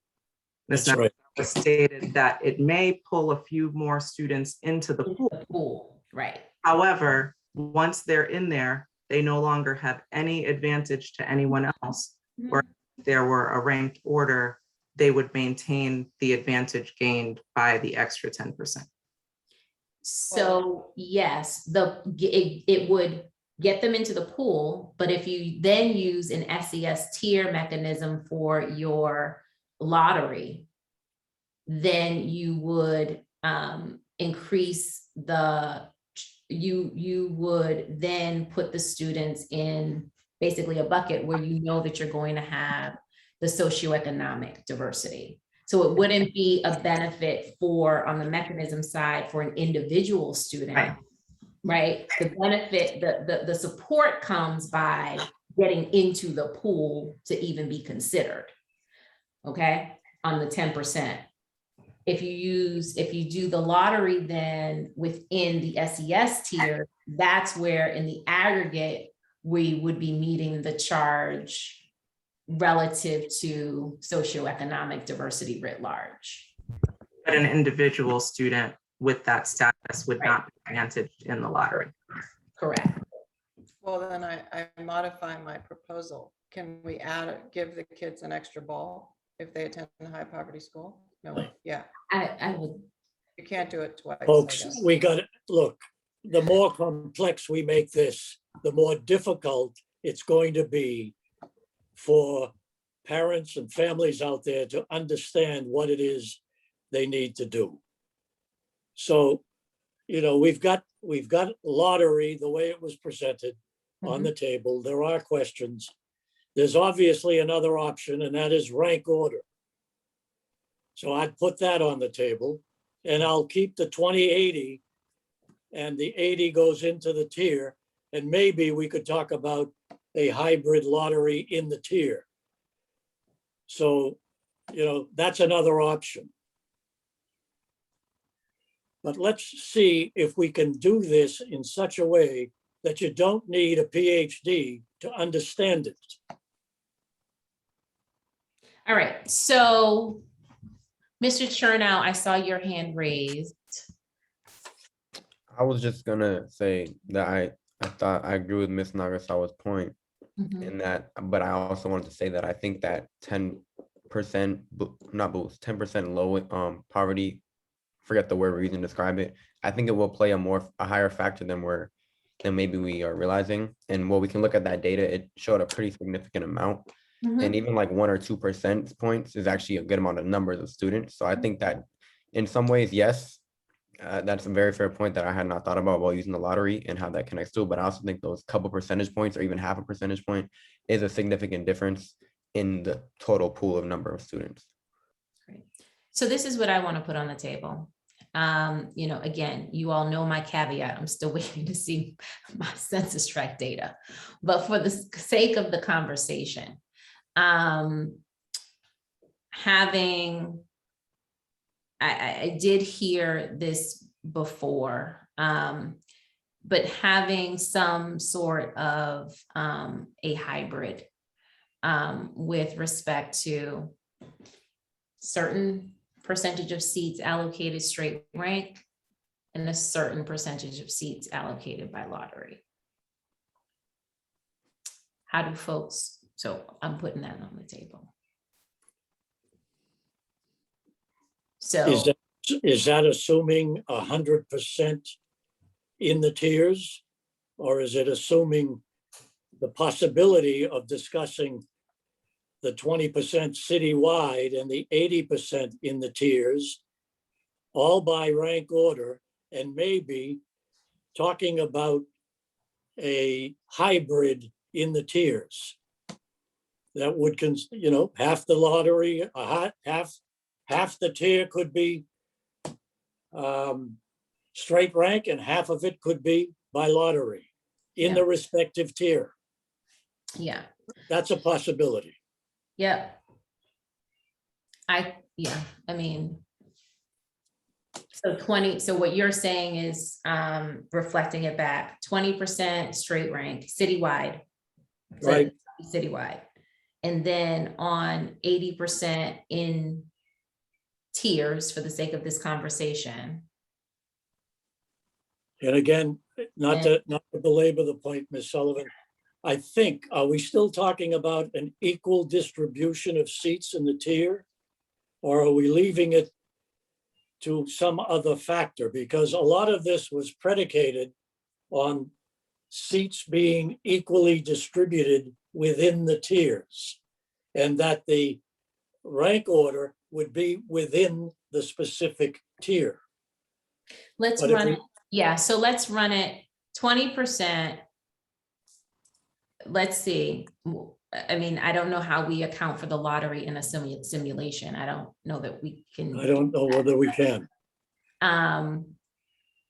[SPEAKER 18] Ms.
[SPEAKER 2] That's right.
[SPEAKER 18] Nagasawa stated that it may pull a few more students into the pool.
[SPEAKER 13] Right.
[SPEAKER 18] However, once they're in there, they no longer have any advantage to anyone else. Or if there were a ranked order, they would maintain the advantage gained by the extra 10%.
[SPEAKER 13] So yes, it would get them into the pool, but if you then use an SES tier mechanism for your lottery, then you would increase you would then put the students in basically a bucket where you know that you're going to have the socioeconomic diversity. So it wouldn't be a benefit on the mechanism side for an individual student, right? The benefit, the support comes by getting into the pool to even be considered, okay, on the 10%. If you do the lottery then within the SES tier, that's where in the aggregate, we would be meeting the charge relative to socioeconomic diversity writ large.
[SPEAKER 18] But an individual student with that status would not be advantaged in the lottery.
[SPEAKER 13] Correct.
[SPEAKER 5] Well, then I modify my proposal. Can we give the kids an extra ball if they attend a high poverty school? No, yeah.
[SPEAKER 13] I would.
[SPEAKER 5] You can't do it twice. I
[SPEAKER 2] Folks,
[SPEAKER 5] guess.
[SPEAKER 2] we got to look, the more complex we make this, the more difficult it's going to be for parents and families out there to understand what it is they need to do. So, you know, we've got lottery the way it was presented on the table. There are questions. There's obviously another option, and that is rank order. So I'd put that on the table, and I'll keep the 20/80, and the 80 goes into the tier, and maybe we could talk about a hybrid lottery in the tier. So, you know, that's another option. But let's see if we can do this in such a way that you don't need a PhD to understand it.
[SPEAKER 13] All right, so Mr. Chernow, I saw your hand raised.
[SPEAKER 17] I was just gonna say that I thought I agree with Ms. Nagasawa's point in that, but I also wanted to say that I think that 10% not boost, 10% low poverty, forget the word we're using to describe it. I think it will play a higher factor than maybe we are realizing. And while we can look at that data, it showed a pretty significant amount. And even like 1 or 2 percentage points is actually a good amount of numbers of students. So I think that in some ways, yes, that's a very fair point that I had not thought about while using the lottery and how that connects to. But I also think those couple percentage points or even half a percentage point is a significant difference in the total pool of number of students.
[SPEAKER 13] Great. So this is what I want to put on the table. You know, again, you all know my caveat. I'm still waiting to see my census tract data, but for the sake of the conversation, I did hear this before, but having some sort of a hybrid with respect to certain percentage of seats allocated straight rank and a certain percentage of seats allocated by lottery. How do folks, so I'm putting that on the table. So
[SPEAKER 2] Is that assuming 100% in the tiers? Or is it assuming the possibility of discussing the 20% citywide and the 80% in the tiers, all by rank order, and maybe talking about a hybrid in the tiers that would, you know, half the lottery, half the tier could be straight rank, and half of it could be by lottery in the respective tier.
[SPEAKER 13] Yeah.
[SPEAKER 2] That's a possibility.
[SPEAKER 13] Yep. I mean, so 20, so what you're saying is reflecting it back, 20% straight rank citywide. So
[SPEAKER 2] Right.
[SPEAKER 13] Citywide. And then on 80% in tiers for the sake of this conversation.
[SPEAKER 2] And again, not to belabor the point, Ms. Sullivan, I think, are we still talking about an equal distribution of seats in the tier? Or are we leaving it to some other factor? Because a lot of this was predicated on seats being equally distributed within the tiers, and that the rank order would be within the specific tier.
[SPEAKER 13] Let's
[SPEAKER 2] But if
[SPEAKER 13] run
[SPEAKER 2] we-
[SPEAKER 13] it. Yeah, so let's run it 20%. Let's see. I mean, I don't know how we account for the lottery in a simulation. I don't know that we can.
[SPEAKER 2] I don't know whether we can.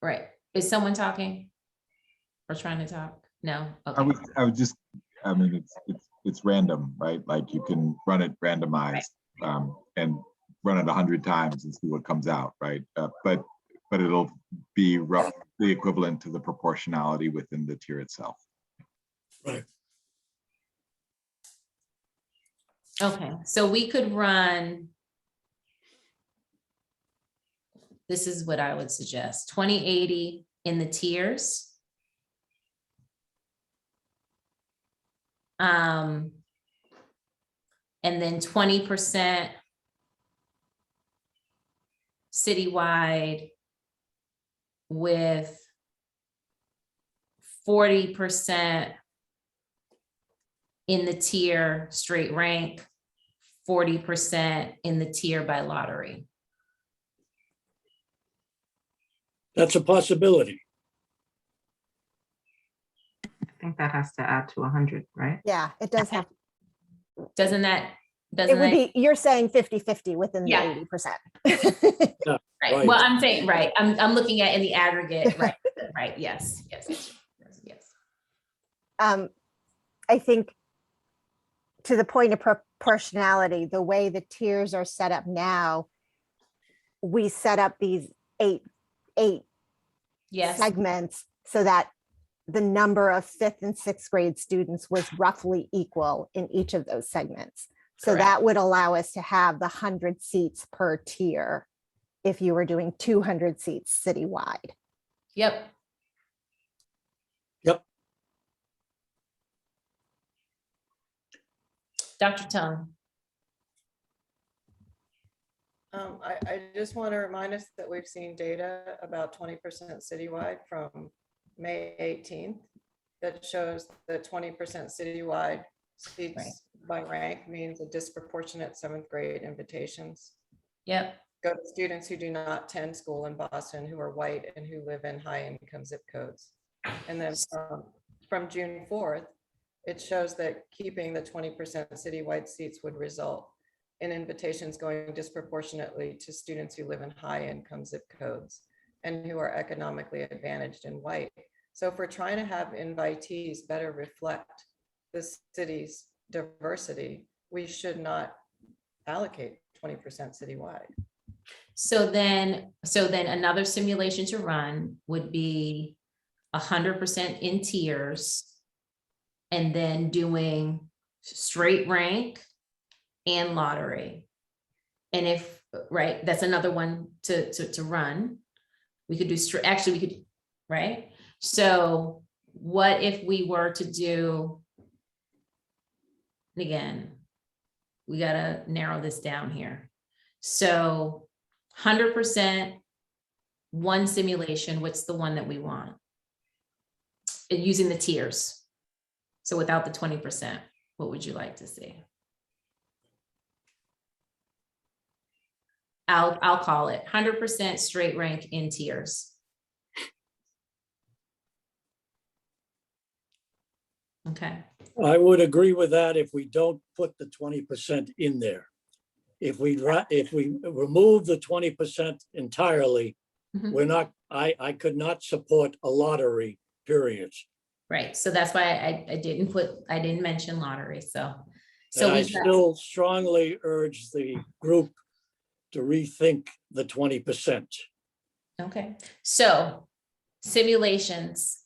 [SPEAKER 13] Right. Is someone talking? Or trying to talk? No? Okay.
[SPEAKER 14] I would just, I mean, it's random, right? Like you can run it randomized and run it 100 times and see what comes out, right? But it'll be roughly equivalent to the proportionality within the tier itself.
[SPEAKER 2] Right.
[SPEAKER 13] Okay, so we could run. This is what I would suggest, 2080 in the tiers. And then 20% citywide with 40% in the tier straight rank, 40% in the tier by lottery.
[SPEAKER 2] That's a possibility.
[SPEAKER 18] I think that has to add to 100, right?
[SPEAKER 20] Yeah, it does have.
[SPEAKER 13] Doesn't that?
[SPEAKER 20] It would be, you're saying 50-50 within the
[SPEAKER 13] Yeah.
[SPEAKER 20] 80%.
[SPEAKER 2] Yeah,
[SPEAKER 13] Right. Well, I'm saying, right, I'm looking at in the aggregate, right, right, yes.
[SPEAKER 20] I think to the point of proportionality, the way the tiers are set up now, we set up these eight
[SPEAKER 13] Yes.
[SPEAKER 20] segments so that the number of 5th and 6th grade students was roughly equal in each of those segments. So
[SPEAKER 13] Correct.
[SPEAKER 20] that would allow us to have the 100 seats per tier if you were doing 200 seats citywide.
[SPEAKER 13] Yep.
[SPEAKER 2] Yep.
[SPEAKER 13] Dr. Tung.
[SPEAKER 5] I just want to remind us that we've seen data about 20% citywide from May 18th that shows that 20% citywide seats by rank means a disproportionate 7th grade invitations.
[SPEAKER 13] Yep.
[SPEAKER 5] Go to students who do not attend school in Boston, who are white and who live in high income zip codes. And then from June 4th, it shows that keeping the 20% citywide seats would result in invitations going disproportionately to students who live in high income zip codes and who are economically advantaged and white. So if we're trying to have invitees better reflect the city's diversity, we should not allocate 20% citywide.
[SPEAKER 13] So then another simulation to run would be 100% in tiers and then doing straight rank and lottery. And if, right, that's another one to run. We could do actually we could, right? So what if we were to do, again, we gotta narrow this down here. So 100% one simulation, what's the one that we want? And using the tiers. So without the 20%, what would you like to see? I'll call it 100% straight rank in tiers. Okay.
[SPEAKER 2] I would agree with that if we don't put the 20% in there. If we remove the 20% entirely, we're not I could not support a lottery, period.
[SPEAKER 13] Right, so that's why I didn't mention lottery, so. So
[SPEAKER 2] And I
[SPEAKER 13] we've got-
[SPEAKER 2] still strongly urge the group to rethink the 20%.
[SPEAKER 13] Okay, so simulations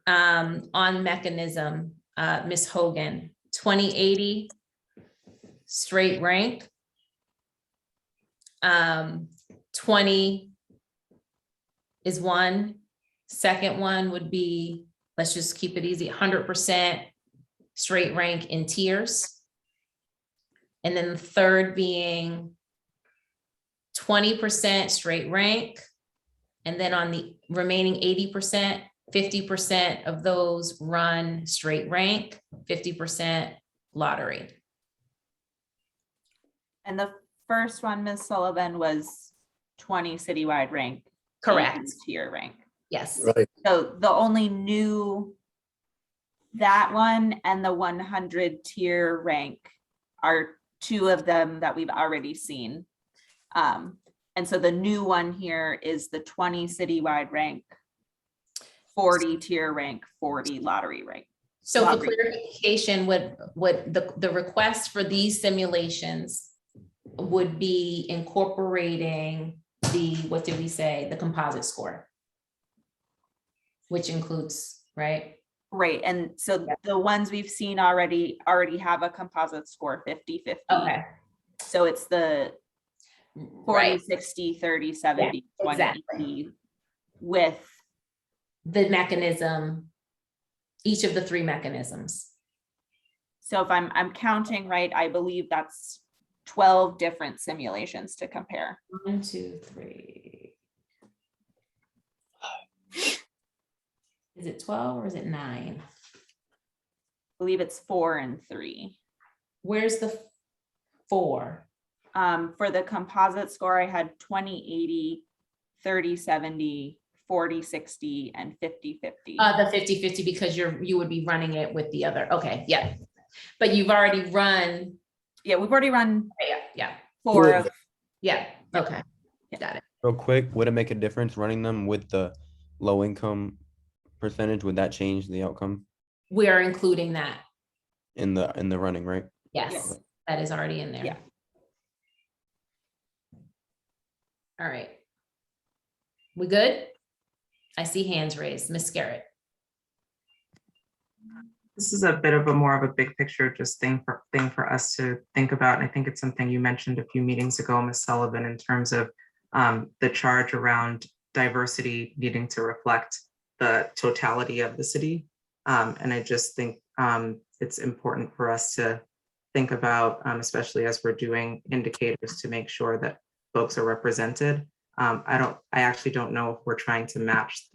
[SPEAKER 13] on mechanism, Ms. Hogan, 2080 straight rank. 20 is one. Second one would be, let's just keep it easy, 100% straight rank in tiers. And then the third being 20% straight rank. And then on the remaining 80%, 50% of those run straight rank, 50% lottery.
[SPEAKER 16] And the first one, Ms. Sullivan, was 20 citywide rank.
[SPEAKER 13] Correct.
[SPEAKER 16] 80 tier rank.
[SPEAKER 13] Yes.
[SPEAKER 2] Right.
[SPEAKER 16] So the only new, that one and the 100 tier rank are two of them that we've already seen. And so the new one here is the 20 citywide rank, 40 tier rank, 40 lottery rank.
[SPEAKER 13] So for
[SPEAKER 16] Lottery.
[SPEAKER 13] clarification, what the request for these simulations would be incorporating the, what did we say, the composite score? Which includes, right?
[SPEAKER 16] Right, and so the ones we've seen already have a composite score 50-50.
[SPEAKER 13] Okay.
[SPEAKER 16] So it's the 40,
[SPEAKER 13] Right.
[SPEAKER 16] 60, 30, 70, 20,
[SPEAKER 13] exactly.
[SPEAKER 16] 80 with
[SPEAKER 13] The mechanism, each of the three mechanisms.
[SPEAKER 16] So if I'm counting right, I believe that's 12 different simulations to compare.
[SPEAKER 13] 1, 2, 3. Is it 12 or is it 9?
[SPEAKER 16] I believe it's 4 and 3.
[SPEAKER 13] Where's the 4?
[SPEAKER 16] For the composite score, I had 20-80, 30-70, 40-60, and 50-50.
[SPEAKER 13] The 50-50 because you would be running it with the other. Okay, yeah. But you've already run.
[SPEAKER 16] Yeah, we've already run.
[SPEAKER 13] Yeah.
[SPEAKER 16] 4 of.
[SPEAKER 13] Yeah. Okay. Got it.
[SPEAKER 17] Real quick, would it make a difference running them with the low income percentage? Would that change the outcome
[SPEAKER 13] We are including that.
[SPEAKER 17] in the running, right?
[SPEAKER 13] Yes, that is already in there.
[SPEAKER 16] Yeah.
[SPEAKER 13] All right. We good? I see hands raised. Ms. Garrett.
[SPEAKER 18] This is a bit of a more of a big picture just thing for us to think about. And I think it's something you mentioned a few meetings ago, Ms. Sullivan, in terms of the charge around diversity needing to reflect the totality of the city. And I just think it's important for us to think about, especially as we're doing indicators, to make sure that folks are represented. I actually don't know if we're trying to match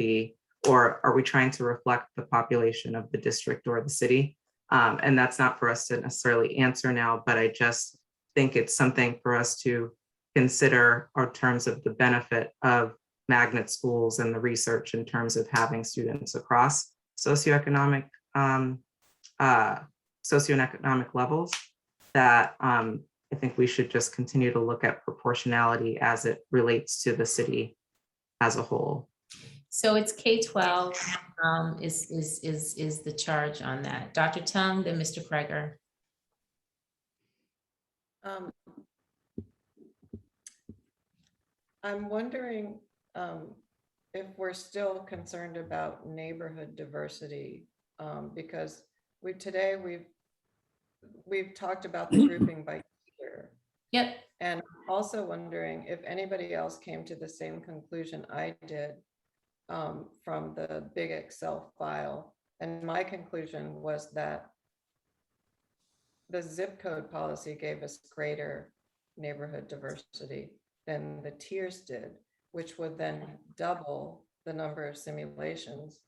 [SPEAKER 18] or are we trying to reflect the population of the district or the city? And that's not for us to necessarily answer now, but I just think it's something for us to consider in terms of the benefit of magnet schools and the research in terms of having students across socioeconomic levels, that I think we should just continue to look at proportionality as it relates to the city as a whole.
[SPEAKER 13] So it's K-12 is the charge on that. Dr. Tung, then Mr. Kreger.
[SPEAKER 5] I'm wondering if we're still concerned about neighborhood diversity, because today we've talked about the grouping by tier.
[SPEAKER 13] Yep.
[SPEAKER 5] And also wondering if anybody else came to the same conclusion I did from the big Excel file. And my conclusion was that the zip code policy gave us greater neighborhood diversity than the tiers did, which would then double the number of simulations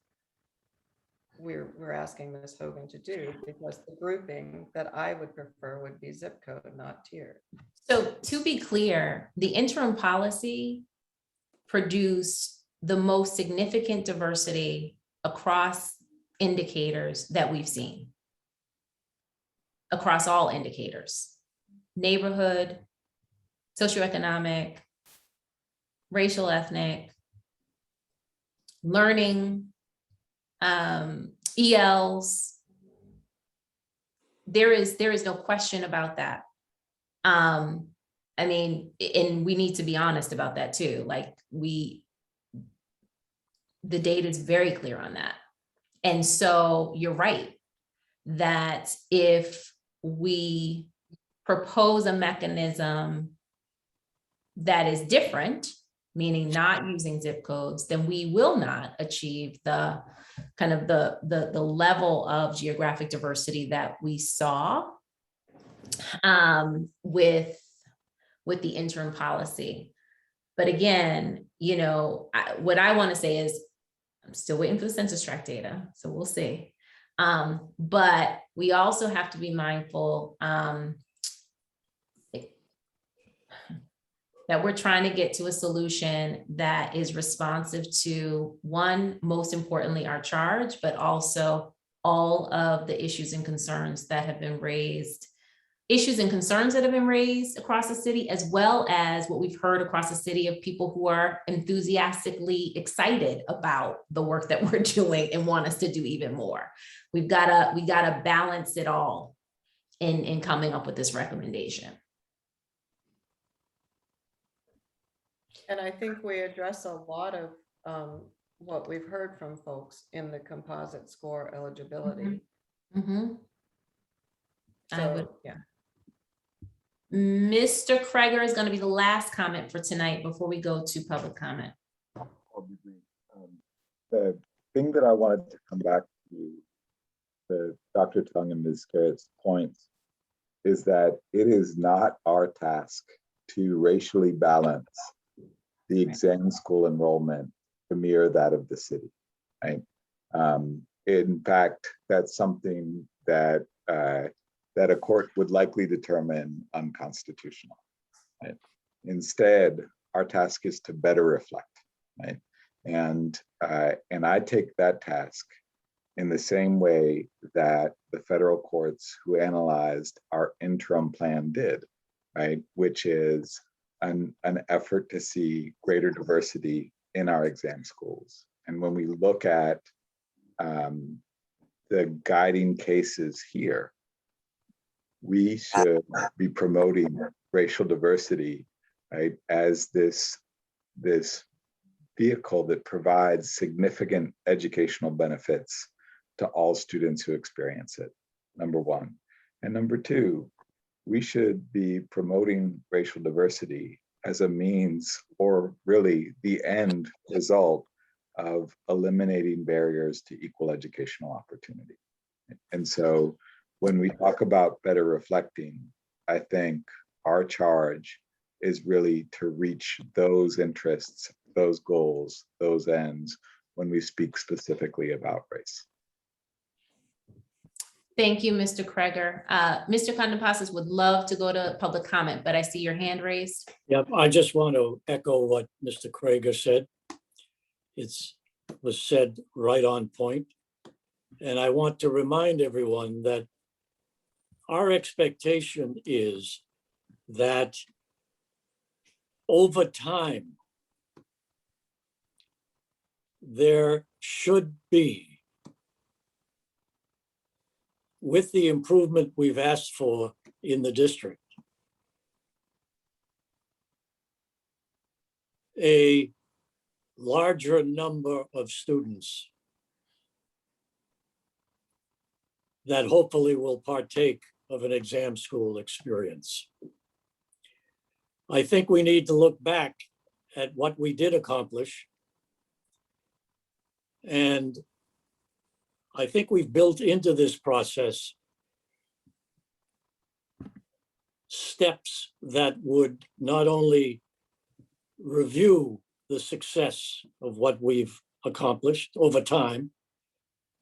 [SPEAKER 5] we're asking Ms. Hogan to do, because the grouping that I would prefer would be zip code, not tier.
[SPEAKER 13] So to be clear, the interim policy produced the most significant diversity across indicators that we've seen. Across all indicators, neighborhood, socioeconomic, racial, ethnic, learning, ELs. There is no question about that. I mean, and we need to be honest about that too. Like the data is very clear on that. And so you're right that if we propose a mechanism that is different, meaning not using zip codes, then we will not achieve the kind of the level of geographic diversity that we saw with the interim policy. But again, you know, what I want to say is I'm still waiting for the census tract data, so we'll see. But we also have to be mindful that we're trying to get to a solution that is responsive to, one, most importantly, our charge, but also all of the issues and concerns that have been raised, across the city, as well as what we've heard across the city of people who are enthusiastically excited about the work that we're doing and want us to do even more. We gotta balance it all in coming up with this recommendation.
[SPEAKER 5] And I think we address a lot of what we've heard from folks in the composite score eligibility.
[SPEAKER 13] Mm-hmm.
[SPEAKER 5] So, yeah.
[SPEAKER 13] Mr. Kreger is going to be the last comment for tonight before we go to public comment.
[SPEAKER 14] The thing that I wanted to come back to Dr. Tung and Ms. Garrett's points is that it is not our task to racially balance the exam school enrollment to mirror that of the city, right? In fact, that's something that that a court would likely determine unconstitutional, right? Instead, our task is to better reflect, right? And I take that task in the same way that the federal courts who analyzed our interim plan did, right? Which is an effort to see greater diversity in our exam schools. And when we look at the guiding cases here, we should be promoting racial diversity, right, as this vehicle that provides significant educational benefits to all students who experience it, number one. And number two, we should be promoting racial diversity as a means, or really the end result, of eliminating barriers to equal educational opportunity. And so when we talk about better reflecting, I think our charge is really to reach those interests, those goals, those ends when we speak specifically about race.
[SPEAKER 13] Thank you, Mr. Kreger. Mr. Condon-Passos would love to go to public comment, but I see your hand raised.
[SPEAKER 2] Yep, I just want to echo what Mr. Kreger said. It was said right on point. And I want to remind everyone that our expectation is that over time, there should be, with the improvement we've asked for in the district, a larger number of students that hopefully will partake of an exam school experience. I think we need to look back at what we did accomplish. And I think we've built into this process steps that would not only review the success of what we've accomplished over time,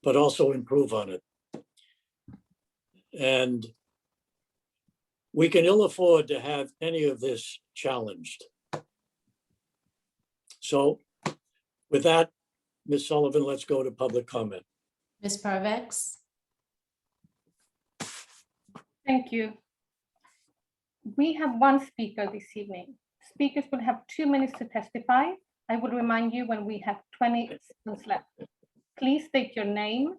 [SPEAKER 2] but also improve on it. And we can ill afford to have any of this challenged. So with that, Ms. Sullivan, let's go to public comment.
[SPEAKER 13] Ms. Parvex.
[SPEAKER 1] Thank you. We have one speaker this evening. Speakers will have 2 minutes to testify. I will remind you when we have 20 seconds left. Please state your name,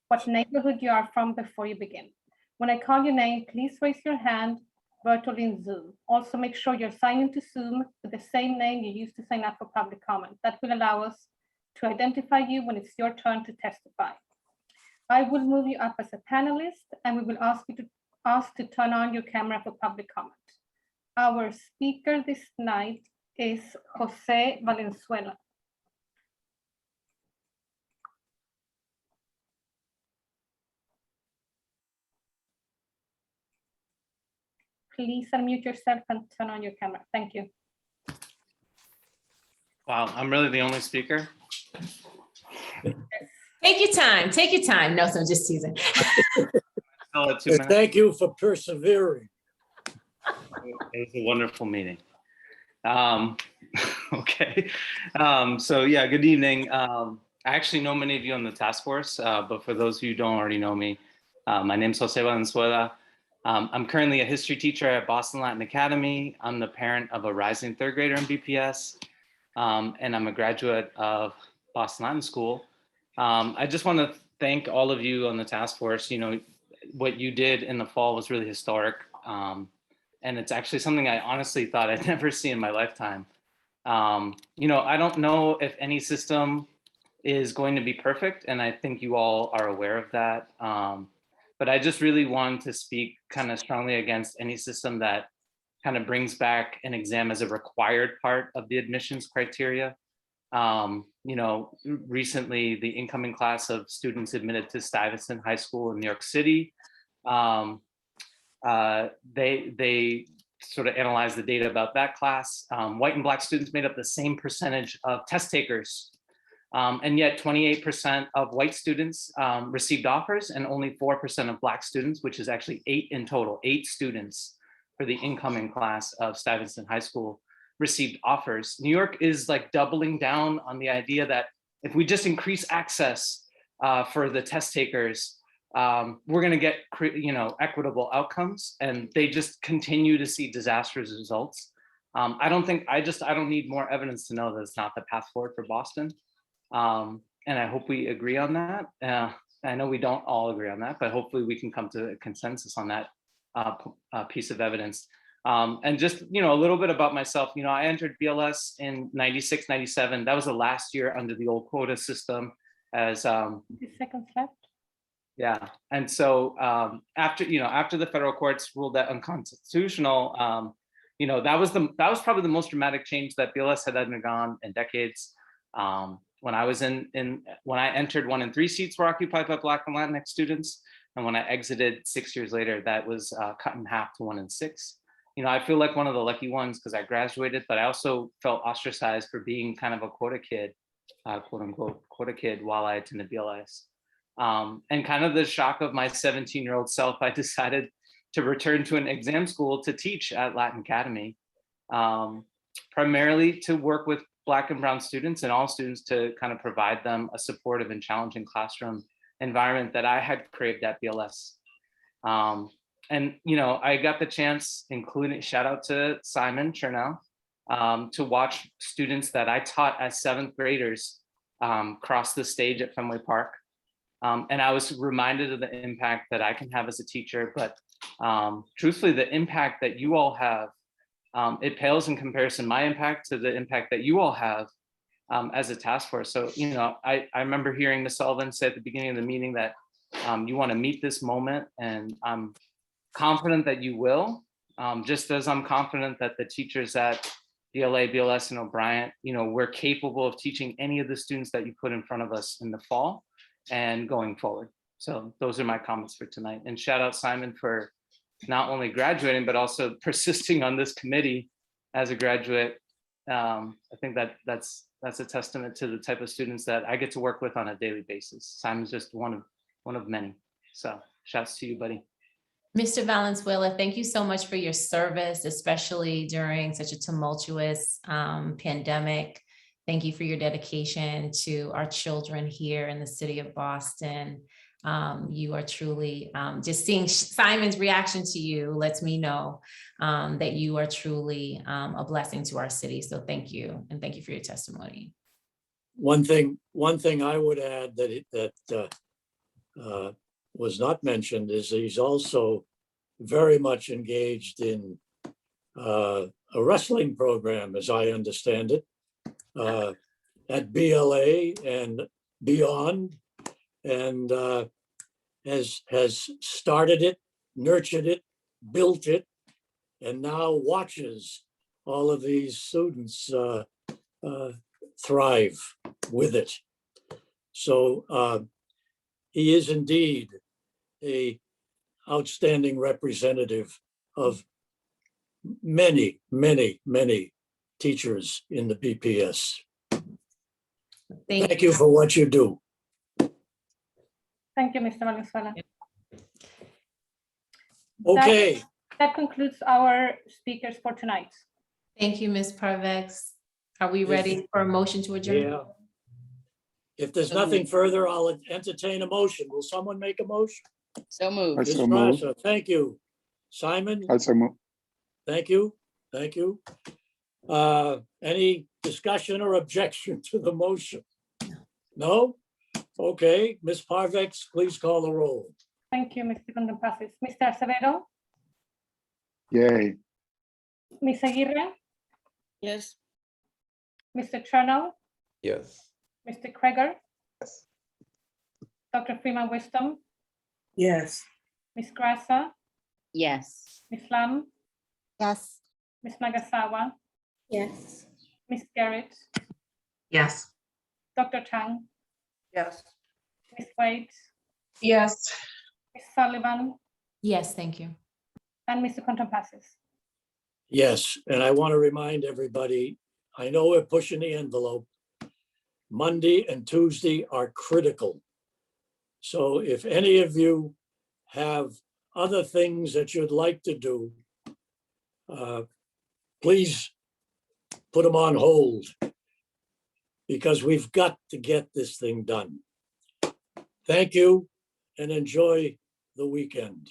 [SPEAKER 1] what neighborhood you are from before you begin. When I call your name, please raise your hand virtually in Zoom. Also, make sure you're signed into Zoom with the same name you used to sign up for public comment. That will allow us to identify you when it's your turn to testify. I will move you up as a panelist, and we will ask you to turn on your camera for public comment. Our speaker this night is Jose Valenzuela. Please unmute yourself and turn on your camera. Thank you.
[SPEAKER 7] Wow, I'm really the only speaker.
[SPEAKER 13] Take your time. Take your time. No, so I'm just teasing.
[SPEAKER 2] And thank you for persevering.
[SPEAKER 7] It was a wonderful meeting. Okay. So yeah, good evening. I actually know many of you on the task force, but for those of you who don't already know me, my name is Jose Valenzuela. I'm currently a history teacher at Boston Latin Academy. I'm the parent of a rising third grader in BPS, and I'm a graduate of Boston Latin School. I just want to thank all of you on the task force. You know, what you did in the fall was really historic. And it's actually something I honestly thought I'd never see in my lifetime. You know, I don't know if any system is going to be perfect, and I think you all are aware of that. But I just really want to speak kind of strongly against any system that kind of brings back an exam as a required part of the admissions criteria. You know, recently the incoming class of students admitted to Stuyvesant High School in New York City, they sort of analyzed the data about that class. White and Black students made up the same percentage of test takers. And yet 28% of white students received offers and only 4% of Black students, which is actually 8 in total, 8 students for the incoming class of Stuyvesant High School received offers. New York is like doubling down on the idea that if we just increase access for the test takers, we're going to get, you know, equitable outcomes, and they just continue to see disastrous results. I don't need more evidence to know that it's not the path forward for Boston. And I hope we agree on that. I know we don't all agree on that, but hopefully we can come to a consensus on that piece of evidence. And just, you know, a little bit about myself. You know, I entered BLS in 96, 97. That was the last year under the old quota system as
[SPEAKER 1] 2 seconds left.
[SPEAKER 7] yeah. And so after the federal courts ruled that unconstitutional, you know, that was probably the most dramatic change that BLS had undergone in decades. When I was when I entered, 1 in 3 seats were occupied by Black and Latinx students. And when I exited 6 years later, that was cut in half to 1 in 6. You know, I feel like one of the lucky ones because I graduated, but I also felt ostracized for being kind of a quota kid, quote unquote, quota kid while I attended BLS. And kind of the shock of my 17-year-old self, I decided to return to an exam school to teach at Latin Academy, primarily to work with Black and Brown students and all students to kind of provide them a supportive and challenging classroom environment that I had craved at BLS. And, you know, I got the chance, including shout out to Simon Chernell, to watch students that I taught as 7th graders cross the stage at Fenway Park. And I was reminded of the impact that I can have as a teacher, but truthfully, the impact that you all have, it pales in comparison, my impact to the impact that you all have as a task force. So, you know, I remember hearing Ms. Sullivan say at the beginning of the meeting that you want to meet this moment, and I'm confident that you will, just as I'm confident that the teachers at DLA, BLS, and O'Brien, you know, we're capable of teaching any of the students that you put in front of us in the fall and going forward. So those are my comments for tonight. And shout out Simon for not only graduating, but also persisting on this committee as a graduate. I think that's a testament to the type of students that I get to work with on a daily basis. Simon's just one of many. So shouts to you, buddy.
[SPEAKER 13] Mr. Valenzuela, thank you so much for your service, especially during such a tumultuous pandemic. Thank you for your dedication to our children here in the city of Boston. You are truly, just seeing Simon's reaction to you lets me know that you are truly a blessing to our city. So thank you. And thank you for your testimony.
[SPEAKER 2] One thing I would add that was not mentioned is he's also very much engaged in a wrestling program, as I understand it, at BLA and beyond, and has started it, nurtured it, built it, and now watches all of these students thrive with it. So he is indeed a outstanding representative of many, many, many teachers in the BPS. Thank you for what you do.
[SPEAKER 1] Thank you, Mr. Valenzuela.
[SPEAKER 2] Okay.
[SPEAKER 1] That concludes our speakers for tonight.
[SPEAKER 13] Thank you, Ms. Parvex. Are we ready for a motion to adjourn?
[SPEAKER 2] Yeah. If there's nothing further, I'll entertain a motion. Will someone make a motion?
[SPEAKER 3] So moved.
[SPEAKER 21] I
[SPEAKER 2] Ms.
[SPEAKER 21] so move.
[SPEAKER 2] Grasso, thank you. Simon?
[SPEAKER 21] I so move.
[SPEAKER 2] Thank you. Thank you. Any discussion or objection to the motion? No? Okay, Ms. Parvex, please call the roll.
[SPEAKER 1] Thank you, Mr. Condompasis. Mr. Acevedo,
[SPEAKER 21] Yay.
[SPEAKER 1] Ms. Aguirre,
[SPEAKER 15] Yes.
[SPEAKER 1] Mr. Chernow,
[SPEAKER 17] Yes.
[SPEAKER 1] Mr. Kreger, Dr. Freeman Wisdom,
[SPEAKER 15] Yes.
[SPEAKER 1] Ms. Grassa,
[SPEAKER 3] Yes.
[SPEAKER 1] Ms. Lam,
[SPEAKER 20] Yes.
[SPEAKER 1] Ms. Nagasawa,
[SPEAKER 4] Yes.
[SPEAKER 1] Ms. Garrett,
[SPEAKER 18] Yes.
[SPEAKER 1] Dr. Tang,
[SPEAKER 5] Yes.
[SPEAKER 1] Ms. Wade,
[SPEAKER 18] Yes.
[SPEAKER 1] Ms. Sullivan,
[SPEAKER 13] Yes, thank you.
[SPEAKER 1] and Mr. Condompasis.
[SPEAKER 2] Yes, and I want to remind everybody, I know we're pushing the envelope. Monday and Tuesday are critical. So if any of you have other things that you'd like to do, please put them on hold, because we've got to get this thing done. Thank you and enjoy the weekend.